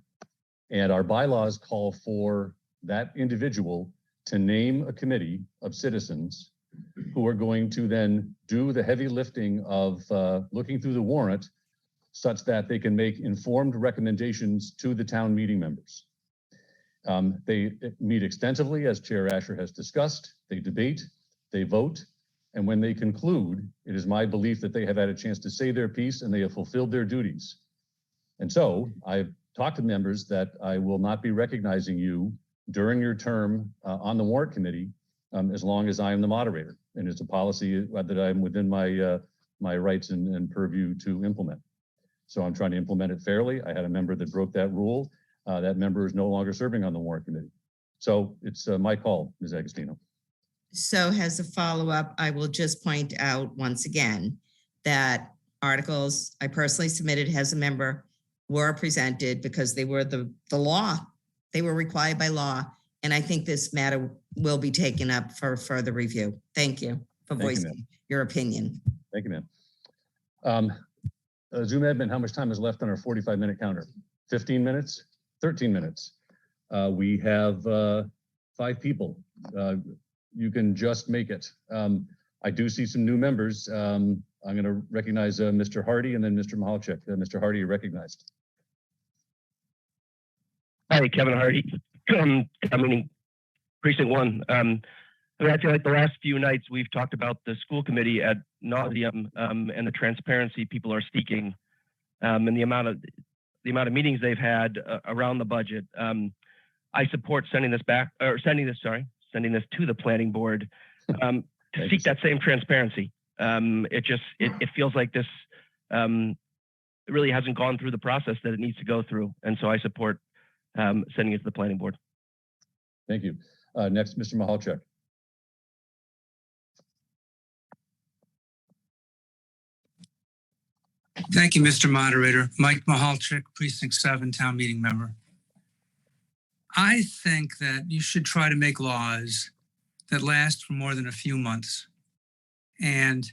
And our bylaws call for that individual to name a committee of citizens who are going to then do the heavy lifting of looking through the warrant such that they can make informed recommendations to the town meeting members. They meet extensively, as Chair Asher has discussed. They debate, they vote, and when they conclude, it is my belief that they have had a chance to say their piece and they have fulfilled their duties. And so I've talked to members that I will not be recognizing you during your term on the warrant committee as long as I am the moderator. And it's a policy that I'm within my rights and purview to implement. So I'm trying to implement it fairly. I had a member that broke that rule. That member is no longer serving on the warrant committee. So it's my call, Ms. Agostino.
So as a follow-up, I will just point out once again that articles I personally submitted as a member were presented because they were the law. They were required by law. And I think this matter will be taken up for further review. Thank you for voicing your opinion.
Thank you, ma'am. Zoom admin, how much time is left on our 45-minute counter? 15 minutes? 13 minutes. We have 5 people. You can just make it. I do see some new members. I'm going to recognize Mr. Hardy and then Mr. Mahalchik. Mr. Hardy, you're recognized.
Hi, Kevin Hardy. I mean, Precinct 1. I feel like the last few nights we've talked about the school committee ad nauseum and the transparency people are seeking and the amount of meetings they've had around the budget. I support sending this to the planning board to seek that same transparency. It feels like this really hasn't gone through the process that it needs to go through, and so I support sending it to the planning board.
Thank you. Next, Mr. Mahalchik.
Thank you, Mr. Moderator. Mike Mahalchik, Precinct 7, Town Meeting Member. I think that you should try to make laws that last for more than a few months. And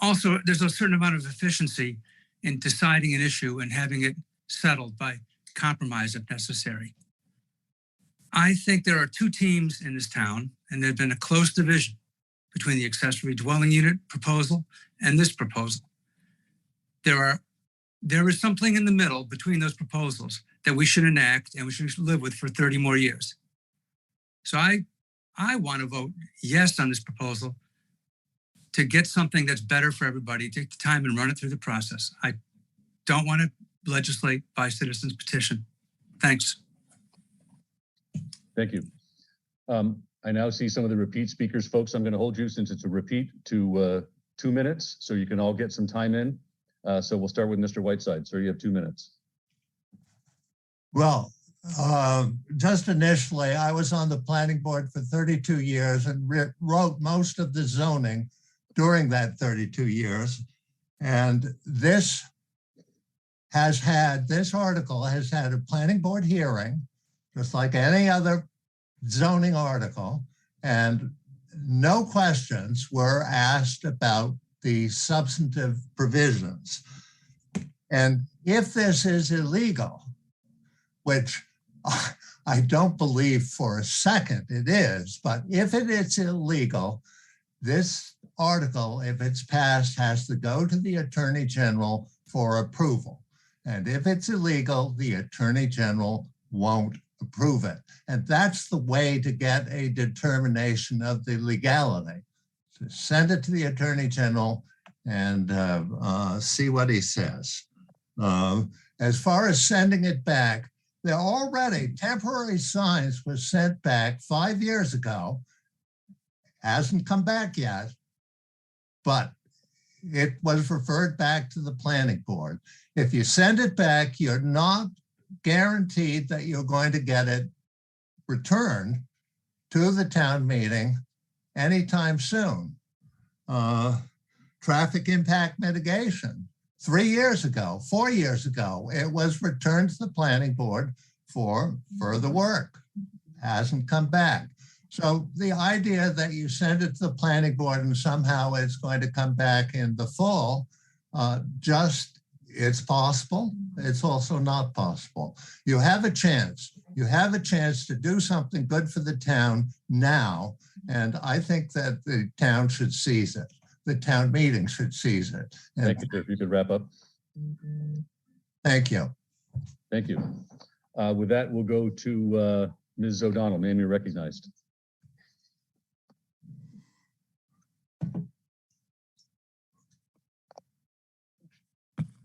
also, there's a certain amount of efficiency in deciding an issue and having it settled by compromise if necessary. I think there are 2 teams in this town, and there's been a close division between the accessory dwelling unit proposal and this proposal. There is something in the middle between those proposals that we should enact and we should live with for 30 more years. So I want to vote yes on this proposal to get something that's better for everybody, take the time and run it through the process. I don't want to legislate by citizens petition. Thanks.
Thank you. I now see some of the repeat speakers. Folks, I'm going to hold you, since it's a repeat, to 2 minutes so you can all get some time in. So we'll start with Mr. Whiteside. Sir, you have 2 minutes.
Well, just initially, I was on the planning board for 32 years and wrote most of the zoning during that 32 years. And this article has had a planning board hearing, just like any other zoning article, and no questions were asked about the substantive provisions. And if this is illegal, which I don't believe for a second it is, but if it is illegal, this article, if it's passed, has to go to the Attorney General for approval. And if it's illegal, the Attorney General won't approve it. And that's the way to get a determination of the legality. So send it to the Attorney General and see what he says. As far as sending it back, there already temporary signs were sent back 5 years ago. Hasn't come back yet, but it was referred back to the planning board. If you send it back, you're not guaranteed that you're going to get it returned to the town meeting anytime soon. Traffic impact mitigation. 3 years ago, 4 years ago, it was returned to the planning board for further work. Hasn't come back. So the idea that you send it to the planning board and somehow it's going to come back in the fall, it's possible. It's also not possible. You have a chance. You have a chance to do something good for the town now. And I think that the town should seize it. The town meeting should seize it. And
thank you, sir. If you could wrap up.
Thank you.
Thank you. With that, we'll go to Ms. O'Donnell. Ma'am, you're recognized.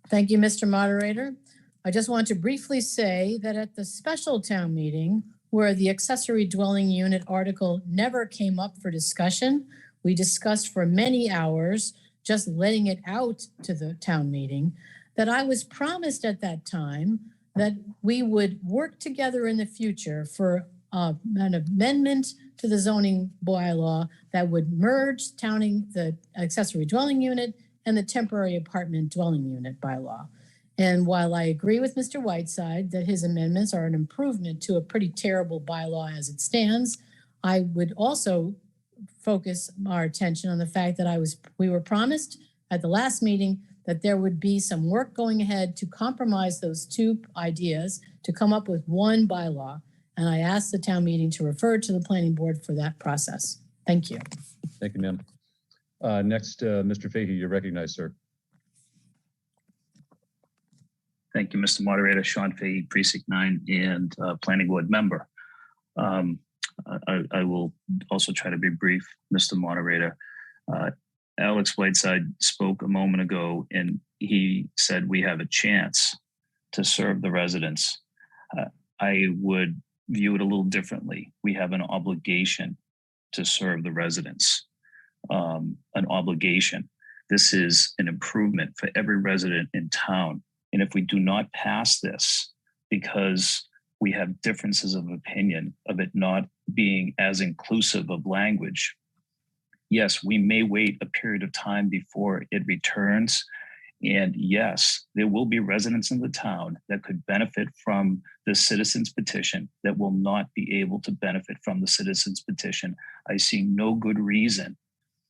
Thank you, Mr. Moderator. I just want to briefly say that at the special town meeting, where the accessory dwelling unit article never came up for discussion, we discussed for many hours, just letting it out to the town meeting, that I was promised at that time that we would work together in the future for an amendment to the zoning bylaw that would merge the accessory dwelling unit and the temporary apartment dwelling unit bylaw. And while I agree with Mr. Whiteside that his amendments are an improvement to a pretty terrible bylaw as it stands, I would also focus our attention on the fact that we were promised at the last meeting that there would be some work going ahead to compromise those two ideas to come up with one bylaw. And I asked the town meeting to refer to the planning board for that process. Thank you.
Thank you, ma'am. Next, Mr. Fahey, you're recognized, sir.
Thank you, Mr. Moderator. Sean Fahey, Precinct 9 and Planning Board member. I will also try to be brief, Mr. Moderator. Alex Whiteside spoke a moment ago and he said we have a chance to serve the residents. I would view it a little differently. We have an obligation to serve the residents, an obligation. This is an improvement for every resident in town. And if we do not pass this because we have differences of opinion of it not being as inclusive of language, yes, we may wait a period of time before it returns. And yes, there will be residents in the town that could benefit from the citizens petition that will not be able to benefit from the citizens petition. I see no good reason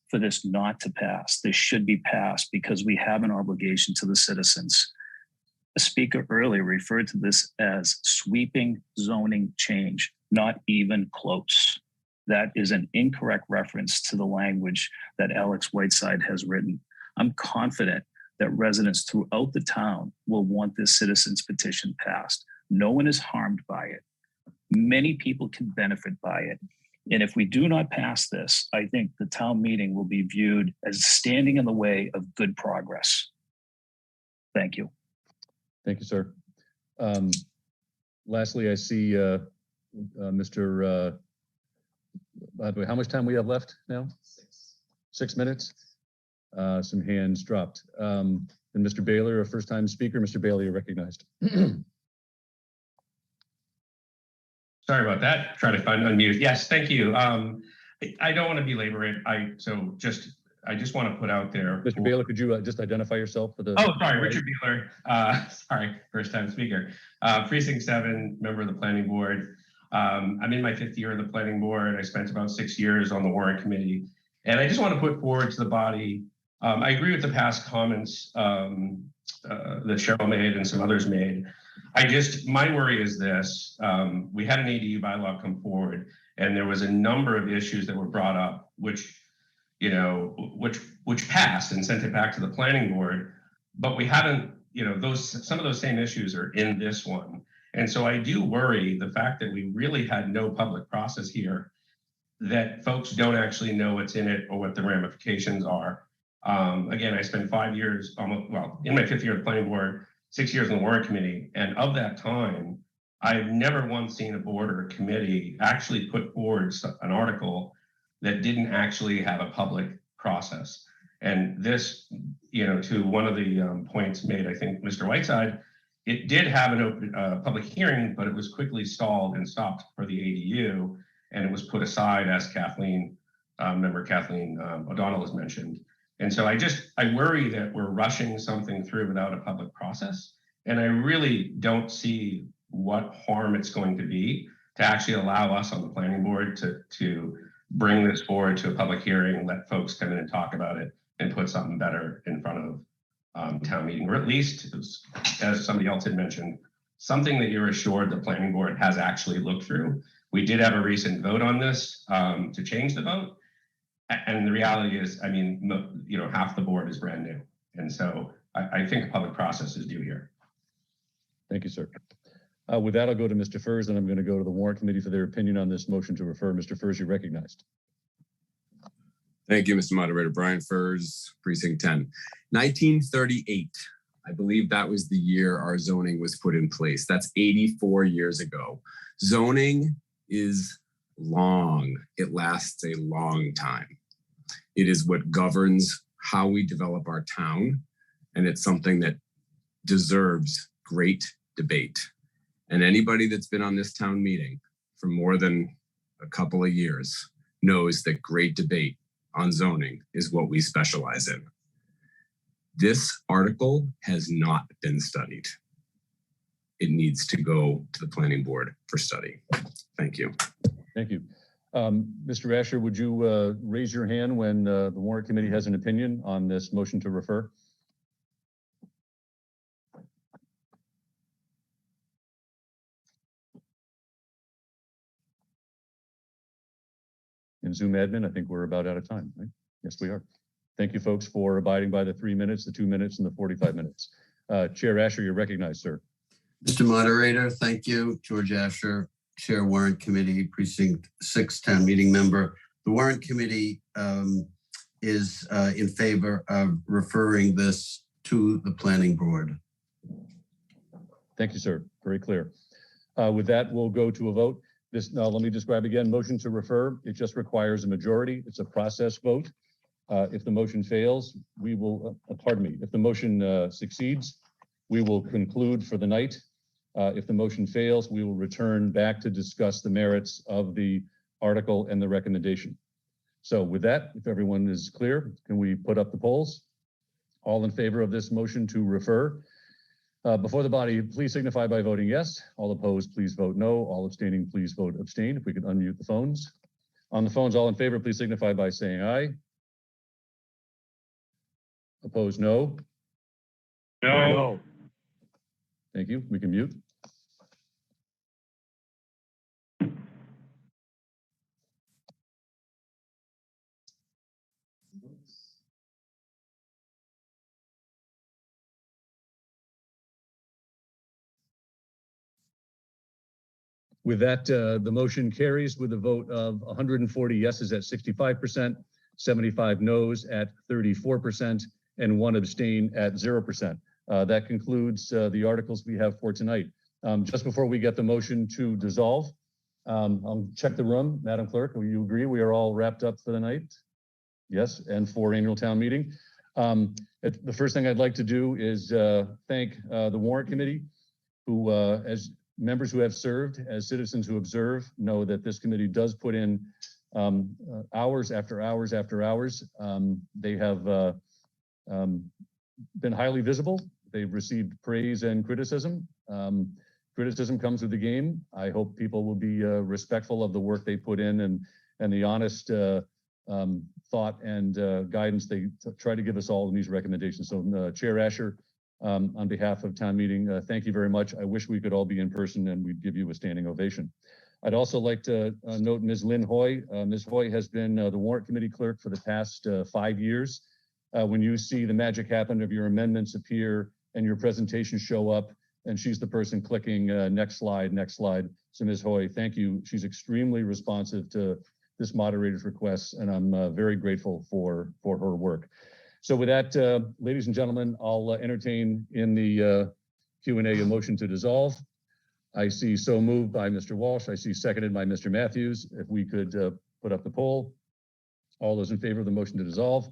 for this not to pass. This should be passed because we have an obligation to the citizens. The speaker earlier referred to this as sweeping zoning change, not even close. That is an incorrect reference to the language that Alex Whiteside has written. I'm confident that residents throughout the town will want this citizens petition passed. No one is harmed by it. Many people can benefit by it. And if we do not pass this, I think the town meeting will be viewed as standing in the way of good progress. Thank you.
Thank you, sir. Lastly, I see Mr. By the way, how much time we have left now? 6 minutes. Some hands dropped. And Mr. Baylor, a first-time speaker. Mr. Baylor, you're recognized.
Sorry about that. Try to find unmute. Yes, thank you. I don't want to belabor it. I just want to put out there.
Mr. Baylor, could you just identify yourself for the?
Oh, sorry, Richard Baylor. Sorry, first-time speaker. Precinct 7, member of the planning board. I'm in my 5th year of the planning board. I spent about 6 years on the warrant committee. And I just want to put forward to the body, I agree with the past comments that Cheryl made and some others made. My worry is this, we had an ADU bylaw come forward and there was a number of issues that were brought up, which passed and sent it back to the planning board, but we haven't, some of those same issues are in this one. And so I do worry the fact that we really had no public process here, that folks don't actually know what's in it or what the ramifications are. Again, I spent 5 years, in my 5th year of the planning board, 6 years on the warrant committee. And of that time, I've never once seen a board or a committee actually put forward an article that didn't actually have a public process. And this, to one of the points made, I think, Mr. Whiteside, it did have an open public hearing, but it was quickly stalled and stopped for the ADU, and it was put aside, as member Kathleen O'Donnell has mentioned. And so I worry that we're rushing something through without a public process. And I really don't see what harm it's going to be to actually allow us on the planning board to bring this forward to a public hearing, let folks come in and talk about it and put something better in front of town meeting, or at least, as somebody else had mentioned, something that you're assured the planning board has actually looked through. We did have a recent vote on this to change the vote. And the reality is, half the board is brand new. And so I think a public process is due here.
Thank you, sir. With that, I'll go to Mr. Furs, and I'm going to go to the warrant committee for their opinion on this motion to refer. Mr. Furs, you're recognized.
Thank you, Mr. Moderator. Brian Furs, Precinct 10. 1938, I believe that was the year our zoning was put in place. That's 84 years ago. Zoning is long. It lasts a long time. It is what governs how we develop our town, and it's something that deserves great debate. And anybody that's been on this town meeting for more than a couple of years knows that great debate on zoning is what we specialize in. This article has not been studied. It needs to go to the planning board for study. Thank you.
Thank you. Mr. Asher, would you raise your hand when the warrant committee has an opinion on this motion to refer? In Zoom admin, I think we're about out of time, right? Yes, we are. Thank you, folks, for abiding by the 3 minutes, the 2 minutes, and the 45 minutes. Chair Asher, you're recognized, sir.
Mr. Moderator, thank you. George Asher, Chair Warrant Committee, Precinct 6 Town Meeting Member. The Warrant Committee is in favor of referring this to the Planning Board.
Thank you, sir. Very clear. With that, we'll go to a vote. Let me describe again, motion to refer. It just requires a majority. It's a process vote. If the motion fails, we will, if the motion succeeds, we will conclude for the night. If the motion fails, we will return back to discuss the merits of the article and the recommendation. So with that, if everyone is clear, can we put up the polls? All in favor of this motion to refer? Before the body, please signify by voting yes. All opposed, please vote no. All abstaining, please vote abstain. If we could unmute the phones. On the phones, all in favor, please signify by saying aye. Opposed, no.
No.
Thank you. We can mute. With that, the motion carries with a vote of 140 yeses at 65%, 75 noes at 34%, and 1 abstain at 0%. That concludes the articles we have for tonight. Just before we get the motion to dissolve, I'll check the room. Madam Clerk, will you agree we are all wrapped up for the night? Yes, and for annual town meeting. The first thing I'd like to do is thank the Warrant Committee, who, as members who have served, as citizens who observe, know that this committee does put in hours after hours after hours. They have been highly visible. They've received praise and criticism. Criticism comes with the game. I hope people will be respectful of the work they put in and the honest thought and guidance they try to give us all in these recommendations. So Chair Asher, on behalf of town meeting, thank you very much. I wish we could all be in person and we'd give you a standing ovation. I'd also like to note Ms. Lynn Hoy. Ms. Hoy has been the Warrant Committee clerk for the past 5 years. When you see the magic happen of your amendments appear and your presentations show up, and she's the person clicking next slide, next slide. So Ms. Hoy, thank you. She's extremely responsive to this moderator's requests, and I'm very grateful for her work. So with that, ladies and gentlemen, I'll entertain in the Q&A a motion to dissolve. I see so moved by Mr. Walsh. I see seconded by Mr. Matthews. If we could put up the poll. All those in favor of the motion to dissolve,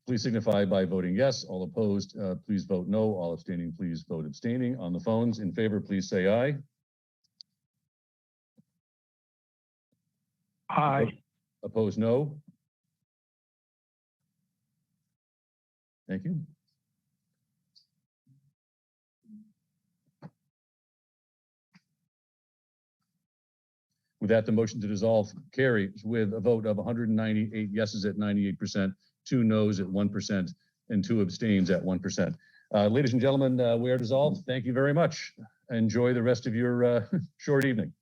please signify by voting yes. All opposed, please vote no. All abstaining, please vote abstaining. On the phones, in favor, please say aye.
Aye.
Opposed, no. Thank you. With that, the motion to dissolve carries with a vote of 198 yeses at 98%, 2 noes at 1%, and 2 abstains at 1%. Ladies and gentlemen, we are dissolved. Thank you very much. Enjoy the rest of your short evening.